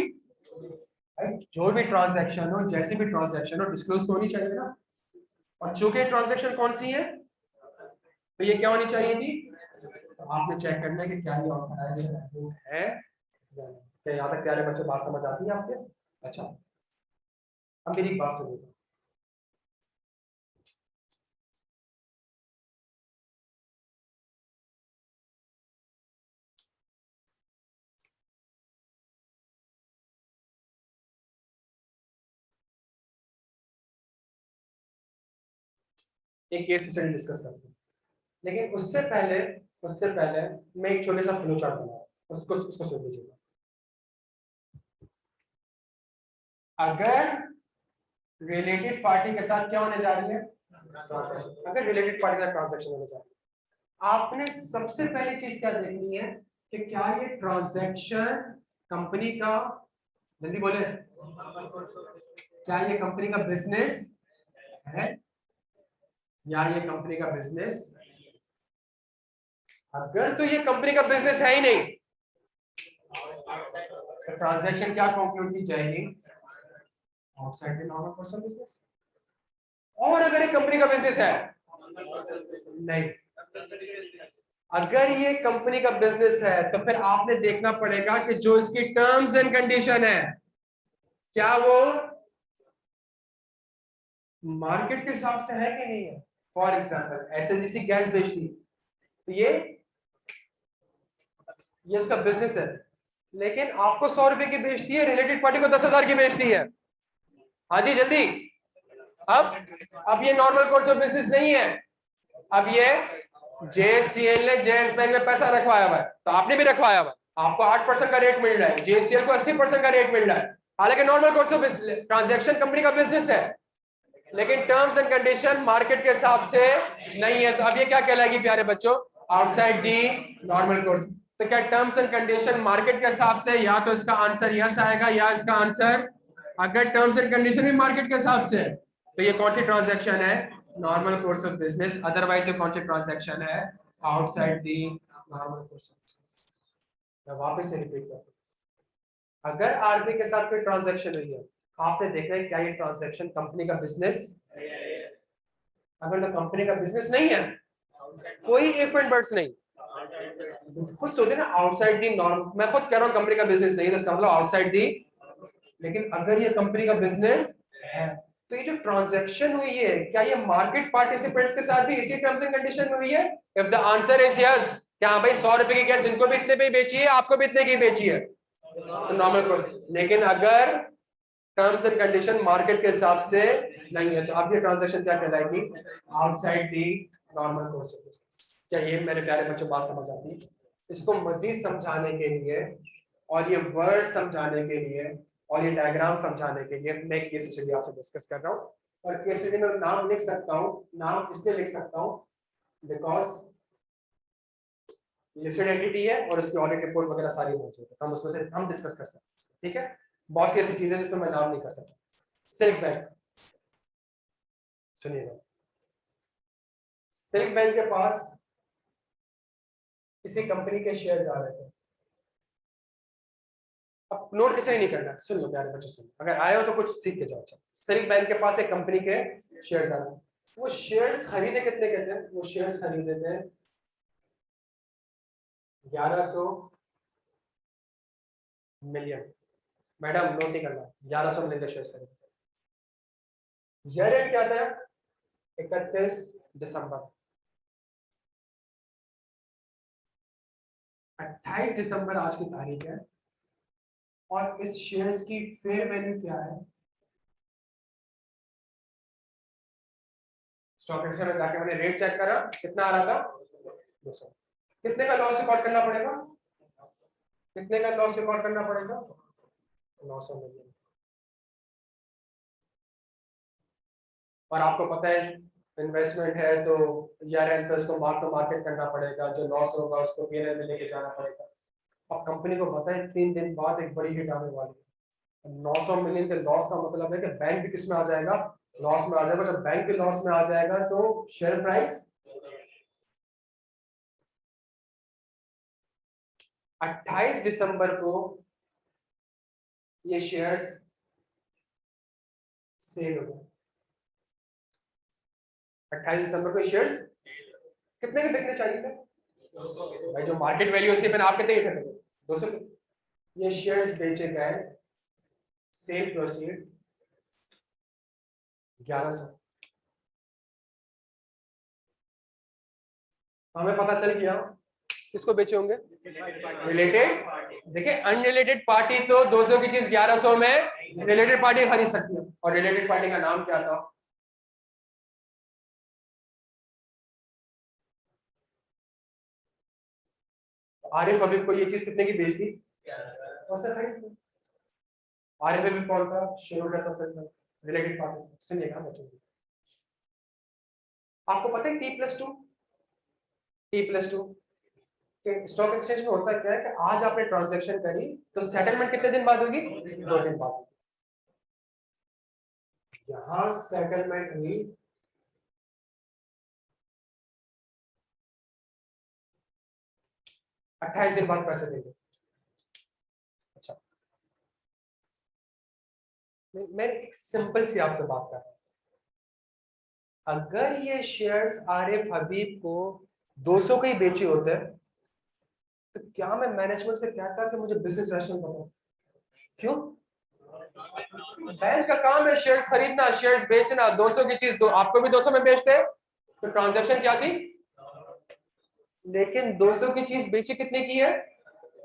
जो भी ट्रांजैक्शन हो, जैसी भी ट्रांजैक्शन हो, डिस्क्लोज तो होनी चाहिए ना। और चूंकि ट्रांजैक्शन कौन सी है, तो ये क्या होनी चाहिए थी? तो आपने चेक करना है कि क्या ये ऑथराइज्ड है। क्या यहाँ तक प्यारे बच्चों बात समझ आती है आपके? अच्छा, अब मेरी बात सुनिए। एक केस स्टडी डिस्कस करते हैं, लेकिन उससे पहले मैं एक छोटे सा फ्लो चार्ट बनाऊं, उसको सुन लीजिएगा। अगर रिलेटेड पार्टी के साथ क्या होने जा रही है? ट्रांजैक्शन। अगर रिलेटेड पार्टी का ट्रांजैक्शन होने जा रही है, आपने सबसे पहली चीज क्या देखनी है कि क्या ये ट्रांजैक्शन कंपनी का, जल्दी बोले, क्या ये कंपनी का बिजनेस है या ये कंपनी का बिजनेस? अगर तो ये कंपनी का बिजनेस है ही नहीं, तो ट्रांजैक्शन क्या कंक्लूड की जाएगी? Outside the normal course of business. और अगर ये कंपनी का बिजनेस है, नहीं, अगर ये कंपनी का बिजनेस है तो फिर आपने देखना पड़ेगा कि जो इसकी टर्म्स एंड कंडीशन है, क्या वो मार्केट के हिसाब से है कि नहीं है। फॉर एग्जाम्पल एसएनजीसी गैस बेच दी, तो ये उसका बिजनेस है, लेकिन आपको 100 रुपए की बेचती है, रिलेटेड पार्टी को 10,000 की बेचती है। हाँ जी जल्दी। अब ये नॉर्मल कोर्स ऑफ बिजनेस नहीं है। अब ये जेसीएल ने जेएस बैंक में पैसा रखवाया हुआ है, तो आपने भी रखवाया हुआ है, आपको 8% का रेट मिल रहा है, जेसीएल को 80% का रेट मिल रहा है। हालांकि normal course of transaction company का बिजनेस है, लेकिन टर्म्स एंड कंडीशन मार्केट के हिसाब से नहीं है। तो अब ये क्या कहलाएगी प्यारे बच्चों? Outside the normal course. तो क्या टर्म्स एंड कंडीशन मार्केट के हिसाब से, या तो इसका आंसर यस आएगा या इसका आंसर, अगर टर्म्स एंड कंडीशन भी मार्केट के हिसाब से, तो ये कौन सी ट्रांजैक्शन है? Normal course of business. Otherwise ये कौन सी ट्रांजैक्शन है? Outside the normal course of business. मैं वापस से रिपीट करता हूं, अगर आरबी के साथ कोई ट्रांजैक्शन हुई है, आपने देखना है क्या ये ट्रांजैक्शन कंपनी का बिजनेस, अगर तो कंपनी का बिजनेस नहीं है, कोई इफ एंड बट्स नहीं, खुद सोचे ना, आउटसाइड दी नॉर्म, मैं खुद कह रहा हूं कंपनी का बिजनेस नहीं है, इसका मतलब आउटसाइड दी। लेकिन अगर ये कंपनी का बिजनेस है, तो ये जो ट्रांजैक्शन हुई है, क्या ये मार्केट पार्टिसिपेंट्स के साथ भी इसी टर्म्स एंड कंडीशन में हुई है? If the answer is yes, क्या भाई 100 रुपए की गैस इनको भी इतने पे बेची है, आपको भी इतने की बेची है, तो नॉर्मल कोर्स। लेकिन अगर टर्म्स एंड कंडीशन मार्केट के हिसाब से नहीं है, तो अब ये ट्रांजैक्शन क्या कहलाएगी? Outside the normal course of business. क्या ये मेरे प्यारे बच्चों बात समझ आती है? इसको मजीद समझाने के लिए और ये वर्ड समझाने के लिए और ये डायग्राम समझाने के लिए मैं एक केस स्टडी आपसे डिस्कस कर रहा हूँ। और केस स्टडी में नाम लिख सकता हूँ, नाम इसलिए लिख सकता हूँ बिकॉज लिस्टेड एंटिटी है और उसकी ऑडिट रिपोर्ट वगैरह सारी मौजूद है, हम उसमें से हम डिस्कस कर सकते हैं। ठीक है, बहुत सी ऐसी चीजें जिसमें मैं नाम नहीं कर सकता। सिल्क बैंक, सुनिएगा, सिल्क बैंक के पास किसी कंपनी के शेयर्स आ रहे थे। अब नोट किसे नहीं करना, सुन लो प्यारे बच्चे, सुन, अगर आए हो तो कुछ सीख के जाओ। अच्छा, सिल्क बैंक के पास एक कंपनी के शेयर्स आ रहे हैं। वो शेयर्स खरीदे कितने के थे? वो शेयर्स खरीदे थे 1100 मिलियन। मैडम नोट नहीं करना, 1100 मिलियन के शेयर्स खरीदे। ईयर एंड क्या था? 31 दिसंबर। 28 दिसंबर आज की तारीख है, और इस शेयर्स की फेयर वैल्यू क्या है? स्टॉक एक्सचेंज में जाके मैंने रेट चेक करा, कितना आ रहा था? 200। कितने का लॉस रिकॉर्ड करना पड़ेगा? कितने का लॉस रिकॉर्ड करना पड़ेगा? 900 मिलियन। और आपको पता है इन्वेस्टमेंट है तो ईयर एंड पे उसको मार्क टू मार्केट करना पड़ेगा, जो लॉस होगा उसको पीएनएल में लेके जाना पड़ेगा। अब कंपनी को पता है 3 दिन बाद एक बड़ी हिट आने वाली है। 900 मिलियन के लॉस का मतलब है कि बैंक भी किस में आ जाएगा? लॉस में आ जाएगा। जब बैंक के लॉस में आ जाएगा तो शेयर प्राइस 28 दिसंबर को ये शेयर्स सेल हो गए। 28 दिसंबर को शेयर्स कितने के बिकने चाहिए थे? 200 के। भाई जो मार्केट वैल्यू उसी पे आप कितने के थे? 200 के। ये शेयर्स बेचे गए, सेल प्रोसीड 1100। हमें पता चल गया किसको बेचे होंगे? रिलेटेड। देखिए अनरिलेटेड पार्टी तो 200 की चीज 1100 में रिलेटेड पार्टी खरीद सकती है, और रिलेटेड पार्टी का नाम क्या था? आरिफ हबीब को ये चीज कितने की बेच दी? आरिफ हबीब कौन था? शेयर होल्डर था, रिलेटेड पार्टी। सुनिएगा बच्चों, आपको पता है T+2, T+2 स्टॉक एक्सचेंज में होता क्या है कि आज आपने ट्रांजैक्शन करी तो सेटलमेंट कितने दिन बाद होगी? 2 दिन बाद। यहां सेटलमेंट हुई 28 दिन बाद पैसे देंगे। अच्छा, मैं एक सिंपल सी आपसे बात कर रहा हूं, अगर ये शेयर्स आरिफ हबीब को 200 के ही बेचे होते तो क्या मैं मैनेजमेंट से कहता कि मुझे बिजनेस रैशनल बताओ? क्यों? बैंक का काम है शेयर्स खरीदना, शेयर्स बेचना। 200 की चीज आपको भी 200 में बेचते तो ट्रांजैक्शन क्या थी? लेकिन 200 की चीज बेची कितने की है?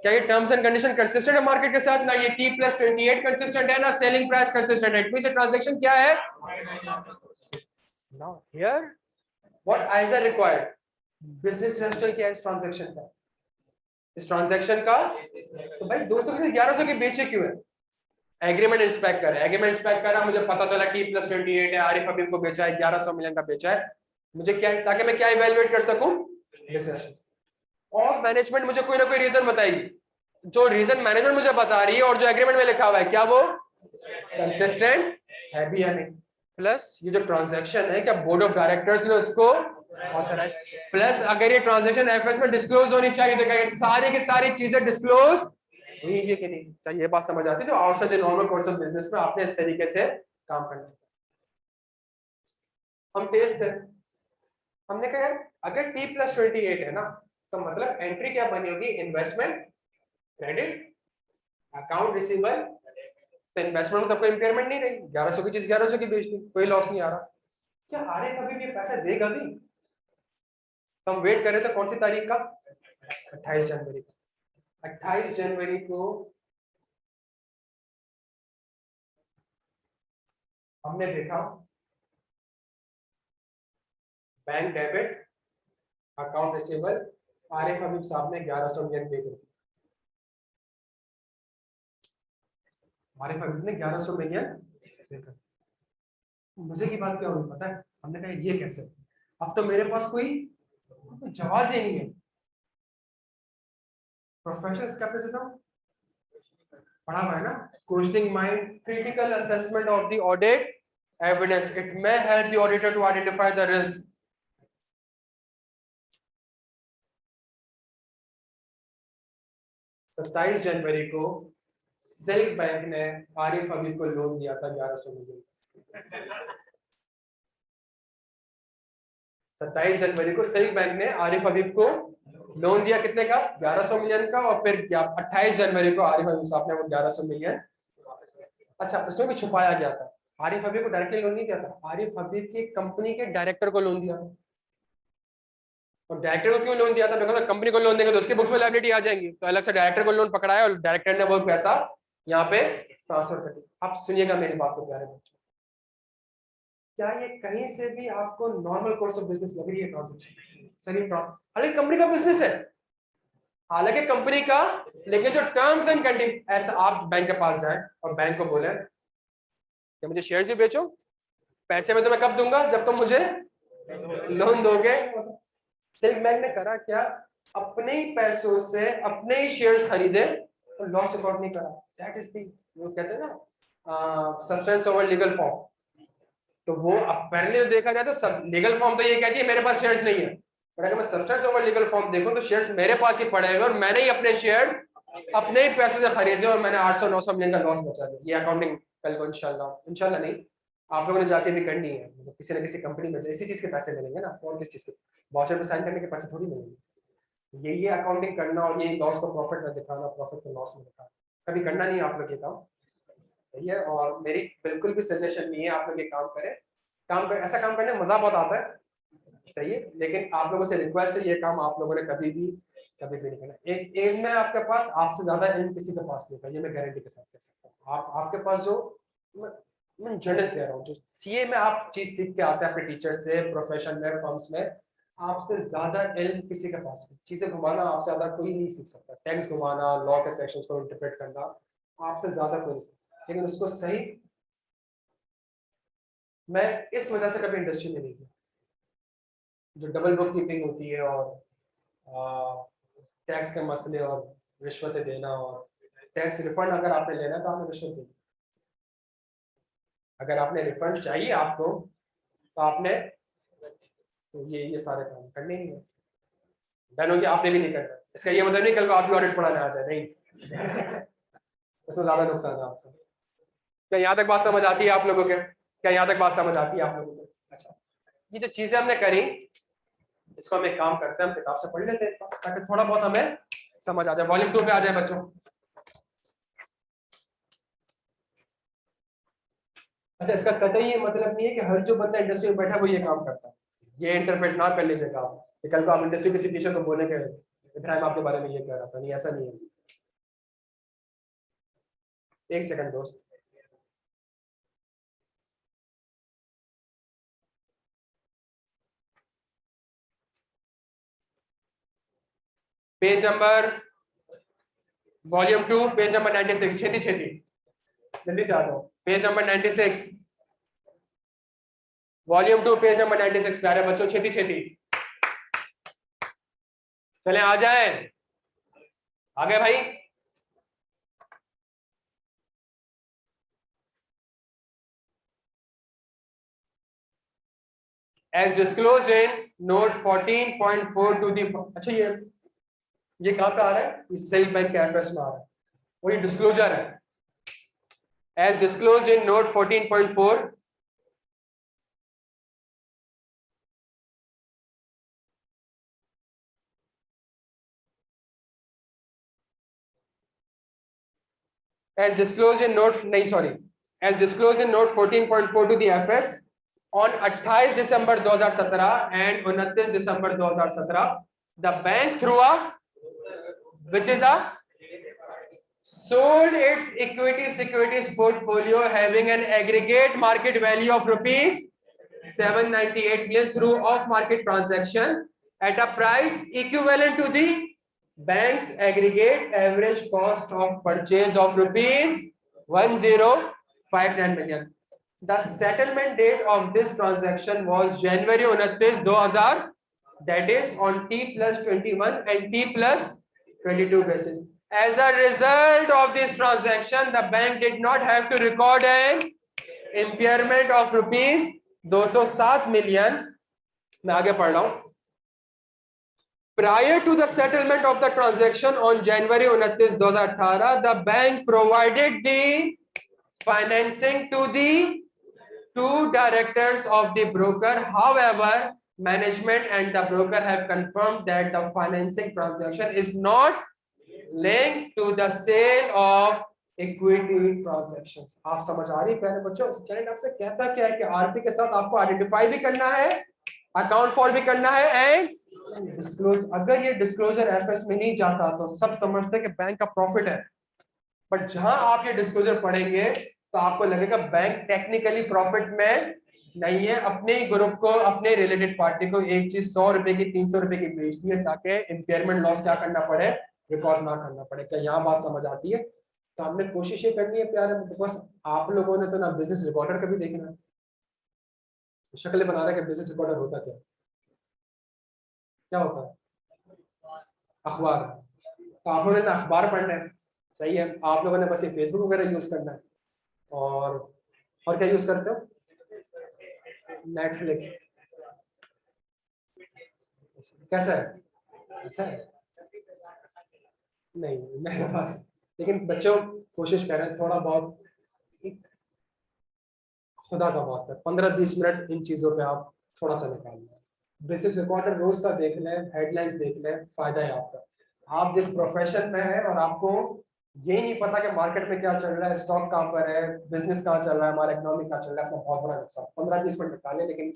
क्या ये टर्म्स एंड कंडीशन कंसिस्टेंट है मार्केट के साथ? ना ये T+28 कंसिस्टेंट है, ना सेलिंग प्राइस कंसिस्टेंट है। इट मींस ट्रांजैक्शन क्या है? Now here what आइजर required? Business rational क्या है इस ट्रांजैक्शन का? इस ट्रांजैक्शन का तो भाई 200 की 1100 की बेचे क्यों है? एग्रीमेंट इंस्पेक्ट कर, एग्रीमेंट इंस्पेक्ट करा, मुझे पता चला T+28 है, आरिफ हबीब को बेचा है, 1100 मिलियन का बेचा है। मुझे क्या है, ताकि मैं क्या इवेलुएट कर सकूं? बिजनेस। और मैनेजमेंट मुझे कोई ना कोई रीजन बताएगी, जो रीजन मैनेजमेंट मुझे बता रही है और जो एग्रीमेंट में लिखा हुआ है, क्या वो कंसिस्टेंट है भी या नहीं? प्लस ये जो ट्रांजैक्शन है, क्या बोर्ड ऑफ डायरेक्टर्स ने उसको ऑथराइज? प्लस अगर ये ट्रांजैक्शन एफएस में डिस्क्लोज होनी चाहिए तो क्या सारी की सारी चीजें डिस्क्लोज हुई है कि नहीं? चाहिए, ये बात समझ आती है। तो outside the normal course of business में आपने इस तरीके से काम करना है। हम तेज थे, हमने कहा यार अगर T+28 है ना, तो मतलब एंट्री क्या बनी होगी? Investment credit account receivable. तो इन्वेस्टमेंट में तो कोई इंपेयरमेंट नहीं रही, 1100 की चीज 1100 की बेच दी, कोई लॉस नहीं आ रहा। क्या आ रहे कभी भी पैसे देगा भी? तो हम वेट करें तो कौन सी तारीख का? 28 जनवरी का। 28 जनवरी को हमने देखा bank debit account receivable, Arif Habib sahab ने 1100 मिलियन पे कर दिया। आरिफ हबीब ने 1100 मिलियन पे कर दिया। मजे की बात क्या हुई पता है? हमने कहा ये कैसे? अब तो मेरे पास कोई जवाब ही नहीं है। प्रोफेशनल स्केप्टिसिज्म, पढ़ा हुआ है ना, questioning mind, critical assessment of the audit evidence, it may help the auditor to identify the risk. सत्ताईस जनवरी को सिल्क बैंक ने आरिफ हबीब को लोन दिया था 1100 मिलियन। 27 जनवरी को सिल्क बैंक ने आरिफ हबीब को लोन दिया, कितने का? 1100 मिलियन का। और फिर 28 जनवरी को आरिफ हबीब साहब ने वो 1100 मिलियन, अच्छा उसमें भी छुपाया गया था। आरिफ हबीब को डायरेक्टली लोन नहीं दिया था, आरिफ हबीब की कंपनी के डायरेक्टर को लोन दिया था। और डायरेक्टर को क्यों लोन दिया था? बिकॉज कंपनी को लोन देंगे तो उसके बुक्स में लायबिलिटी आ जाएंगी, तो अलग से डायरेक्टर को लोन पकड़ाया और डायरेक्टर ने वो पैसा यहाँ पे ट्रांसफर कर दिया। आप सुनिएगा मेरी बात को प्यारे बच्चों, क्या ये कहीं से भी आपको नॉर्मल कोर्स ऑफ बिजनेस लग रही है ट्रांजेक्शन? सही, हालांकि कंपनी का बिजनेस है, हालांकि कंपनी का, लेकिन जो टर्म्स एंड कंडीशन, ऐसा आप बैंक के पास जाए और बैंक को बोले कि मुझे शेयर ही बेचो, पैसे में तो मैं कब दूंगा? जब तुम मुझे लोन दोगे। सिल्क बैंक ने करा क्या? अपने ही पैसों से अपने ही शेयर्स खरीदे तो लॉस रिकॉर्ड नहीं करा। दैट इज दी, वो कहते हैं ना सब्सटेंस ओवर लीगल फॉर्म। तो वो पहले देखा जाए तो सब लीगल फॉर्म तो ये कहती है मेरे पास शेयर्स नहीं है, पर अगर मैं सब्सटेंस ओवर लीगल फॉर्म देखूं तो शेयर्स मेरे पास ही पड़े हुए और मैंने ही अपने शेयर्स अपने ही पैसों से खरीदे और मैंने 800-900 मिलियन का लॉस बचा दिया। ये अकाउंटिंग कल को इंशाल्लाह नहीं, आप लोगों ने जाके भी करनी है, मतलब किसी ना किसी कंपनी में इसी चीज के पैसे मिलेंगे ना, और किस चीज के वाउचर पे साइन करने के पैसे थोड़ी मिलेंगे। ये अकाउंटिंग करना और ये लॉस को प्रॉफिट में दिखाना, प्रॉफिट को लॉस में दिखाना, कभी करना नहीं आप लोग ये काम, सही है। और मेरी बिल्कुल भी सजेशन नहीं है आप लोग ये काम करें, ऐसा काम करने में मजा बहुत आता है, सही है, लेकिन आप लोगों से रिक्वेस्ट है ये काम आप लोगों ने कभी भी नहीं करना। एक एम में आपके पास आपसे ज्यादा एम किसी के पास नहीं था, ये मैं गारंटी के साथ कह सकता हूँ। आपके पास जो, मैं जनरल कह रहा हूँ, जो सीए में आप चीज सीख के आते हैं अपने टीचर से, प्रोफेशन में, फर्म्स में, आपसे ज्यादा एल्म किसी के पास नहीं। चीजें घुमाना आपसे ज्यादा कोई नहीं सीख सकता, टैक्स घुमाना, लॉ के सेक्शंस को इंटरप्रेट करना आपसे ज्यादा कोई नहीं सीखता, लेकिन उसको सही, मैं इस वजह से कभी इंडस्ट्री में नहीं गया। जो डबल बुक कीपिंग होती है और टैक्स के मसले और रिश्वतें देना, और टैक्स रिफंड अगर आपने लेना तो आपने रिश्वत देनी, अगर आपने रिफंड चाहिए आपको तो आपने तो ये सारे काम करने ही है। डन हो गया, आपने भी नहीं करना, इसका ये मतलब नहीं कल को आप भी ऑडिट पढ़ाने आ जाए, नहीं इसमें ज्यादा नुकसान है आपको। क्या यहाँ तक बात समझ आती है आप लोगों के? क्या यहाँ तक बात समझ आती है आप लोगों को? अच्छा, ये जो चीजें हमने करी इसको हम एक काम करते हैं, हम किताब से पढ़ लेते हैं ताकि थोड़ा बहुत हमें समझ आ जाए। वॉल्यूम 2 पे आ जाए बच्चों। अच्छा, इसका कतई ये मतलब नहीं है कि हर जो बंदा इंडस्ट्री में बैठा है वो ये काम करता है, ये इंटरप्रेट ना कर लीजिएगा आप, कल को आप इंडस्ट्री किसी टीचर को बोले कि इब्राहिम आपके बारे में ये कह रहा था, नहीं ऐसा नहीं है। एक सेकंड दोस्त, page number volume 2 page number 96, छेती जल्दी से आ जाओ, page number 96, volume 2 page number 96। प्यारे बच्चों छेती चले आ जाए, आ गए भाई। As disclosed in note 14.4 to the, अच्छा ये कहाँ पे आ रहा है? ये सेल बैंक के एफएस में आ रहा है और ये डिस्क्लोजर है। As disclosed in note 14.4 as disclosed in note 14.4 to the FS on 28 December 2017 and 29 December 2017, the bank through a which is a sold its equity securities portfolio having an aggregate market value of rupees 798 million through off market transaction at a price equivalent to the bank's aggregate average cost of purchase of rupees 1059 million. The settlement date of this transaction was January 29, 2000, that is on T+21 and T+22 basis. As a result of this transaction, the bank did not have to record an impairment of rupees 207 million. मैं आगे पढ़ रहा हूं. Prior to the settlement of the transaction on January 29, 2018, the bank provided the financing to the two directors of the broker. However, management and the broker have confirmed that the financing transaction is not linked to the sale of equity transactions. आप समझ आ रही है प्यारे बच्चों? स्टैंडर्ड आपसे कहता क्या है कि आरपी के साथ आपको आइडेंटिफाई भी करना है, अकाउंट फॉर भी करना है एंड डिस्क्लोज. अगर ये डिस्क्लोजर एफएस में नहीं जाता तो सब समझते हैं कि बैंक का प्रॉफिट है, बट जहां आप ये डिस्क्लोजर पढ़ेंगे तो आपको लगेगा बैंक टेक्निकली प्रॉफिट में नहीं है. अपने ही ग्रुप को, अपने रिलेटेड पार्टी को एक चीज 100 रुपए की 300 रुपए की बेचती है ताकि इंपेयरमेंट लॉस क्या करना पड़े, रिकॉर्ड ना करना पड़े. क्या यहाँ बात समझ आती है? तो हमने कोशिश ये करनी है प्यारे, बस आप लोगों ने तो ना बिजनेस रिकॉर्डर कभी देखना है, शक्ल बना रहा है कि बिजनेस रिकॉर्डर होता क्या, क्या होता है? अखबार. तो आप लोगों ने अखबार पढ़ना है, सही है. आप लोगों ने बस ये फेसबुक वगैरह यूज करना है. और क्या यूज करते हो? नेटफ्लिक्स. कैसा है? अच्छा है? नहीं मेरे पास, लेकिन बच्चों कोशिश कर रहे हैं थोड़ा बहुत, खुदा का वास्ता 15-20 मिनट इन चीजों पे आप थोड़ा सा निकाल लें. बिजनेस रिकॉर्डर रोज का देख लें, हेडलाइंस देख लें, फायदा है आपका. आप जिस प्रोफेशन में है और आपको यही नहीं पता कि मार्केट में क्या चल रहा है, स्टॉक कहाँ पर है, बिजनेस कहाँ चल रहा है, हमारा इकोनॉमी कहाँ चल रहा है, अपना बहुत बड़ा नुकसान. 15-20 मिनट निकालें, लेकिन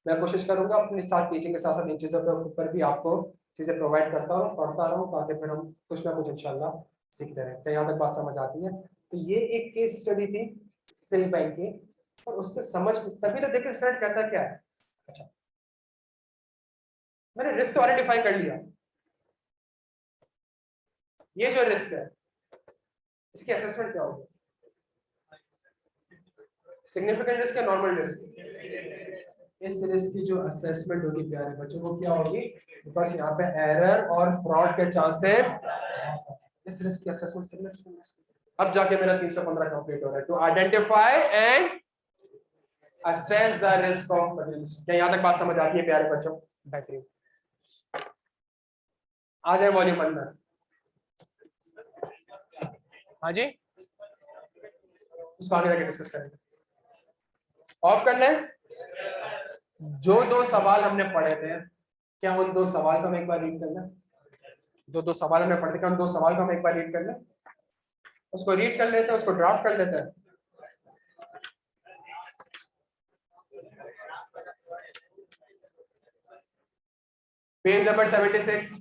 मैं कोशिश करूंगा अपने साथ टीचिंग के साथ साथ इन चीज़ों के ऊपर भी आपको चीज़ें प्रोवाइड करता रहूँ, पढ़ता रहूँ, ताकि फिर हम कुछ ना कुछ इंशाल्लाह सीखते रहें. तो यहाँ तक बात समझ आती है? तो ये एक केस स्टडी थी सिल बैंक की, और उससे समझ तभी तो देखिए स्टार्ट करता क्या है. अच्छा, मैंने रिस्क तो आइडेंटिफाई कर लिया. ये जो रिस्क है इसकी असेसमेंट क्या होगी? सिग्निफिकेंट रिस्क या नॉर्मल रिस्क? इस रिस्क की जो असेसमेंट होगी प्यारे बच्चों वो क्या होगी? बस यहाँ पे एरर और फ्रॉड के चांसेस. इस रिस्क की असेसमेंट सिग्निफिकेंट रिस्क. अब जाके मेरा 315 कंप्लीट हो रहा है. To identify and assess the risk of risk. क्या यहाँ तक बात समझ आती है प्यारे बच्चों? बेहतरीन. आ जाए वॉल्यूम अंदर. हाँ जी, उसको आगे जाके डिस्कस करेंगे. ऑफ कर लें. जो 2 सवाल हमने पढ़े थे, क्या उन 2 सवाल को हम एक बार रीड कर लें? दो सवाल हमने पढ़े थे, क्या उन 2 सवाल को हम एक बार रीड कर लें? उसको रीड कर लेते हैं, उसको ड्राफ्ट कर लेते हैं. Page number 76.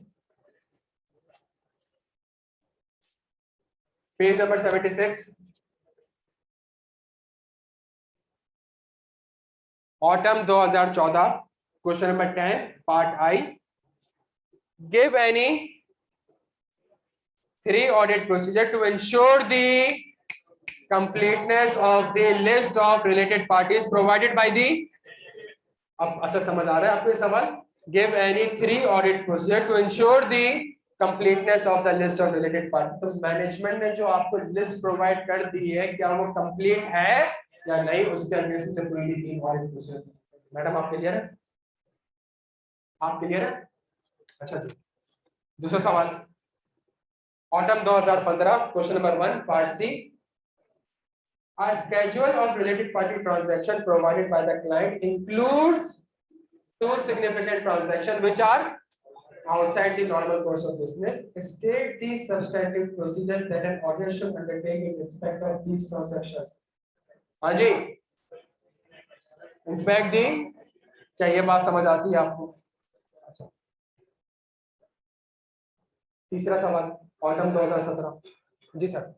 Page number 76. Autumn 2014, question number 10, part I. Give any 3 audit procedure to ensure the completeness of the list of related parties provided by the. अब अच्छा समझ आ रहा है आपको ये सवाल? Give any 3 audit procedure to ensure the completeness of the list of related parties. तो मैनेजमेंट ने जो आपको लिस्ट प्रोवाइड कर दी है, क्या वो कंप्लीट है या नहीं, उसके अगेंस्ट में कोई भी 3 audit procedure. मैडम आप क्लियर है? आप क्लियर है? अच्छा जी. दूसरा सवाल, autumn 2015, question number 1, part C. A schedule of related party transaction provided by the client includes 2 significant transactions which are outside the normal course of business. State the substantive procedures that an auditor should undertake in respect of these transactions. हाँ जी, इंस्पेक्ट दी. क्या ये बात समझ आती है आपको? अच्छा. तीसरा सवाल, ऑटम 2017. जी सर.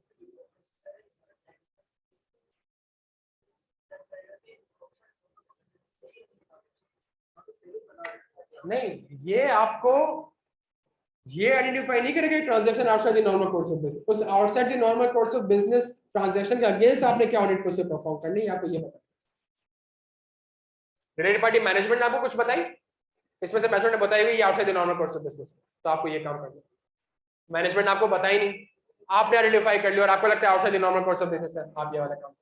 नहीं, ये आपको ये आइडेंटिफाई नहीं करेगा transaction outside the normal course of business. उस outside the normal course of business transaction के अगेंस्ट आपने क्या ऑडिट प्रोसीजर परफॉर्म करनी है, आपको ये पता. रिलेटेड पार्टी मैनेजमेंट ने आपको कुछ बताई, इसमें से मैनेजमेंट ने बताई हुई ये outside the normal course of business, तो आपको ये काम करना. मैनेजमेंट ने आपको बताई नहीं, आपने आइडेंटिफाई कर लिया और आपको लगता है outside the normal course of business है, आप ये वाला काम।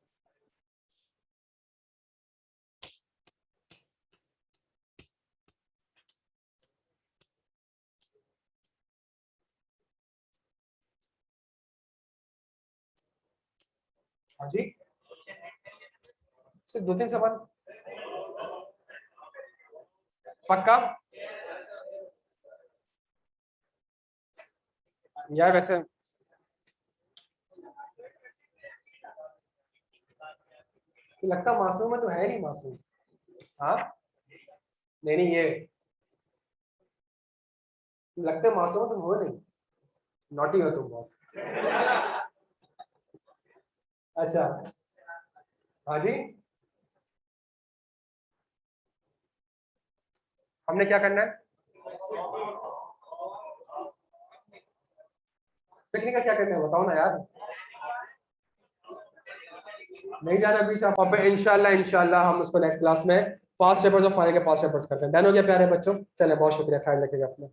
हाँ जी, सिर्फ 2-3 सवाल पक्का यार? वैसे लगता मासूम है तो है नहीं मासूम। हाँ, नहीं नहीं, ये लगते मासूम तुम हो नहीं, नॉटी हो तुम बहुत। अच्छा, हाँ जी, हमने क्या करना है? टेक्निक का क्या करना है बताओ ना यार। नहीं जाना बीच आप, अब इंशाल्लाह इंशाल्लाह हम उसको नेक्स्ट क्लास में पास पेपर्स और फाइनल के पास पेपर्स करते हैं। डन हो गया प्यारे बच्चों? चले, बहुत शुक्रिया, ख्याल रखिएगा अपना।